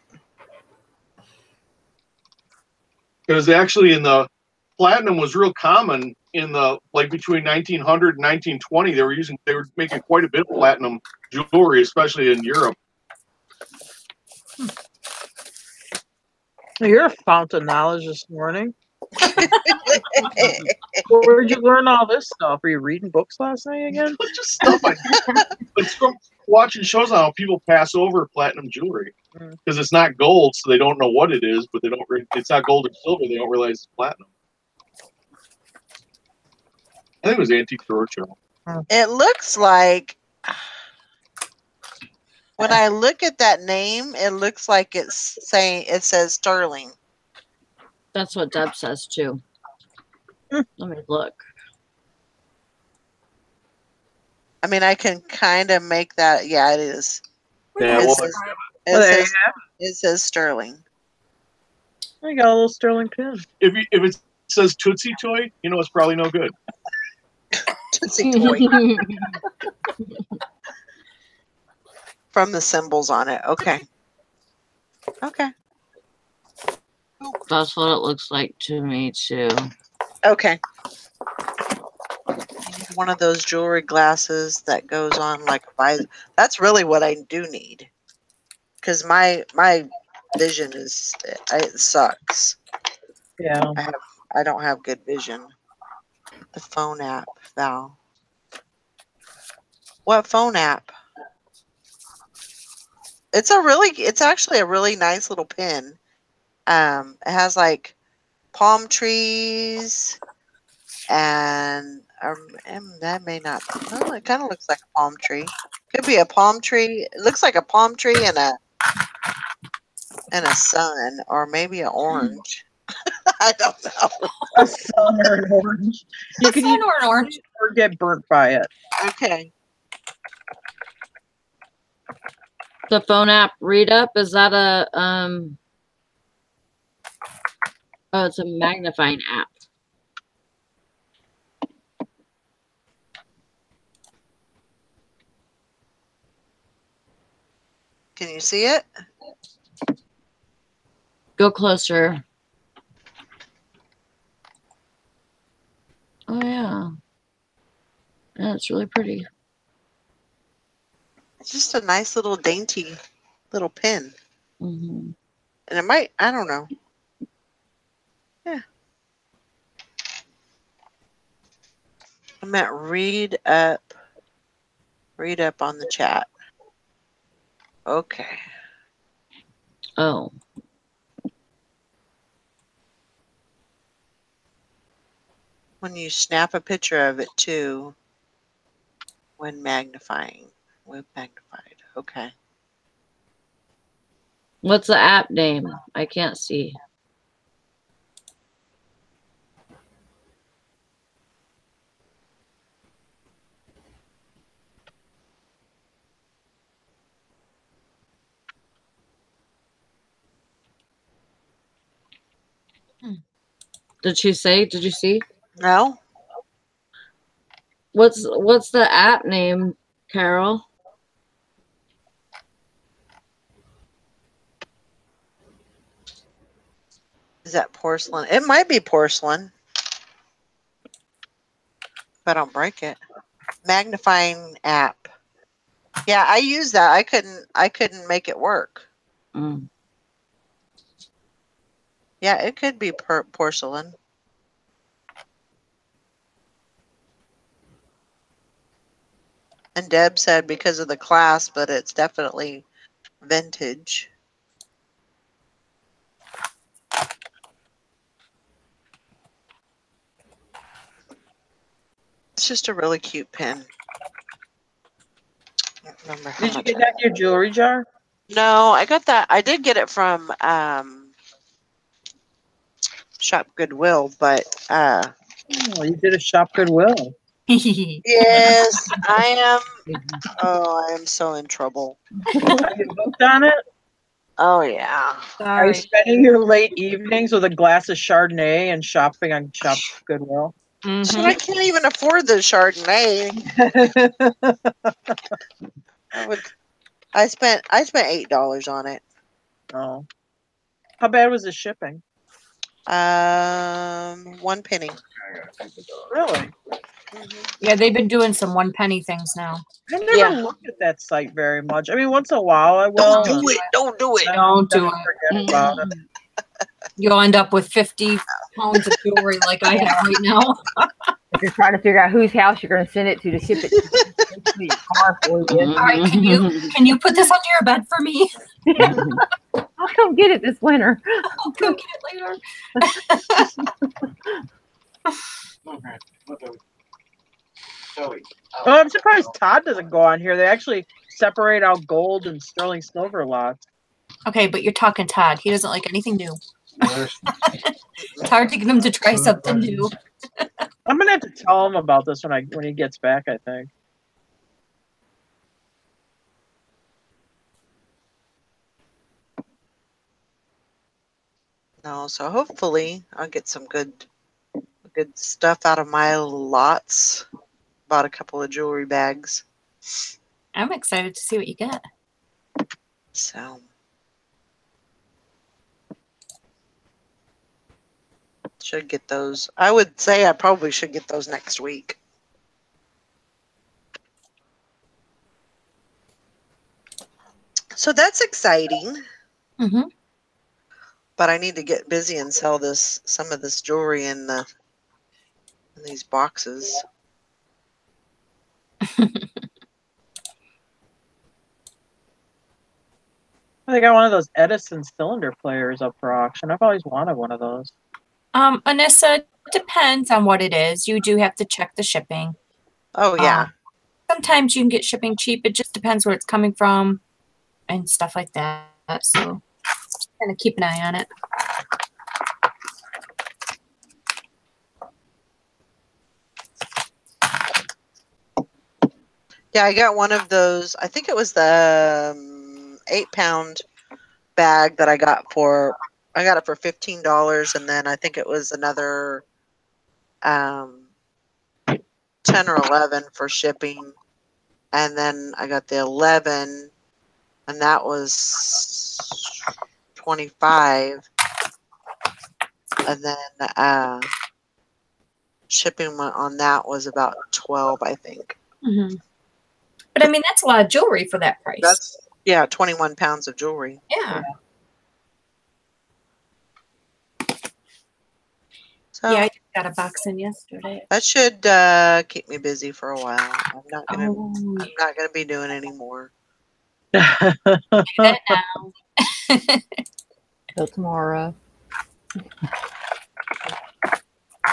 Because actually, in the platinum was real common in the between 1900 and 1920. They were making quite a bit of platinum jewelry, especially in Europe. You're a fountain of knowledge this morning. Where'd you learn all this stuff? Were you reading books last night again? Just stuff it's from watching shows on how people pass over platinum jewelry because it's not gold, so they don't know what it is, but it's not gold or silver. They don't realize it's platinum. I think it was Antique Roadshow. It looks like when I look at that name, it looks like it says sterling. That's what Deb says too. Let me look. I mean, I can kind of make that. Yeah, it is. Yeah, It well, says, Well, there you it says sterling. I got a little sterling pin. if it says Tootsie Toy, it's probably no good. Tootsie Toy. From the symbols on it. Okay. Okay. That's what it looks like to me too. Okay. One of those jewelry glasses that goes on like that's really what I do need. Because my vision it sucks. Yeah. I don't have good vision. The phone app, Val. What phone app? It's actually a really nice little pin. It has like palm trees and that may not. Oh, it kind of looks like a palm tree. Could be a palm tree. It looks like a palm tree and a sun, or maybe an orange. I don't know. A sun or an orange. You could Sun or an orange. or get burnt by it. Okay. The phone app Read Up, is that a oh, it's a magnifying app. Can you see it? Go closer. Oh yeah. Yeah, it's really pretty. It's just a nice little dainty little pin. Mm-hmm. And it might, I don't know. Yeah. I meant read up on the chat. Okay. Oh. When you snap a picture of it too, when magnifying, with magnified. Okay. What's the app name? I can't see. Did she say? Did you see? No? What's the app name, Carol? Is that porcelain? It might be porcelain. If I don't break it. Magnifying app. Yeah, I use that. I couldn't make it work. Mm. Yeah, it could be porcelain. And Deb said because of the class, but it's definitely vintage. It's just a really cute pin. I don't remember how Did you much get that in your jewelry jar? No, I got that. I did get it from Shop Goodwill, but Oh, you did a shop Goodwill. yes, I am. Oh, I am so in trouble. Are you hooked on it? Oh yeah. Are you Sorry. spending your late evenings with a glass of Chardonnay and shopping on Shop Goodwill? Shit, I can't even afford the Chardonnay. I spent $8 on it. Oh, how bad was the shipping? 1 penny. Really? Yeah, they've been doing some 1 penny things now. I never Yeah. look at that site very much. I mean, once in a while I will. Don't do it. Don't do it. Don't do Then it. I forget about it. You'll end up with 50 pounds of jewelry like I have right now. If you're trying to figure out whose house you're going to send it to ship it to your car for you. All right, can you put this under your bed for me? I'll come get it this winter. I'll go get it later. Oh, I'm surprised Todd doesn't go on here. They actually separate out gold and sterling silver lots. Okay, but you're talking Todd. He doesn't like anything new. It's hard to get him to try something new. I'm gonna have to tell him about this when he gets back, I think. No, so hopefully I'll get some good stuff out of my lots. Bought a couple of jewelry bags. I'm excited to see what you get. So should get those. I would say I probably should get those next week. So that's exciting. Mm-hmm. But I need to get busy and sell some of this jewelry in these boxes. I got one of those Edison cylinder players up for auction. I've always wanted one of those. Anissa, it depends on what it is. You do have to check the shipping. Oh yeah. Sometimes you can get shipping cheap. It just depends where it's coming from and stuff like that. So kind of keep an eye on it. Yeah, I got one of those. I think it was the 8-pound bag that I got it for $15, and then I think it was another 10 or 11 for shipping, and then I got the 11, and that was $25, and then shipping on that was about $12, I think. Mm-hmm. But I mean, that's a lot of jewelry for that price. That's 21 pounds of jewelry. Yeah. So Yeah, I just got a box in yesterday. that should keep me busy for a while. I'm not gonna be doing any more. Do that now. Till tomorrow.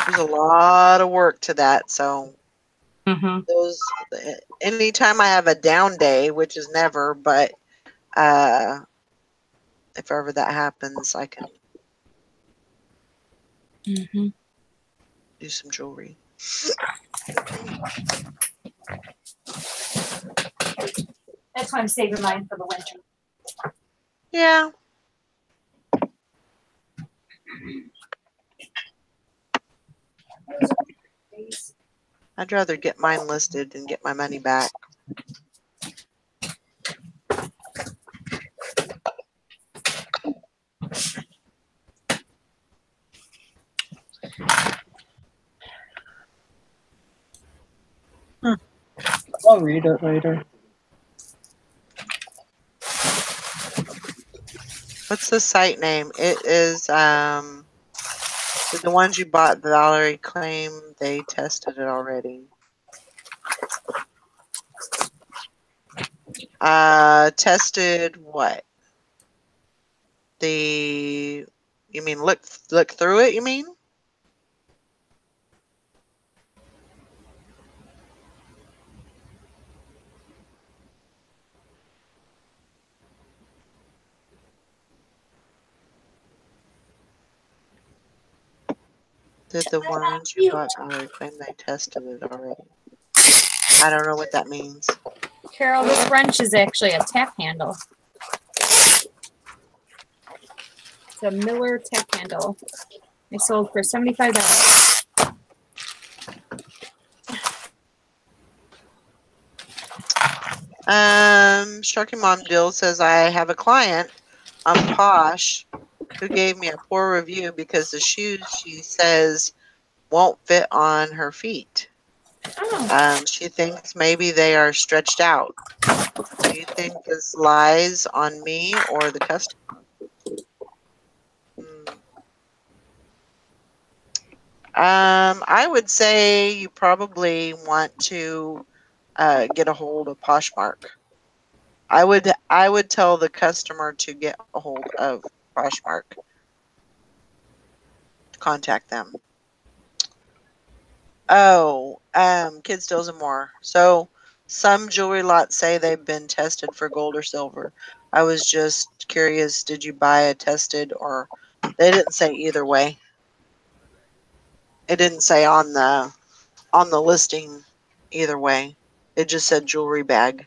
There's a lot of work to that, so Mm-hmm. anytime I have a down day, which is never, but if ever that happens, I can Mm-hmm. do some jewelry. That's why I'm saving mine for the winter. Yeah. I'd rather get mine listed and get my money back. I'll read it later. What's the site name? It is the ones you bought. Valerie claimed they tested it already. Tested what? You mean look through it? You mean? Did the ones you bought Valerie claim they tested it already? I don't know what that means. Carol, this wrench is actually a tap handle. It's a Miller tap handle. They sold for $75. Sharky Mom Dill says I have a client on Posh who gave me a poor review because the shoes she says won't fit on her feet. Oh. She thinks maybe they are stretched out. Do you think this lies on me or the customer? I would say you probably want to get a hold of Poshmark. I would tell the customer to get a hold of Poshmark. Contact them. Oh, Kids, Deals, and More. So some jewelry lots say they've been tested for gold or silver. I was just curious, did you buy a tested or they didn't say either way. It didn't say on the listing either way. It just said jewelry bag.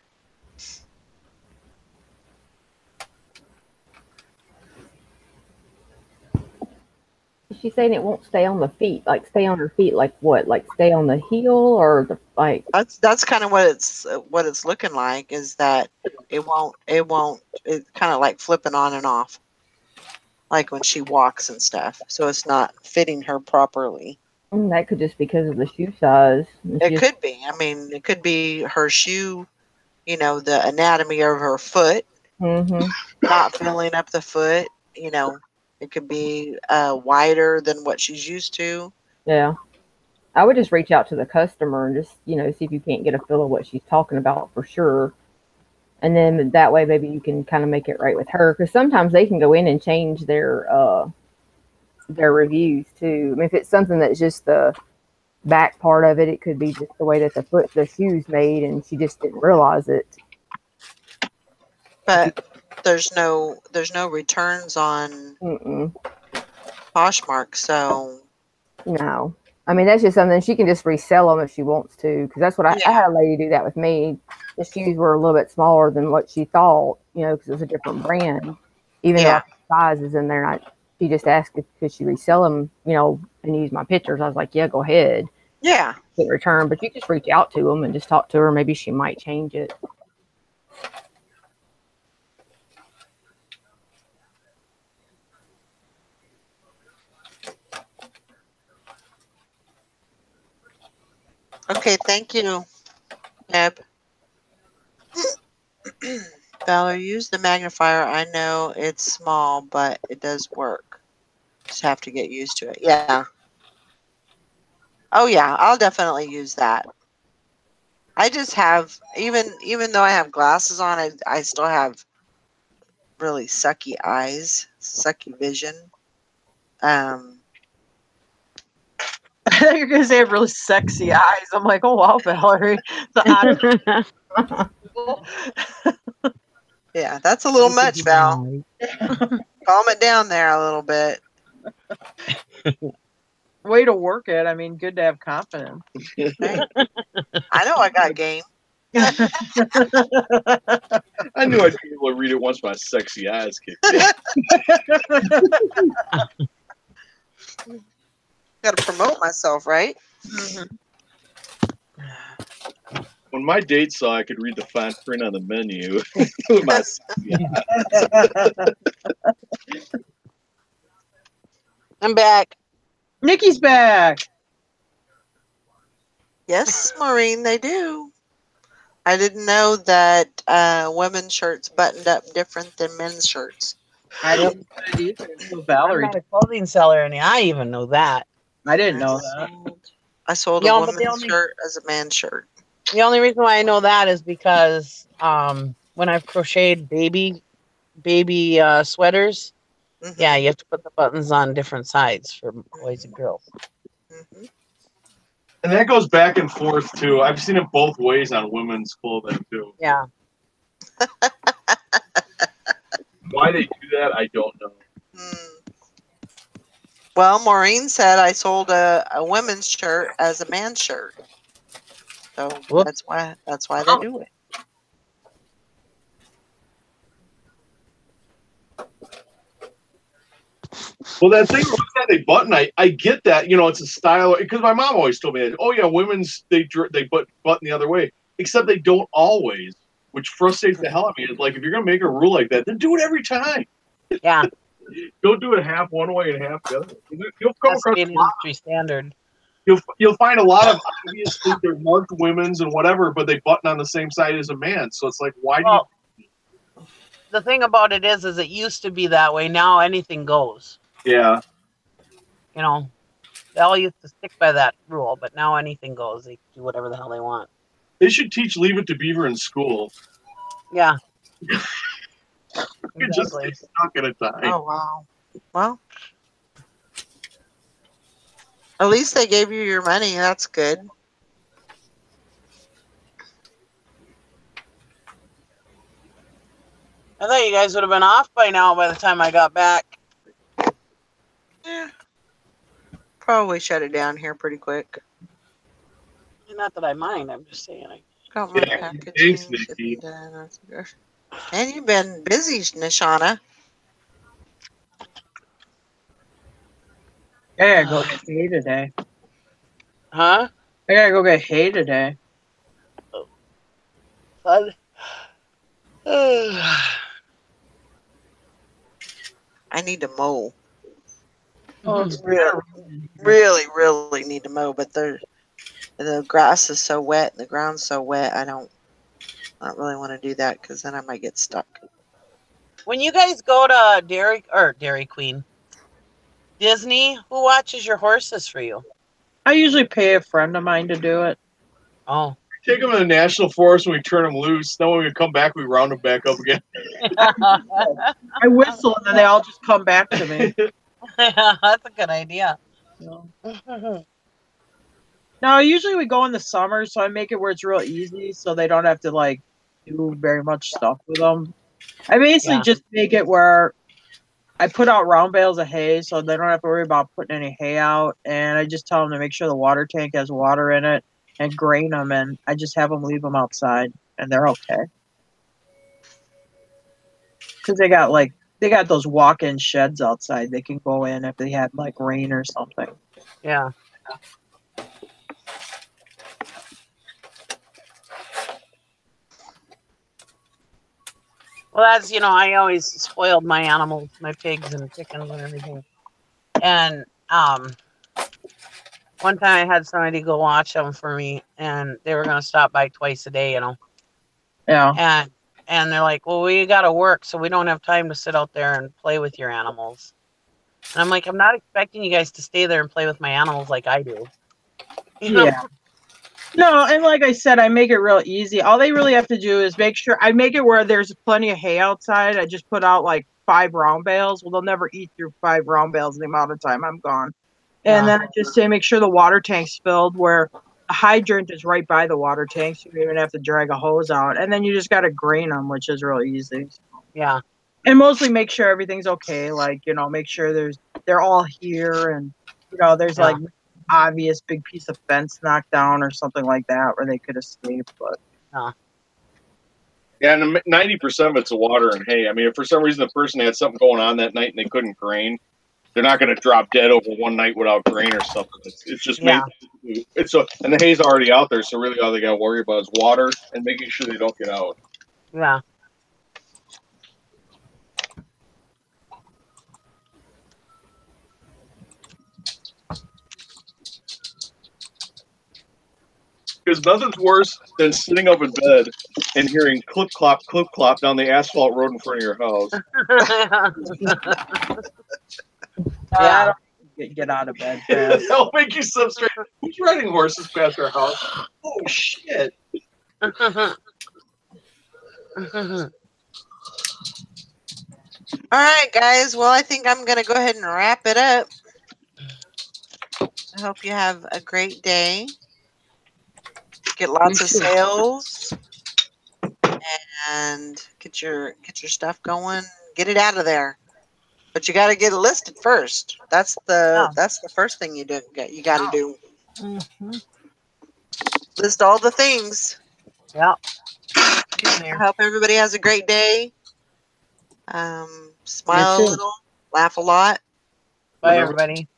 Is she saying it won't stay on the feet? Like stay on her feet? Like what? Like stay on the heel or the like? That's kind of what it's looking like. Is that it won't it's kind of like flipping on and off, like when she walks and stuff. So it's not fitting her properly. That could just be because of the shoe size. It could be. I mean, it could be her shoe. The anatomy of her foot, not filling up the foot. It could be wider than what she's used to. Yeah. I would just reach out to the customer and just, see if you can't get a feel of what she's talking about for sure. And then that way, maybe you can kind of make it right with her. Because sometimes they can go in and change their reviews too. I mean, if it's something that's just the back part of it, it could be just the way that the shoe's made and she just didn't realize it. But there's no returns on Poshmark, so no. I mean, that's just something she can just resell them if she wants to. Because that's what I had a lady do that with me. The shoes were a little bit smaller than what she thought, because it's a different brand. Even though size is in there, she just asked if could she resell them, and use my pictures. I was like, yeah, go ahead. Yeah. Get return, but you just reach out to them and just talk to her. Maybe she might change it. Okay, thank you, Neb. Valerie, use the magnifier. I know it's small, but it does work. Just have to get used to it. Yeah. Oh yeah, I'll definitely use that. I just have even though I have glasses on, I still have really sucky eyes, sucky vision. Um, I thought you were gonna say I have really sexy eyes. I'm like, oh wow, Valerie. The yeah, that's a little much, Val. Calm it down there a little bit. way to work it. I mean, good to have confidence. Hey, I know I got game. I knew I'd be able to read it once my sexy eyes kicked in. Got to promote myself, right? When my date saw I could read the fine print on the menu with my sexy eyes. I'm back. Nikki's back. Yes, Maureen, they do. I didn't know that women's shirts buttoned up different than men's shirts. I didn't know that either until I'm Valerie. not a clothing seller, and I even know that. I didn't know that. I sold Yeah, a but the woman's only- shirt as a man's shirt. The only reason why I know that is because when I've crocheted baby sweaters, Mhm. yeah, you have to put the buttons on different sides for boys and girls. Mhm. And that goes back and forth too. I've seen it both ways on women's clothing too. Yeah. Why they do that, I don't know. Well, Maureen said I sold a women's shirt as a man's shirt. So Whoops. that's why they do it. Well, that thing that they button, I get that. You know, it's a style. Because my mom always told me that. Oh yeah, women's they button the other way. Except they don't always, which frustrates the hell out of me. It's like if you're gonna make a rule like that, then do it every time. Yeah. Don't do it half one way and half the other. You'll come That's across the industry standard. you'll find a lot of obviously they're marked women's and whatever, but they button on the same side as a man. So it's like, why do you? The thing about it is it used to be that way. Now anything goes. Yeah. You know, they all used to stick by that rule, but now anything goes. They do whatever the hell they want. They should teach Leave It to Beaver in school. Yeah. You just Exactly. get stuck at a time. Oh wow. Well, at least they gave you your money. That's good. I thought you guys would have been off by now by the time I got back. Yeah. Probably shut it down here pretty quick. Not that I mind. I'm just saying. Got my Yeah, packaging. thanks, Nikki. shipping done, that's good. And you've been busy, Nishana. I gotta go get hay today. Huh? I gotta go get hay today. Fun. I need to mow. Oh, it's Really need to mow, but the grass is so wet and the ground's so wet. I don't really want to do that because then I might get stuck. When you guys go to Dairy Queen, Disney, who watches your horses for you? I usually pay a friend of mine to do it. Oh. We take them to the national forest and we turn them loose. Then when we come back, we round them back up again. I whistle and then they all just come back to me. Yeah, that's a good idea. No, usually we go in the summer, so I make it where it's real easy, so they don't have to like do very much stuff with them. I basically just make it where I put out round bales of hay, so they don't have to worry about putting any hay out, and I just tell them to make sure the water tank has water in it and grain them, and I just have them leave them outside, and they're okay. Because they got those walk-in sheds outside. They can go in if they had like rain or something. Yeah. Well, that's, I always spoiled my animals, my pigs and chickens and everything. And one time I had somebody go watch them for me, and they were going to stop by twice a day, Yeah. And and they're like, well, we got to work, so we don't have time to sit out there and play with your animals. And I'm like, I'm not expecting you guys to stay there and play with my animals like I do. You know? Yeah. No, and like I said, I make it real easy. All they really have to do is make sure I make it where there's plenty of hay outside. I just put out like 5 round bales. Well, they'll never eat through 5 round bales the amount of time I'm gone. And then I just say make sure the water tank's filled where the hydrant is right by the water tank, so you don't even have to drag a hose out. And then you just got to grain them, which is real easy. Yeah. And mostly make sure everything's okay. Like, you know, make sure they're all here and, you know, there's like obvious big piece of fence knocked down or something like that where they could escape. But yeah, and 90% of it's the water and hay. I mean, if for some reason the person had something going on that night and they couldn't grain, they're not going to drop dead over one night without grain or something. It's just and the hay's already out there, so really all they got to worry about is water and making sure they don't get out. Yeah. Because nothing's worse than sitting up in bed and hearing clip clop down the asphalt road in front of your house. I don't get out of bed fast. That'll make you so straight. Who's riding horses past our house? Oh shit! All right, guys. Well, I think I'm going to go ahead and wrap it up. I hope you have a great day. Get lots of sales and get your stuff going. Get it out of there. But you got to get it listed first. That's the first thing you got to do. List all the things. Yeah. I hope everybody has a great day. Smile a little, laugh a lot. Bye, everybody.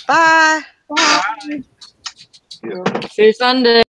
Bye. See you Sunday.